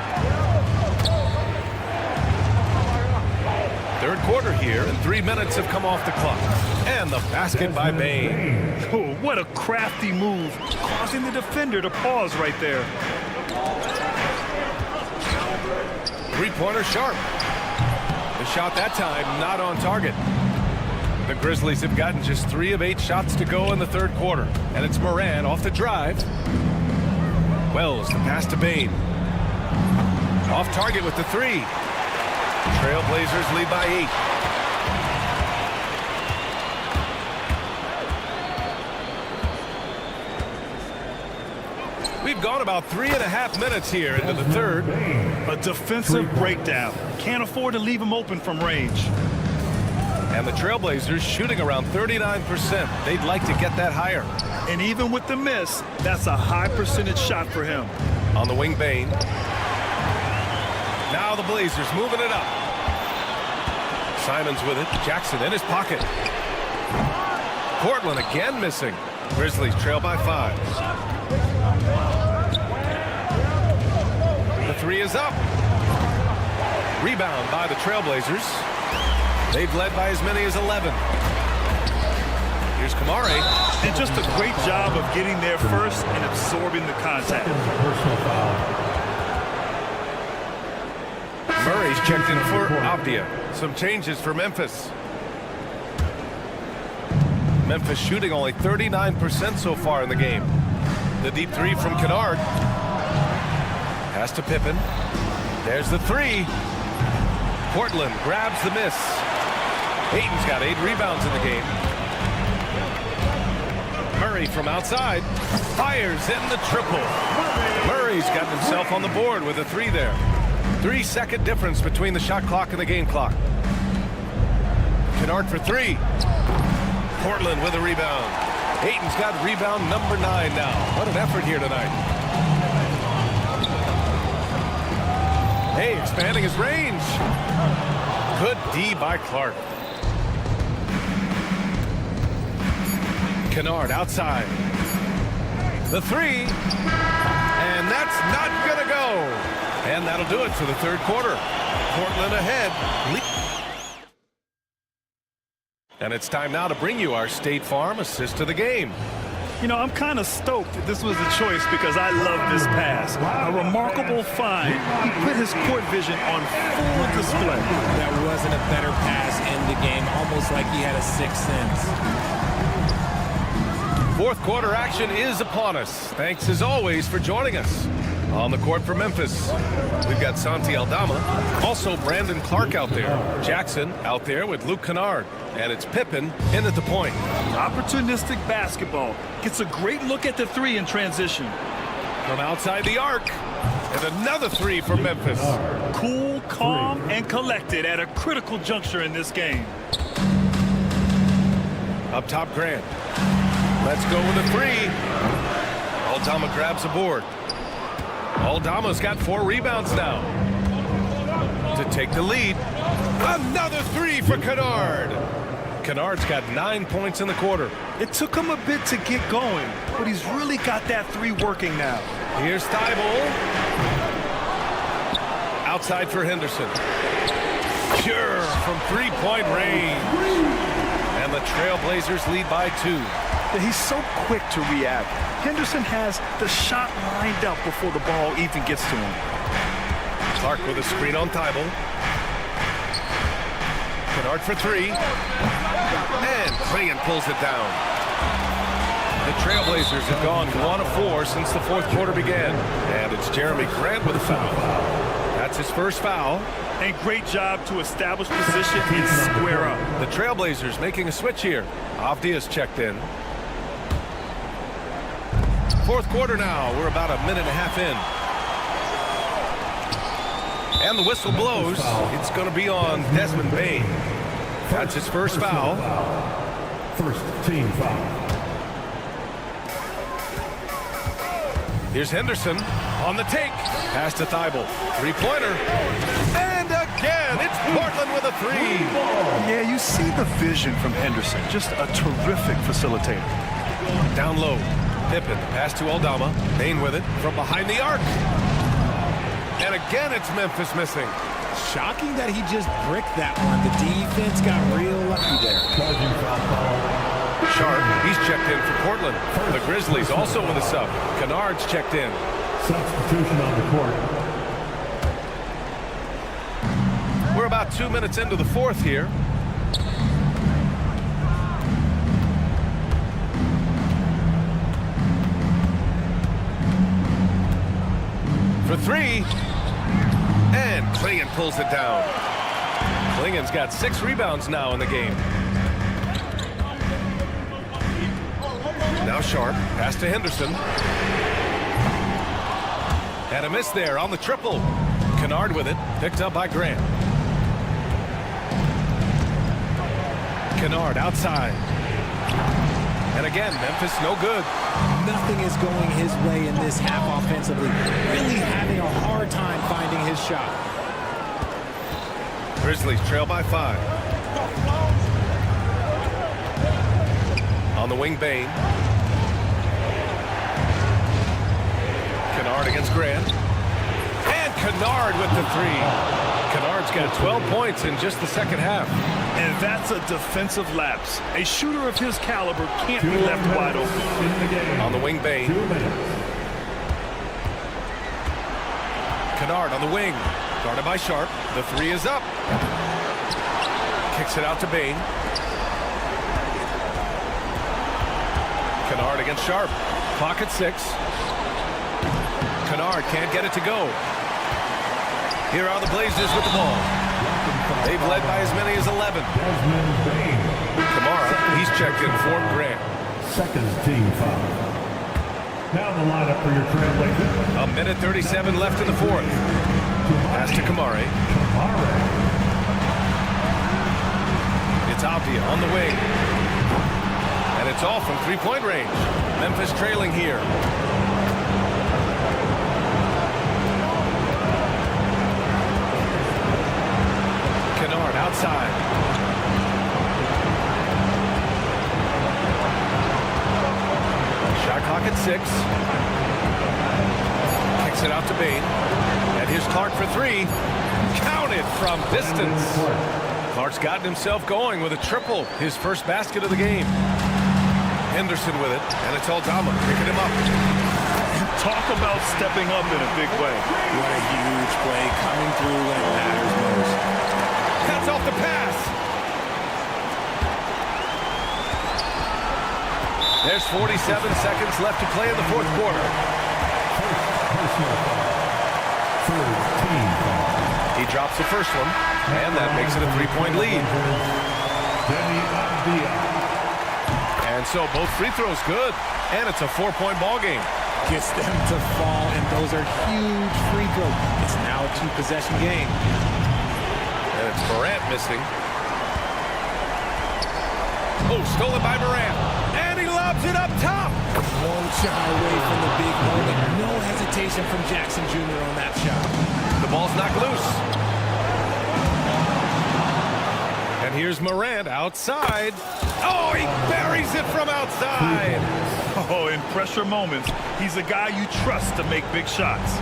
Third quarter here, and 3 minutes have come off the clock. And the basket by Bane. Oh, what a crafty move, causing the defender to pause right there. Three-pointer Sharp. The shot that time not on target. The Grizzlies have gotten just 3 of 8 shots to go in the third quarter. And it's Moran off the drive. Wells, the pass to Bane. Off target with the three. Trailblazers lead by 8. We've gone about 3.5 minutes here into the third. A defensive breakdown. Can't afford to leave him open from range. And the Trailblazers shooting around 39%. They'd like to get that higher. And even with the miss, that's a high percentage shot for him. On the wing, Bane. Now the Blazers moving it up. Simons with it. Jackson in his pocket. Portland again missing. Grizzlies trail by 5. The three is up. Rebound by the Trailblazers. They've led by as many as 11. Here's Kamari. And just a great job of getting there first and absorbing the contact. Murray's checked in for Abdia. Some changes for Memphis. Memphis shooting only 39% so far in the game. The deep three from Kennard. Pass to Pippen. There's the three. Portland grabs the miss. Ayton's got 8 rebounds in the game. Murray from outside. Fires in the triple. Murray's got himself on the board with a 3 there. 3-second difference between the shot clock and the game clock. Kennard for 3. Portland with a rebound. Ayton's got rebound number 9 now. What an effort here tonight. Hey, expanding his range. Good D by Clark. Kennard outside. The 3. And that's not going to go. And that'll do it for the third quarter. Portland ahead. And it's time now to bring you our State Farm assist of the game. You know, I'm kind of stoked that this was a choice because I love this pass. A remarkable find. He put his court vision on full display. That wasn't a better pass in the game, almost like he had a 6th sense. Fourth quarter action is upon us. Thanks as always for joining us. On the court for Memphis, we've got Santi Aldama, also Brandon Clark out there. Jackson out there with Luke Kennard. And it's Pippen in at the point. Opportunistic basketball. Gets a great look at the 3 in transition. From outside the arc. And another 3 for Memphis. Cool, calm, and collected at a critical juncture in this game. Up top, Grant. Let's go with a 3. Aldama grabs a board. Aldama's got 4 rebounds now. To take the lead. Another 3 for Kennard. Kennard's got 9 points in the quarter. It took him a bit to get going, but he's really got that 3 working now. Here's Thibault. Outside for Henderson. Pure from 3-point range. And the Trailblazers lead by 2. He's so quick to react. Henderson has the shot lined up before the ball even gets to him. Clark with a screen on Thibault. Kennard for 3. And Clingan pulls it down. The Trailblazers have gone 1 of 4 since the fourth quarter began. And it's Jeremy Grant with a foul. That's his first foul. And great job to establish position and square up. The Trailblazers making a switch here. Avdia's checked in. Fourth quarter now. We're about a minute and a half in. And the whistle blows. It's going to be on Desmond Bain. That's his first foul. First team foul. Here's Henderson on the take. Pass to Thibault. Three-pointer. And again, it's Portland with a three. Yeah, you see the vision from Henderson. Just a terrific facilitator. Down low. Pippen. Pass to Aldama. Bain with it from behind the arc. And again, it's Memphis missing. Shocking that he just bricked that one. The defense got real lucky there. Sharp, he's checked in for Portland. The Grizzlies also with a sub. Kennard's checked in. Substitution on the court. We're about 2 minutes into the fourth here. For three. And Klingon pulls it down. Klingon's got 6 rebounds now in the game. Now Sharp, pass to Henderson. And a miss there on the triple. Kennard with it, picked up by Grant. Kennard outside. And again, Memphis no good. Nothing is going his way in this half offensively. Really having a hard time finding his shot. Grizzlies trail by 5. On the wing, Bain. Kennard against Grant. And Kennard with the three. Kennard's got 12 points in just the second half. And that's a defensive lapse. A shooter of his caliber can't be left wide open. On the wing, Bain. Kennard on the wing. Guarded by Sharp. The three is up. Kicks it out to Bain. Kennard against Sharp. Clock at 6. Kennard can't get it to go. Here are the Blazers with the ball. They've led by as many as 11. Kamara, he's checked in for Grant. Second team foul. Now the lineup for your Trailblazers. A minute 37 left in the fourth. Pass to Kamara. It's Avdia on the wing. And it's all from three-point range. Memphis trailing here. Kennard outside. Shot clock at 6. Kicks it out to Bain. And here's Clark for three. Counted from distance. Clark's gotten himself going with a triple. His first basket of the game. Henderson with it. And it's Aldama picking him up. Talk about stepping up in a big way. What a huge play coming through when it matters most. Cuts off the pass. There's 47 seconds left to play in the fourth quarter. He drops the first one, and that makes it a three-point lead. And so both free throws good, and it's a 4-point ball game. Gets them to fall, and those are huge free throws. It's now a 2-possession game. And it's Morant missing. Oh, stolen by Morant. And he lobs it up top. Won't shy away from the big moment. No hesitation from Jackson Jr. on that shot. The ball's knocked loose. And here's Morant outside. Oh, he buries it from outside. Oh, in pressure moments, he's a guy you trust to make big shots.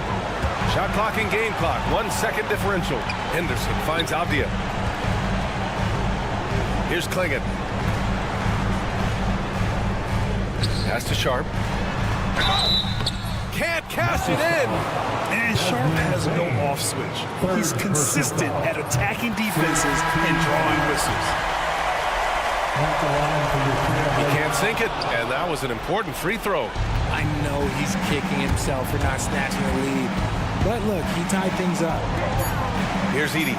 Shot clock and game clock. 1 second differential. Henderson finds Avdia. Here's Klingon. Pass to Sharp. Can't cash it in. And Sharp has no off switch. He's consistent at attacking defenses and drawing whistles. He can't sink it, and that was an important free throw. I know he's kicking himself for not snatching the lead. But look, he tied things up. Here's Edey.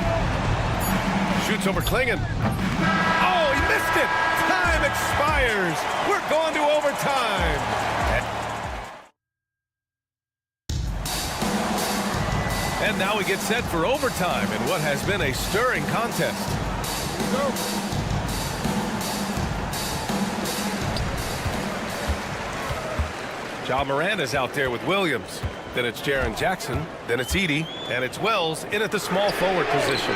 Shoots over Klingon. Oh, he missed it. Time expires. We're going to overtime. And now we get set for overtime in what has been a stirring contest. Ja Morant is out there with Williams. Then it's Jaren Jackson. Then it's Edey. And it's Wells in at the small forward position.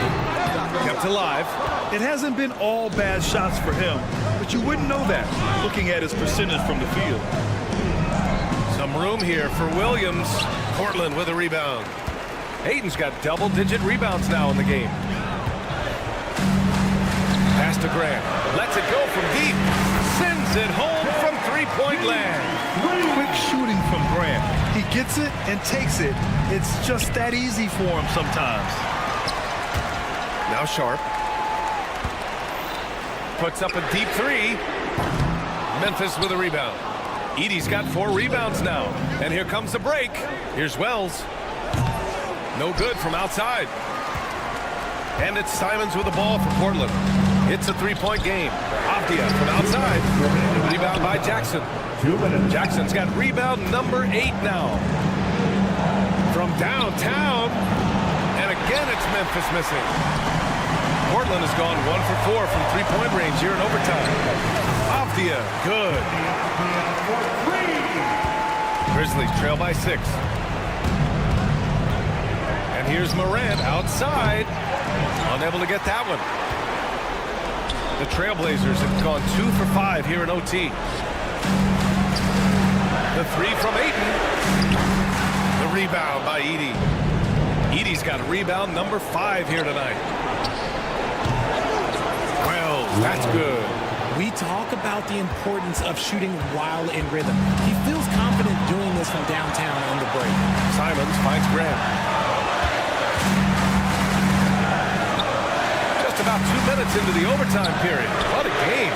Kept alive. It hasn't been all bad shots for him, but you wouldn't know that looking at his percentage from the field. Some room here for Williams. Portland with a rebound. Ayton's got double-digit rebounds now in the game. Pass to Grant. Lets it go from deep. Sends it home from three-point land. Quick shooting from Grant. He gets it and takes it. It's just that easy for him sometimes. Now Sharp. Puts up a deep three. Memphis with a rebound. Edey's got 4 rebounds now. And here comes the break. Here's Wells. No good from outside. And it's Simons with the ball for Portland. It's a three-point game. Avdia from outside. Rebound by Jackson. Jackson's got rebound number 8 now. From downtown. And again, it's Memphis missing. Portland has gone 1 for 4 from three-point range here in overtime. Avdia, good. Grizzlies trail by 6. And here's Morant outside. Unable to get that one. The Trailblazers have gone 2 for 5 here in OT. The three from Ayton. The rebound by Edey. Edey's got rebound number 5 here tonight. Well, that's good. We talk about the importance of shooting while in rhythm. He feels confident doing this from downtown on the break. Simons finds Grant. Just about 2 minutes into the overtime period. What a game.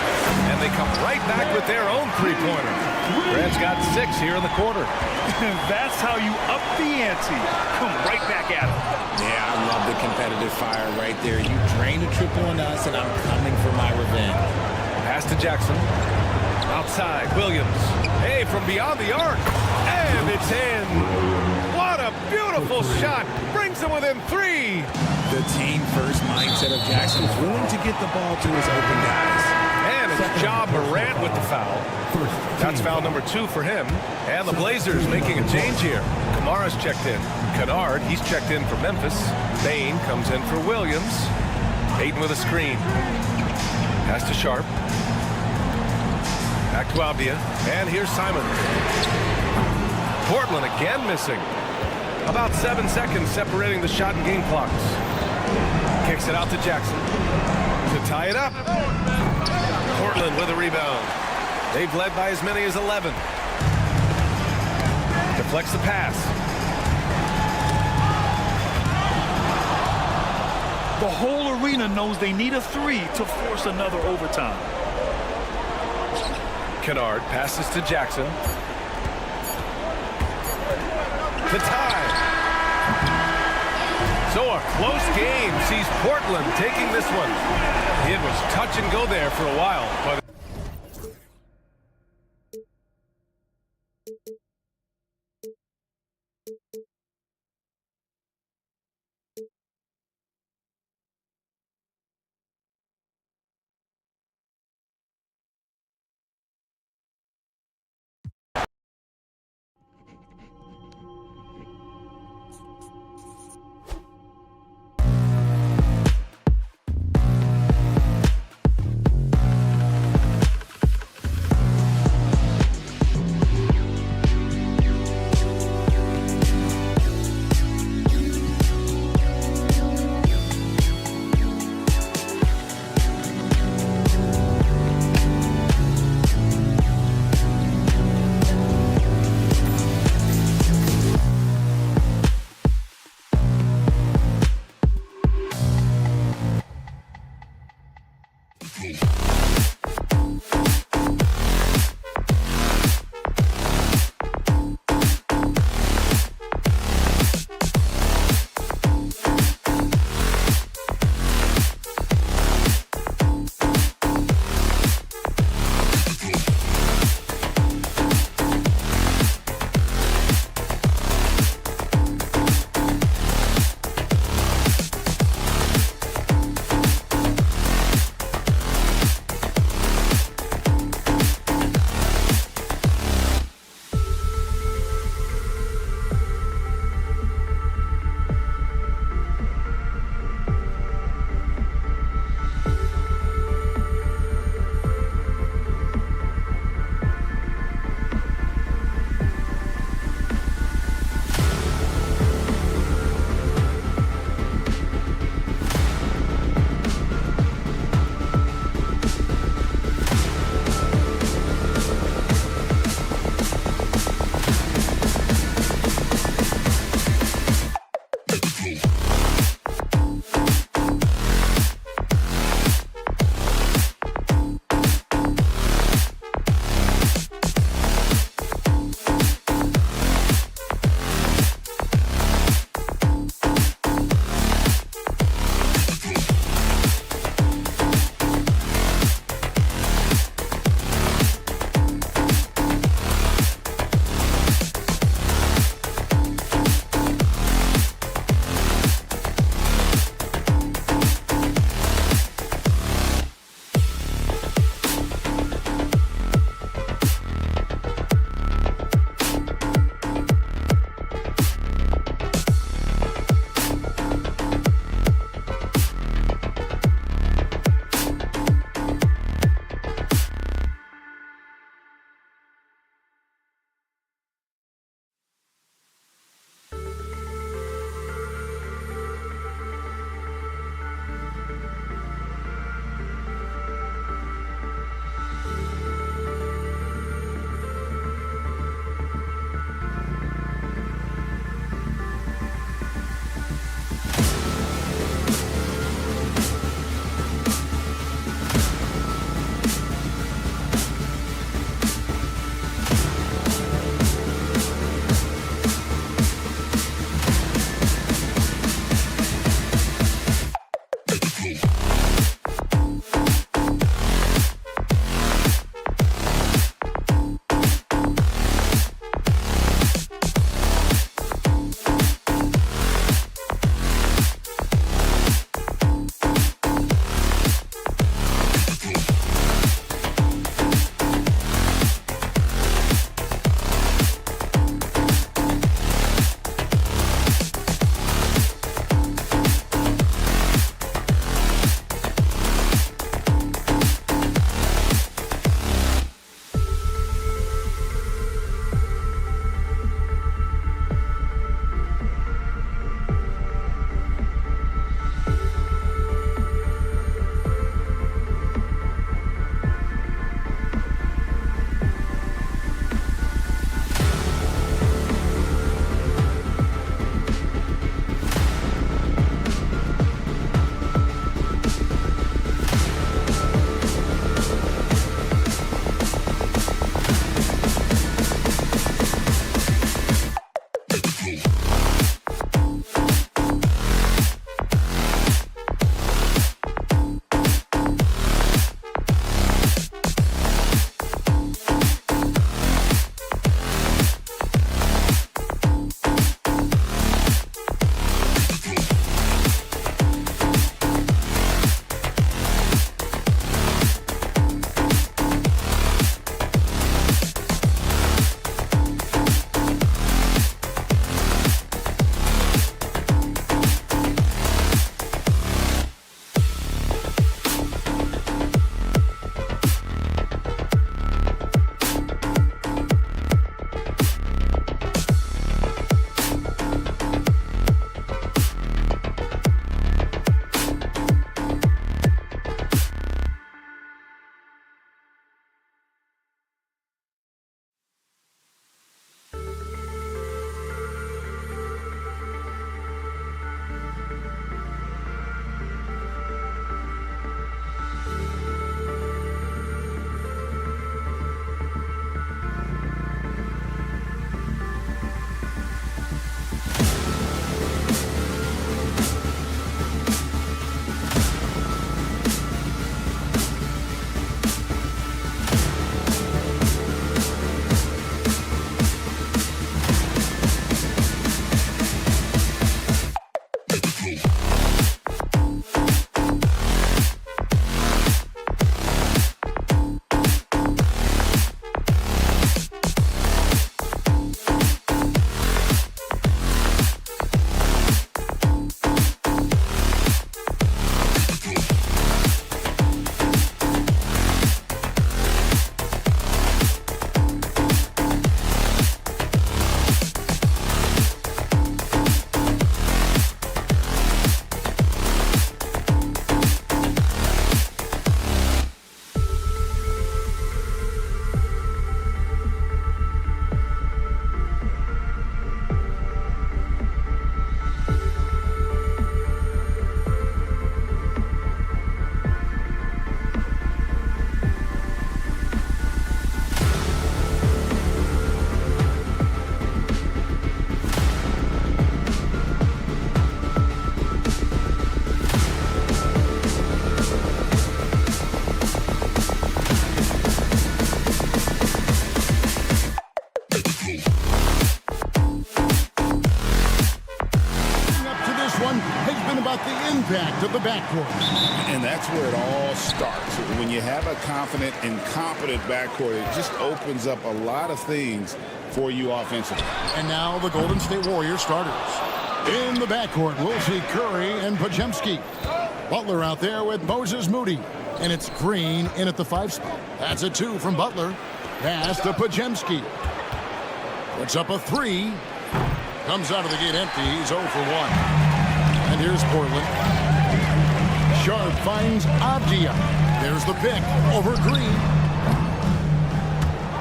And they come right back with their own three-pointer. Grant's got 6 here in the quarter. That's how you up the ante. Come right back at him. Yeah, I love the competitive fire right there. You drained a triple on us, and I'm coming for my revenge. Pass to Jackson. Outside, Williams. Hey, from beyond the arc. And it's in. What a beautiful shot. Brings them within 3. The team-first mindset of Jackson is willing to get the ball to his open guys. And it's Ja Morant with the foul. That's foul number 2 for him. And the Blazers making a change here. Kamara's checked in. Kennard, he's checked in for Memphis. Bain comes in for Williams. Ayton with a screen. Pass to Sharp. Back to Avdia. And here's Simon. Portland again missing. About 7 seconds separating the shot and game clocks. Kicks it out to Jackson. To tie it up. Portland with a rebound. They've led by as many as 11. Deflects the pass. The whole arena knows they need a 3 to force another overtime. Kennard passes to Jackson. The tie. So a close game sees Portland taking this one. It was touch and go there for a while, but back to the backcourt. And that's where it all starts. When you have a confident and competent backcourt, it just opens up a lot of things for you offensively. And now the Golden State Warriors starters. In the backcourt, we'll see Curry and Podziemski. Butler out there with Moses Moody. And it's Green in at the 5 spot. That's a 2 from Butler. Pass to Podziemski. Puts up a 3. Comes out of the gate empty. He's 0 for 1. And here's Portland. Sharp finds Avdia. There's the pick over Green.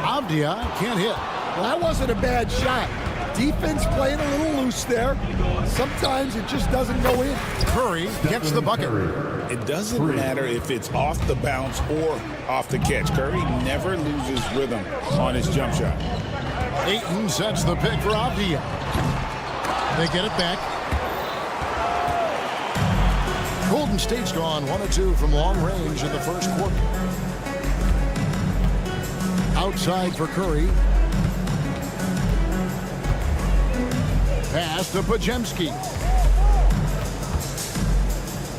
Avdia can't hit. Well, that wasn't a bad shot. Defense playing a little loose there. Sometimes it just doesn't go in. Curry gets the bucket. It doesn't matter if it's off the bounce or off the catch. Curry never loses rhythm on his jump shot. Ayton sets the pick for Avdia. They get it back. Golden State's gone 1 of 2 from long range in the first quarter. Outside for Curry. Pass to Podziemski.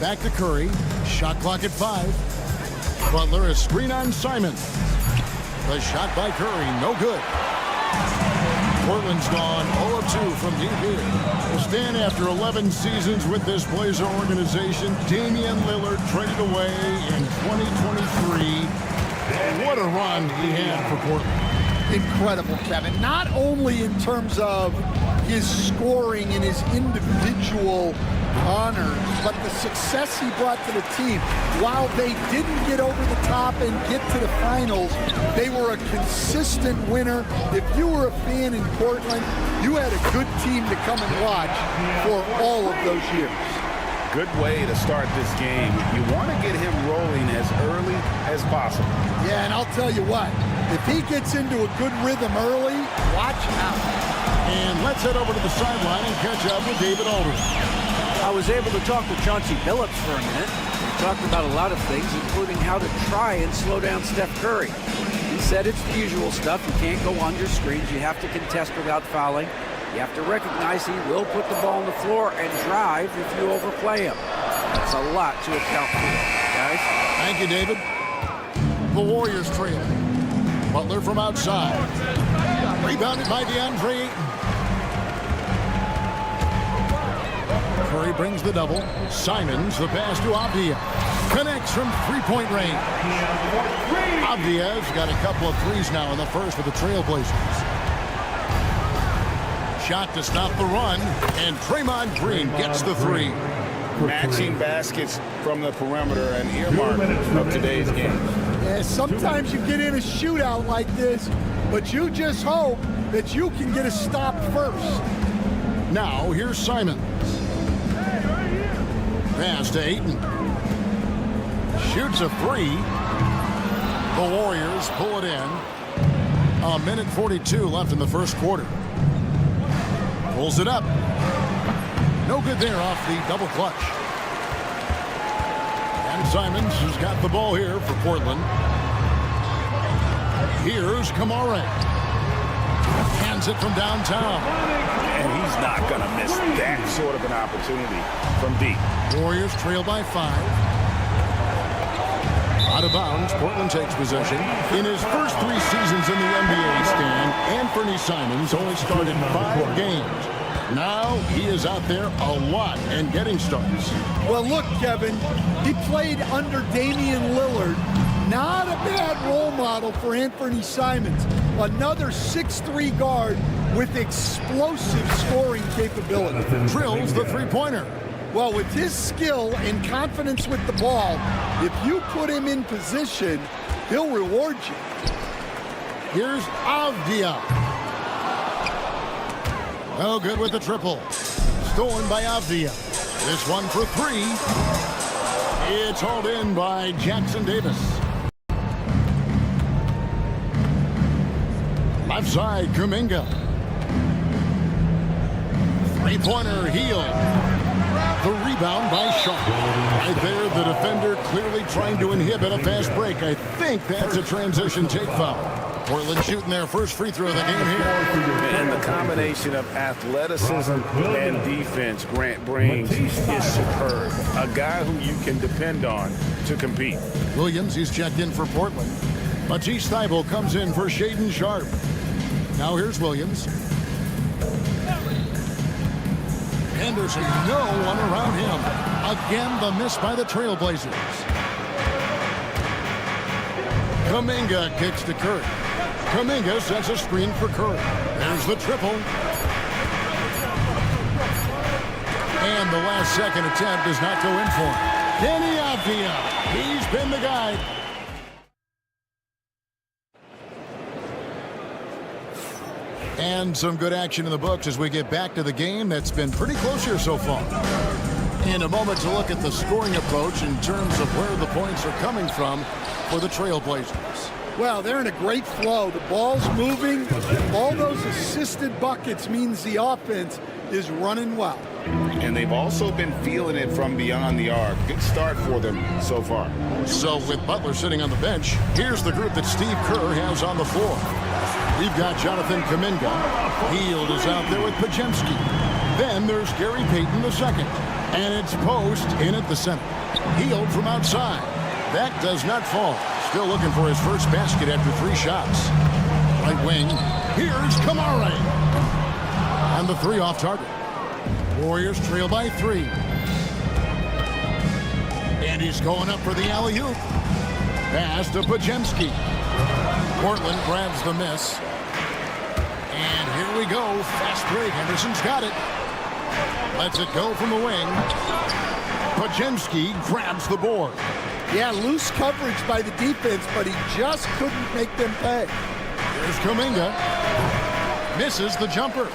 Back to Curry. Shot clock at 5. Butler, a screen on Simon. The shot by Curry, no good. Portland's gone 0 of 2 from deep here. Will stand after 11 seasons with this Blazer organization. Damian Lillard traded away in 2023. What a run he had for Portland. Incredible, Kevin. Not only in terms of his scoring and his individual honors, but the success he brought to the team. While they didn't get over the top and get to the finals, they were a consistent winner. If you were a fan in Portland, you had a good team to come and watch for all of those years. Good way to start this game. You want to get him rolling as early as possible. Yeah, and I'll tell you what, if he gets into a good rhythm early, watch out. And let's head over to the sideline and catch up with David Aldridge. I was able to talk to Chauncey Billups for a minute. We talked about a lot of things, including how to try and slow down Steph Curry. He said it's the usual stuff. You can't go under screens. You have to contest without fouling. You have to recognize he will put the ball on the floor and drive if you overplay him. That's a lot to account for, guys. Thank you, David. The Warriors trail. Butler from outside. Rebounded by DeAndre Ayton. Curry brings the double. Simons, the pass to Avdia. Connects from three-point range. Avdia's got a couple of threes now in the first for the Trailblazers. Shot to stop the run, and Draymond Green gets the 3. Matching baskets from the perimeter, an earmark of today's game. Yeah, sometimes you get in a shootout like this, but you just hope that you can get a stop first. Now, here's Simons. Pass to Ayton. Shoots a 3. The Warriors pull it in. 1:42 left in the first quarter. Pulls it up. No good there off the double clutch. And Simons has got the ball here for Portland. Here's Kamara. Hands it from downtown. And he's not going to miss that sort of an opportunity from deep. Warriors trail by 5. Out of bounds, Portland takes possession. In his first 3 seasons in the NBA, Stan, Anthony Simons only started 5 games. Now he is out there a lot and getting starts. Well, look, Kevin, he played under Damian Lillard. Not a bad role model for Anthony Simons. Another 6'3" guard with explosive scoring capability. Drills the three-pointer. Well, with his skill and confidence with the ball, if you put him in position, he'll reward you. Here's Avdia. No good with the triple. Stolen by Avdia. This one for 3. It's hauled in by Jackson Davis. Left side, Kuminga. Three-pointer, Heel. The rebound by Sharp. Right there, the defender clearly trying to inhibit a fast break. I think that's a transition take foul. Portland shooting their first free throw of the game here. And the combination of athleticism and defense Grant brings is superb. A guy who you can depend on to compete. Williams, he's checked in for Portland. Matisse Thybulle comes in for Shaedon Sharpe. Now here's Williams. Henderson, no one around him. Again, the miss by the Trailblazers. Kuminga kicks to Curry. Kuminga sets a screen for Curry. There's the triple. And the last second attempt does not go in for him. Kenny Avdia, he's been the guy. And some good action in the books as we get back to the game that's been pretty close here so far. In a moment to look at the scoring approach in terms of where the points are coming from for the Trailblazers. Well, they're in a great flow. The ball's moving. All those assisted buckets means the offense is running well. And they've also been feeling it from beyond the arc. Good start for them so far. So with Butler sitting on the bench, here's the group that Steve Kerr has on the floor. We've got Jonathan Kuminga. Hield is out there with Podziemski. Then there's Gary Payton II. And it's Post in at the center. Hield from outside. That does not fall. Still looking for his first basket after 3 shots. Right wing. Here's Kamara. And the 3 off target. Warriors trail by 3. And he's going up for the alley-oop. Pass to Podziemski. Portland grabs the miss. And here we go. Fast break. Henderson's got it. Lets it go from the wing. Podziemski grabs the board. Yeah, loose coverage by the defense, but he just couldn't make them pay. Here's Kuminga. Misses the jumper.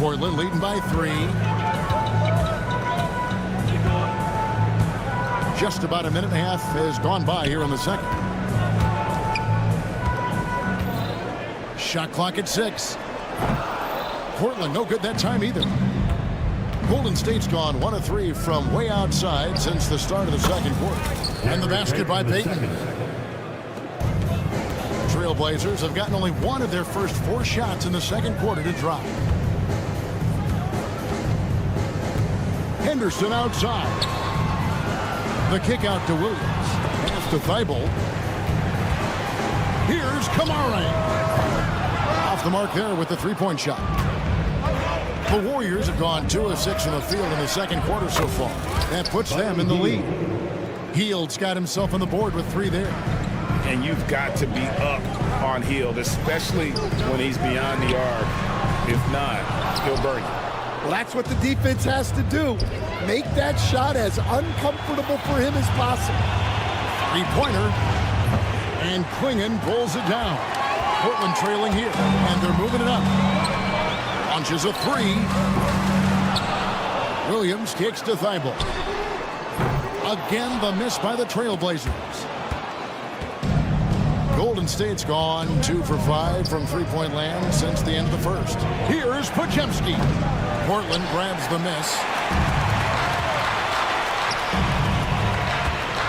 Portland leading by 3. Just about a minute and a half has gone by here in the second. Shot clock at 6. Portland no good that time either. Golden State's gone 1 of 3 from way outside since the start of the second quarter. And the basket by Payton. Trailblazers have gotten only 1 of their first 4 shots in the second quarter to drop. Henderson outside. The kick out to Williams. Pass to Thybulle. Here's Kamara. Off the mark there with the 3-point shot. The Warriors have gone 2 of 6 in the field in the second quarter so far. That puts them in the lead. Hield's got himself on the board with 3 there. And you've got to be up on Hield, especially when he's beyond the arc. If not, he'll burn you. Well, that's what the defense has to do. Make that shot as uncomfortable for him as possible. 3-pointer. And Klingon pulls it down. Portland trailing here. And they're moving it up. Launches a 3. Williams kicks to Thybulle. Again, the miss by the Trailblazers. Golden State's gone 2 for 5 from 3-point land since the end of the first. Here's Podziemski. Portland grabs the miss.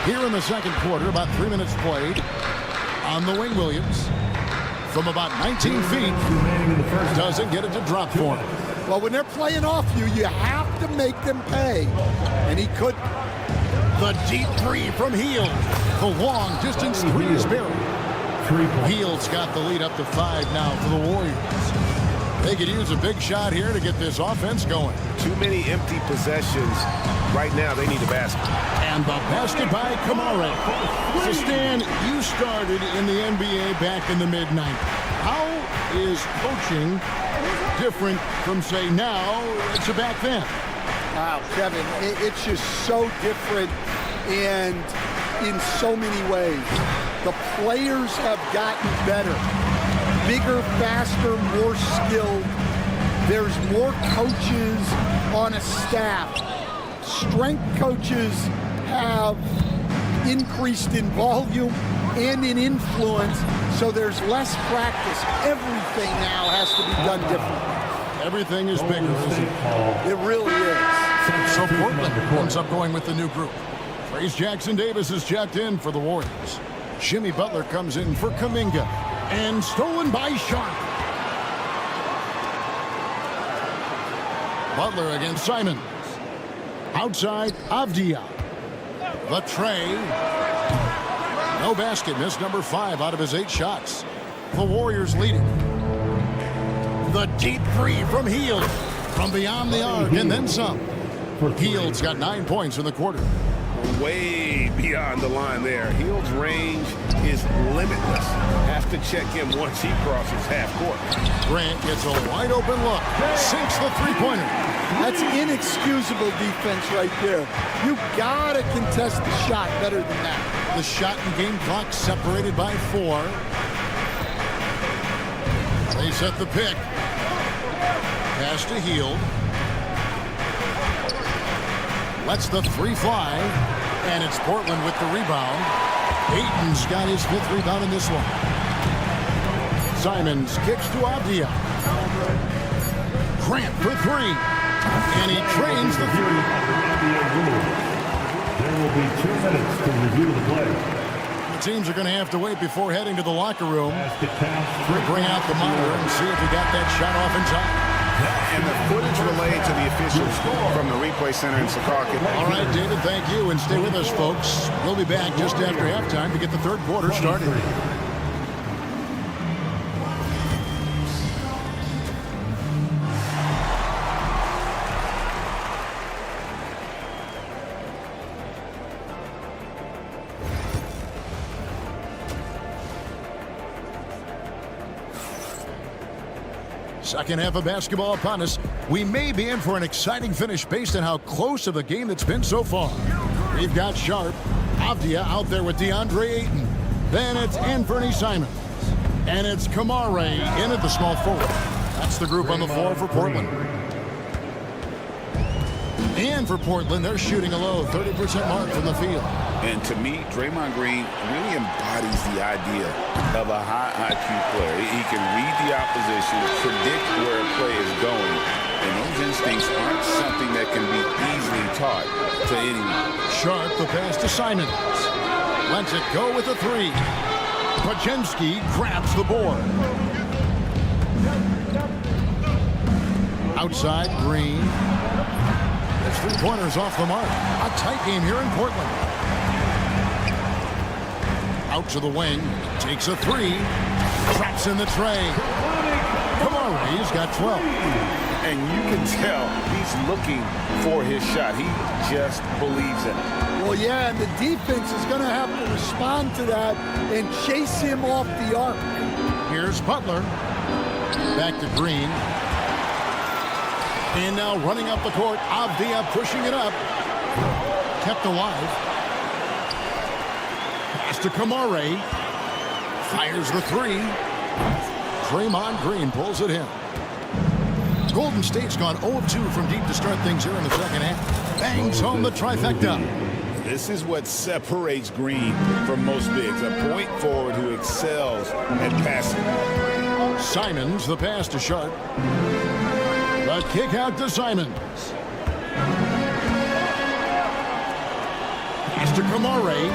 Here in the second quarter, about 3 minutes played. On the wing, Williams. From about 19 feet. Doesn't get it to drop for him. Well, when they're playing off you, you have to make them pay. And he could. The deep 3 from Hield. The long distance 3 is buried. Hield's got the lead up to 5 now for the Warriors. They could use a big shot here to get this offense going. Too many empty possessions. Right now, they need a basket. And the basket by Kamara. So, Stan, you started in the NBA back in the mid-90s. How is coaching different from, say, now to back then? Wow, Kevin, it's just so different and in so many ways. The players have gotten better. Bigger, faster, more skilled. There's more coaches on a staff. Strength coaches have increased in volume and in influence, so there's less practice. Everything now has to be done differently. Everything is bigger, isn't it? It really is. So Portland ends up going with the new group. Trace Jackson-Davis is checked in for the Warriors. Jimmy Butler comes in for Kuminga. And stolen by Sharp. Butler against Simons. Outside, Avdia. The tray. No basket. Missed number 5 out of his 8 shots. The Warriors leading. The deep three from Hield. From beyond the arc and then some. Hield's got 9 points in the quarter. Way beyond the line there. Hield's range is limitless. Have to check him once he crosses half court. Grant gets a wide open look. Sinks the three-pointer. That's inexcusable defense right there. You gotta contest the shot better than that. The shot and game clock separated by 4. They set the pick. Pass to Hield. Lets the 3 fly. And it's Portland with the rebound. Ayton's got his 5th rebound in this one. Simons kicks to Avdia. Grant for 3. And he trains the 3. There will be 2 minutes to review the play. The teams are going to have to wait before heading to the locker room. Bring out the monitor and see if he got that shot off in time. And the footage relayed to the officials from the replay center in Secaucus. All right, David, thank you. And stay with us, folks. We'll be back just after halftime to get the third quarter started. Second half of basketball upon us. We may be in for an exciting finish based on how close of a game that's been so far. We've got Sharp, Avdia out there with DeAndre Ayton. Then it's Anthony Simons. And it's Kamare in at the small forward. That's the group on the floor for Portland. And for Portland, they're shooting a low 30% mark from the field. And to me, Draymond Green really embodies the idea of a high IQ player. He can read the opposition, predict where a play is going, and those instincts aren't something that can be easily taught to anyone. Sharp, the pass to Simons. Lets it go with a 3. Podziemski grabs the board. Outside, Green. There's 3 pointers off the mark. A tight game here in Portland. Out to the wing. Takes a 3. Traps in the tray. Kamare, he's got 12. And you can tell he's looking for his shot. He just believes in it. Well, yeah, and the defense is going to have to respond to that and chase him off the arc. Here's Butler. Back to Green. And now running up the court, Avdia pushing it up. Kept alive. Pass to Kamare. Fires the 3. Draymond Green pulls it in. Golden State's gone 0 of 2 from deep to start things here in the second half. Bangs home the trifecta. This is what separates Green from most bigs. A point forward who excels at passing. Simons, the pass to Sharp. The kick out to Simons. Pass to Kamare.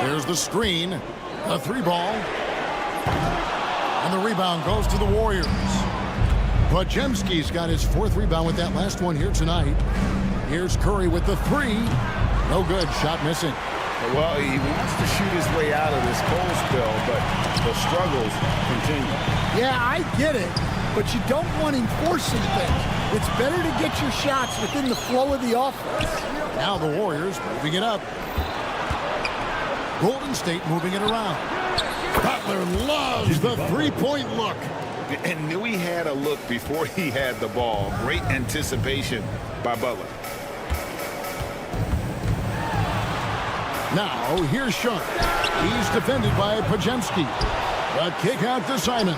There's the screen. A 3-ball. And the rebound goes to the Warriors. Podziemski's got his 4th rebound with that last one here tonight. Here's Curry with the 3. No good. Shot missing. Well, he wants to shoot his way out of this cold spell, but the struggles continue. Yeah, I get it, but you don't want him forcing things. It's better to get your shots within the flow of the offense. Now the Warriors moving it up. Golden State moving it around. Butler loves the 3-point look. And knew he had a look before he had the ball. Great anticipation by Butler. Now, here's Sharp. He's defended by Podziemski. The kick out to Simons.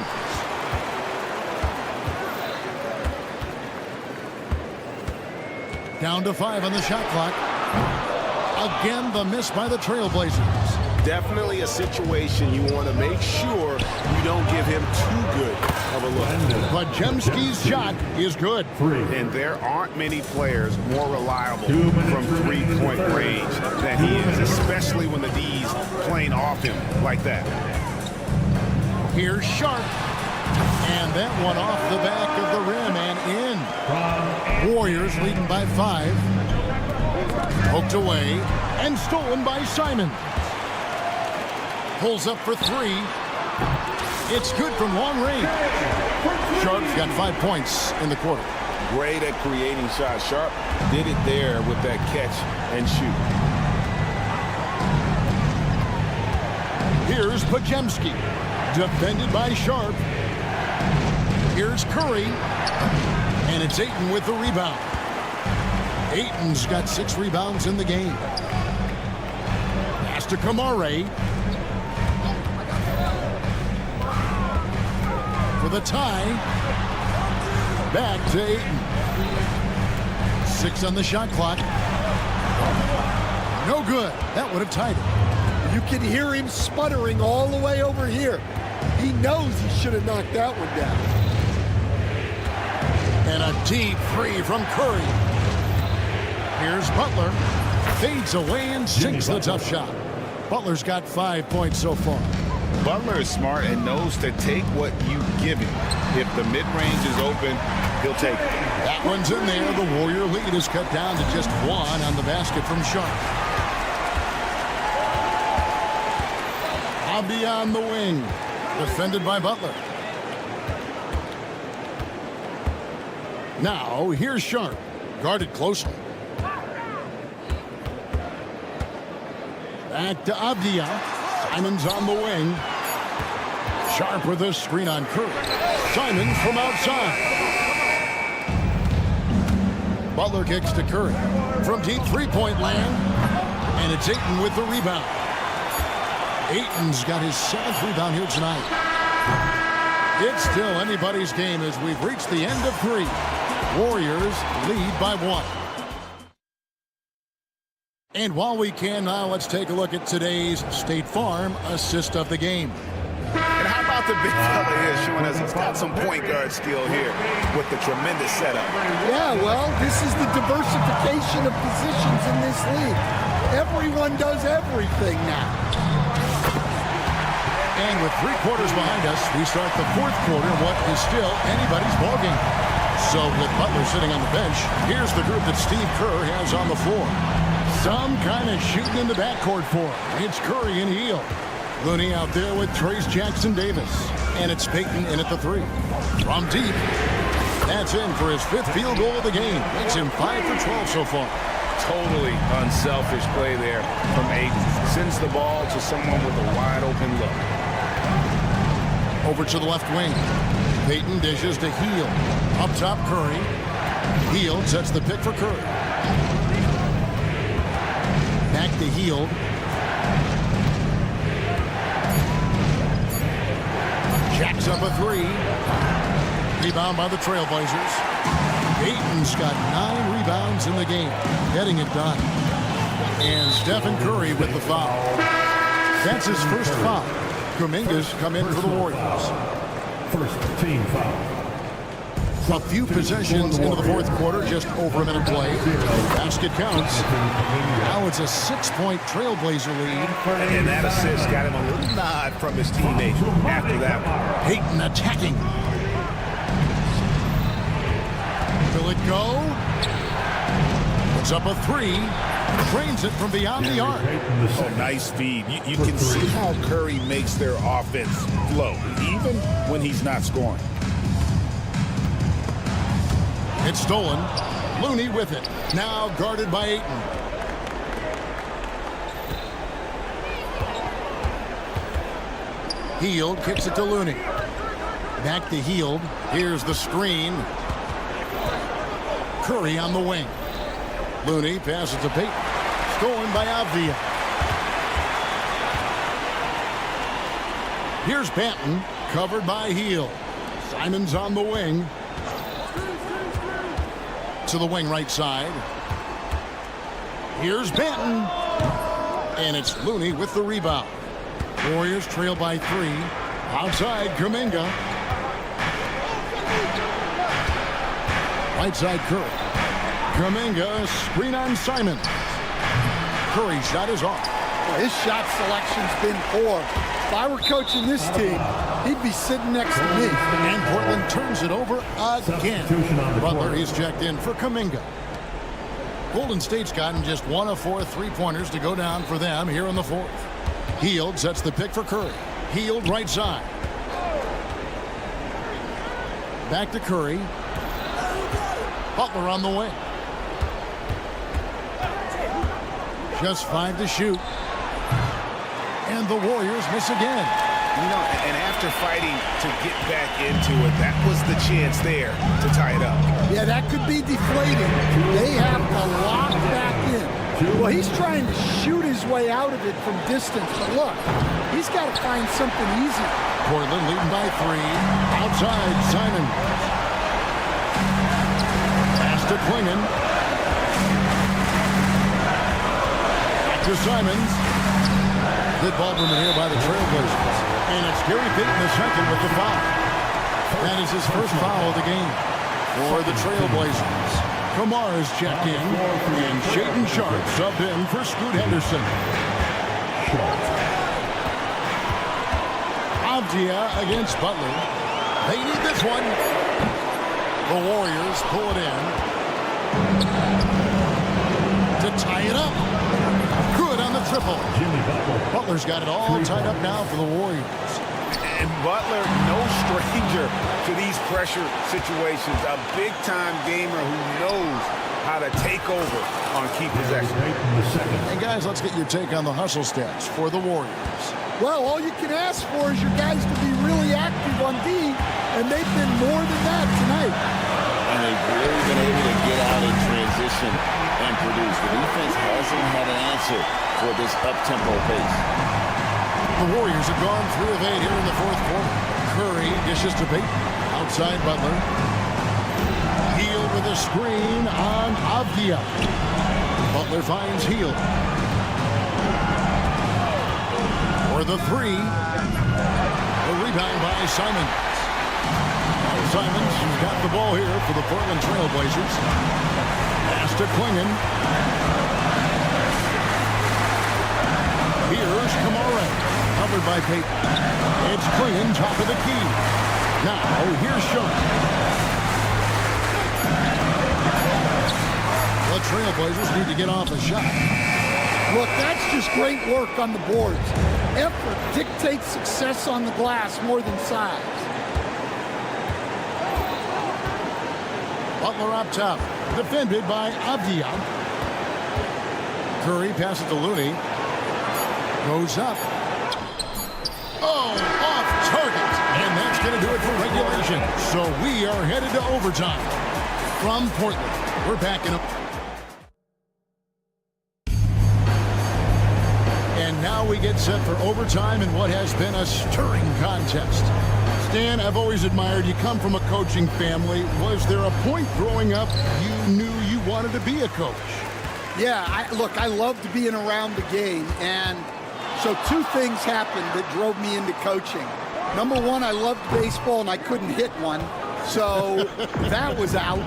Down to 5 on the shot clock. Again, the miss by the Trailblazers. definitely a situation you want to make sure you don't give him too good of a look. Podziemski's shot is good. And there aren't many players more reliable from three-point range than he is, especially when the D's playing off him like that. Here's Sharp. And that one off the back of the rim and in. Warriors leading by 5. Poked away and stolen by Simon. Pulls up for 3. It's good from long range. Sharp's got 5 points in the quarter. Great at creating shots. Sharp did it there with that catch and shoot. Here's Podziemski. Defended by Sharp. Here's Curry. And it's Ayton with the rebound. Ayton's got 6 rebounds in the game. Pass to Kamare. For the tie. Back to Ayton. 6 on the shot clock. No good. That would have tied it. You can hear him sputtering all the way over here. He knows he should have knocked that one down. And a deep 3 from Curry. Here's Butler. Fades away and sinks the tough shot. Butler's got 5 points so far. Butler is smart and knows to take what you give him. If the mid-range is open, he'll take it. That one's in there. The Warrior lead is cut down to just 1 on the basket from Sharp. Abdi on the wing. Defended by Butler. Now, here's Sharp. Guarded closely. Back to Abdia. Simon's on the wing. Sharp with a screen on Curry. Simon from outside. Butler kicks to Curry. From deep three-point land. And it's Ayton with the rebound. Ayton's got his 7th rebound here tonight. It's still anybody's game as we've reached the end of 3. Warriors lead by 1. And while we can now, let's take a look at today's State Farm assist of the game. And how about the big fella here showing us he's got some point guard skill here with the tremendous setup. Yeah, well, this is the diversification of positions in this league. Everyone does everything now. And with 3 quarters behind us, we start the 4th quarter in what is still anybody's ballgame. So with Butler sitting on the bench, here's the group that Steve Kerr has on the floor. Some kind of shooting in the backcourt for him. It's Curry and Hield. Looney out there with Trace Jackson-Davis. And it's Payton in at the 3. From deep. That's in for his 5th field goal of the game. Makes him 5 for 12 so far. Totally unselfish play there from Ayton. Sends the ball to someone with a wide open look. Over to the left wing. Payton dishes to Hield. Up top, Curry. Hield sets the pick for Curry. Back to Hield. Jacks up a 3. Rebound by the Trailblazers. Ayton's got 9 rebounds in the game. Getting it done. And Stephen Curry with the foul. That's his first foul. Kuminga's come in for the Warriors. First team foul. A few possessions into the 4th quarter, just over a minute play. Basket counts. Now it's a 6-point Trailblazer lead. And that assist got him a little nod from his teammate after that one. Payton attacking. Will it go? Puts up a 3. Trains it from beyond the arc. Oh, nice feed. You can see how Curry makes their offense flow, even when he's not scoring. It's stolen. Looney with it. Now guarded by Ayton. Hield kicks it to Looney. Back to Hield. Here's the screen. Curry on the wing. Looney passes to Payton. Stolen by Avdia. Here's Banton. Covered by Hield. Simon's on the wing. To the wing right side. Here's Banton. And it's Looney with the rebound. Warriors trail by 3. Outside, Kuminga. Right side, Curry. Kuminga, screen on Simon. Curry shot is off. His shot selection's been poor. If I were coaching this team, he'd be sitting next to me. And Portland turns it over again. Butler is checked in for Kuminga. Golden State's gotten just 1 of 4 3-pointers to go down for them here in the 4th. Hield sets the pick for Curry. Hield right side. Back to Curry. Butler on the wing. Just 5 to shoot. And the Warriors miss again. You know, and after fighting to get back into it, that was the chance there to tie it up. Yeah, that could be deflating. They have to lock back in. Well, he's trying to shoot his way out of it from distance, but look, he's got to find something easy. Portland leading by 3. Outside, Simon. Pass to Klingon. Back to Simons. Good ball movement here by the Trailblazers. And it's Gary Payton II with the foul. That is his first foul of the game for the Trailblazers. Kamar is checked in, and Shaedon Sharpe subbed in for Scoot Henderson. Avdia against Butler. They need this one. The Warriors pull it in to tie it up. Good on the triple. Butler's got it all tied up now for the Warriors. And Butler, no stranger to these pressure situations. A big-time gamer who knows how to take over on key possession. And guys, let's get your take on the hustle stats for the Warriors. Well, all you can ask for is your guys to be really active on D, and they've been more than that tonight. And they've really been able to get out in transition and produce. The defense hasn't had an answer for this up-tempo pace. The Warriors have gone 3 of 8 here in the 4th quarter. Curry dishes to Payton. Outside Butler. Hield with a screen on Avdia. Butler finds Hield. For the 3. The rebound by Simons. Simons has got the ball here for the Portland Trailblazers. Pass to Klingon. Here's Kamara. Covered by Payton. It's Klingon, top of the key. Now, here's Sharpe. The Trailblazers need to get off a shot. Look, that's just great work on the boards. Effort dictates success on the glass more than size. Butler up top. Defended by Avdia. Curry passes to Looney. Goes up. Oh, off target. And that's going to do it for regulation. So we are headed to overtime. From Portland, we're backing up. And now we get set for overtime in what has been a stirring contest. Stan, I've always admired you. Come from a coaching family. Was there a point growing up you knew you wanted to be a coach? Yeah, I loved being around the game, and so 2 things happened that drove me into coaching. Number 1, I loved baseball, and I couldn't hit one, so that was out.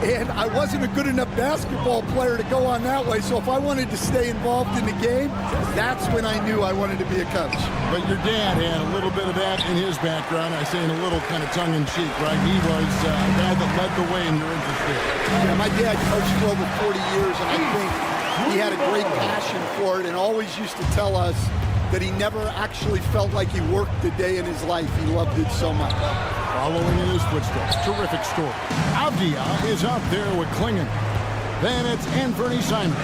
And I wasn't a good enough basketball player to go on that way, so if I wanted to stay involved in the game, that's when I knew I wanted to be a coach. But your dad had a little bit of that in his background. I say in a little kind of tongue-in-cheek, right? He was a guy that led the way in your interest there. Yeah, my dad coached for over 40 years, and I think he had a great passion for it and always used to tell us that he never actually felt like he worked a day in his life. He loved it so much. Following in his footsteps. Terrific story. Avdia is out there with Klingon. Then it's Anthony Simons.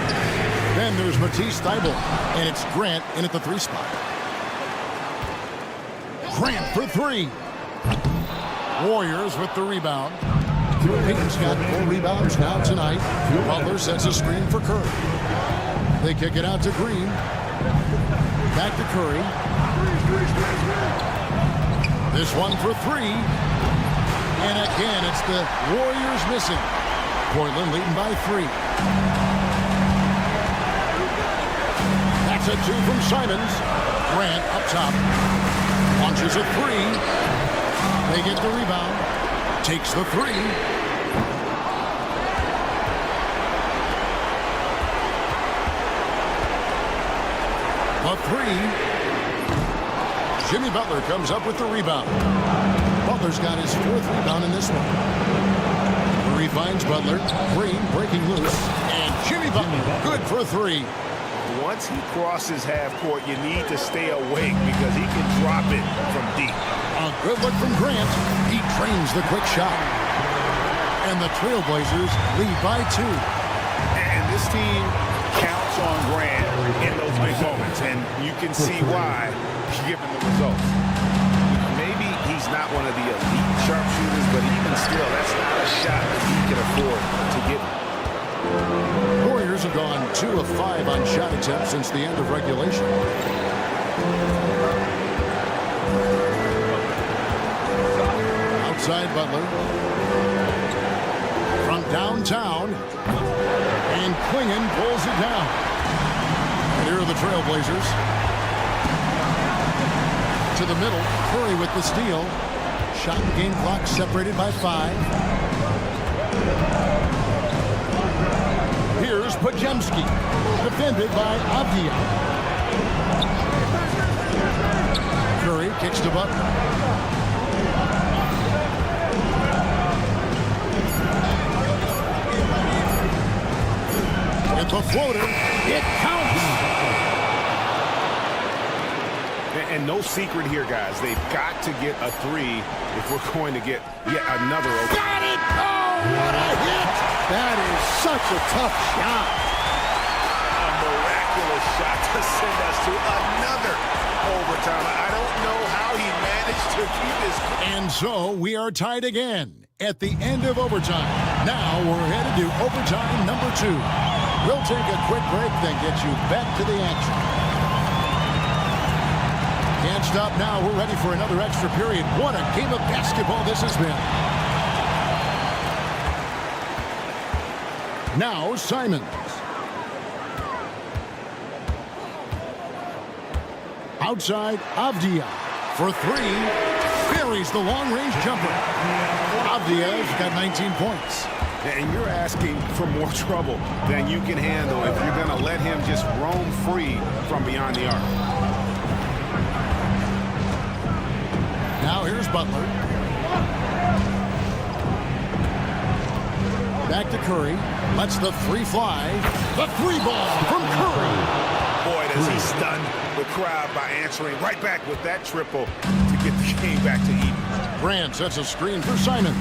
Then there's Matisse Thybulle. And it's Grant in at the 3 spot. Grant for 3. Warriors with the rebound. Payton's got 4 rebounds now tonight. Butler sets a screen for Curry. They kick it out to Green. Back to Curry. This one for 3. And again, it's the Warriors missing. Portland leading by 3. That's That's a 2 from Simons. Grant up top. Launches a 3. They get the rebound. Takes the 3. A 3. Jimmy Butler comes up with the rebound. Butler's got his 4th rebound in this one. Curry finds Butler. Green breaking loose. And Jimmy Butler, good for 3. Once he crosses half court, you need to stay awake because he can drop it from deep. A good look from Grant. He trains the quick shot. And the Trailblazers lead by 2. And this team counts on Grant in those big moments, and you can see why, given the results. Maybe he's not one of the elite sharpshooters, but even still, that's not a shot that he can afford to give. Warriors have gone 2 of 5 on shot attempts since the end of regulation. Outside Butler. From downtown. And Klingon pulls it down. And here are the Trailblazers. To the middle. Curry with the steal. Shot and game clock separated by 5. Here's Pajemski, defended by Avdia. Curry kicks to Butler. It's a floater. It counts. And no secret here, guys. They've got to get a 3 if we're going to get yet another open. Got it! Oh, what a hit! That is such a tough shot. A miraculous shot to send us to another overtime. I don't know how he managed to keep his... And so we are tied again at the end of overtime. Now we're headed to overtime number 2. We'll take a quick break, then get you back to the action. Can't stop now. We're ready for another extra period. What a game of basketball this has been. Now Simons. Outside Avdia for 3. Buries the long-range jumper. Avdia's got 19 points. And you're asking for more trouble than you can handle if you're going to let him just roam free from beyond the arc. Now here's Butler. Back to Curry. Lets the 3 fly. The 3 ball from Curry. Boy, does he stun the crowd by answering right back with that triple to get the game back to even. Grant sets a screen for Simon.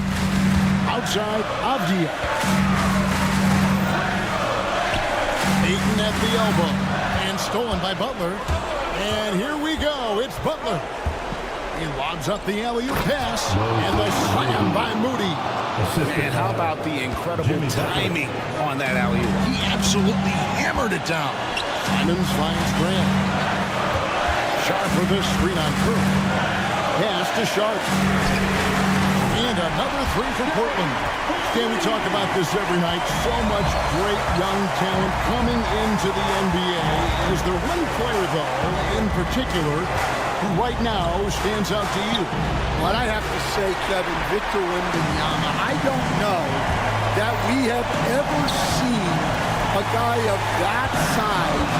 Outside Avdia. Ayton at the elbow. And stolen by Butler. And here we go. It's Butler. He lobs up the alley-oop pass. And the slam by Moody. And how about the incredible timing on that alley-oop? He absolutely hammered it down. Simons finds Grant. Sharp with this screen on Curry. Pass to Sharp. And another 3 for Portland. Can we talk about this every night? So much great young talent coming into the NBA. Is there one player, though, in particular, who right now stands out to you? Well, I have to say, Kevin, Victor Wembanyama. I don't know that we have ever seen a guy of that size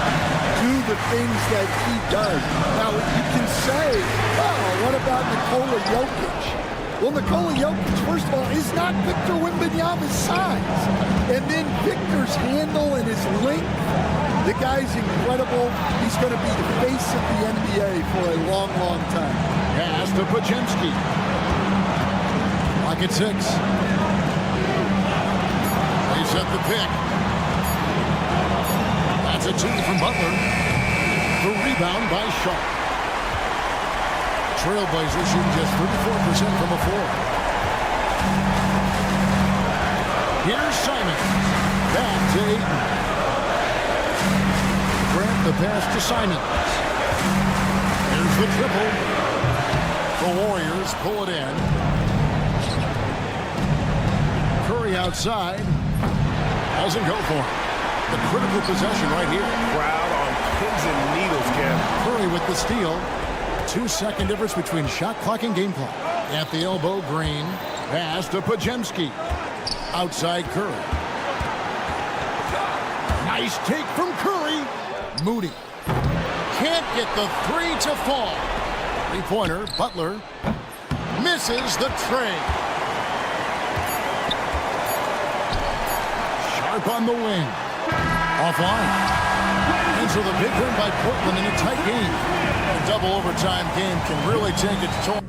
do the things that he does. Now, you can say, oh, what about Nikola Jokic? Well, Nikola Jokic, first of all, is not Victor Wembanyama's size. And then Victor's handle and his length, the guy's incredible. He's going to be the face of the NBA for a long, long time. Pass to Pajemski. Lock at 6. They set the pick. That's a 2 from Butler. The rebound by Sharp. Trailblazers shooting just 34% from the floor. Here's Simon. Back to Ayton. Grant the pass to Simon. Here's the triple. The Warriors pull it in. Curry outside. Doesn't go for it. The critical possession right here. Crowd on pins and needles, Kev. Curry with the steal. 2-second difference between shot clock and game clock. At the elbow, Green. Pass to Pajemski. Outside Curry. Nice take from Curry. Moody. Can't get the three to fall. Three-pointer, Butler. Misses the tray. Sharp on the wing. Offline. Ends with a big win by Portland in a tight game. A double overtime game can really take its toll.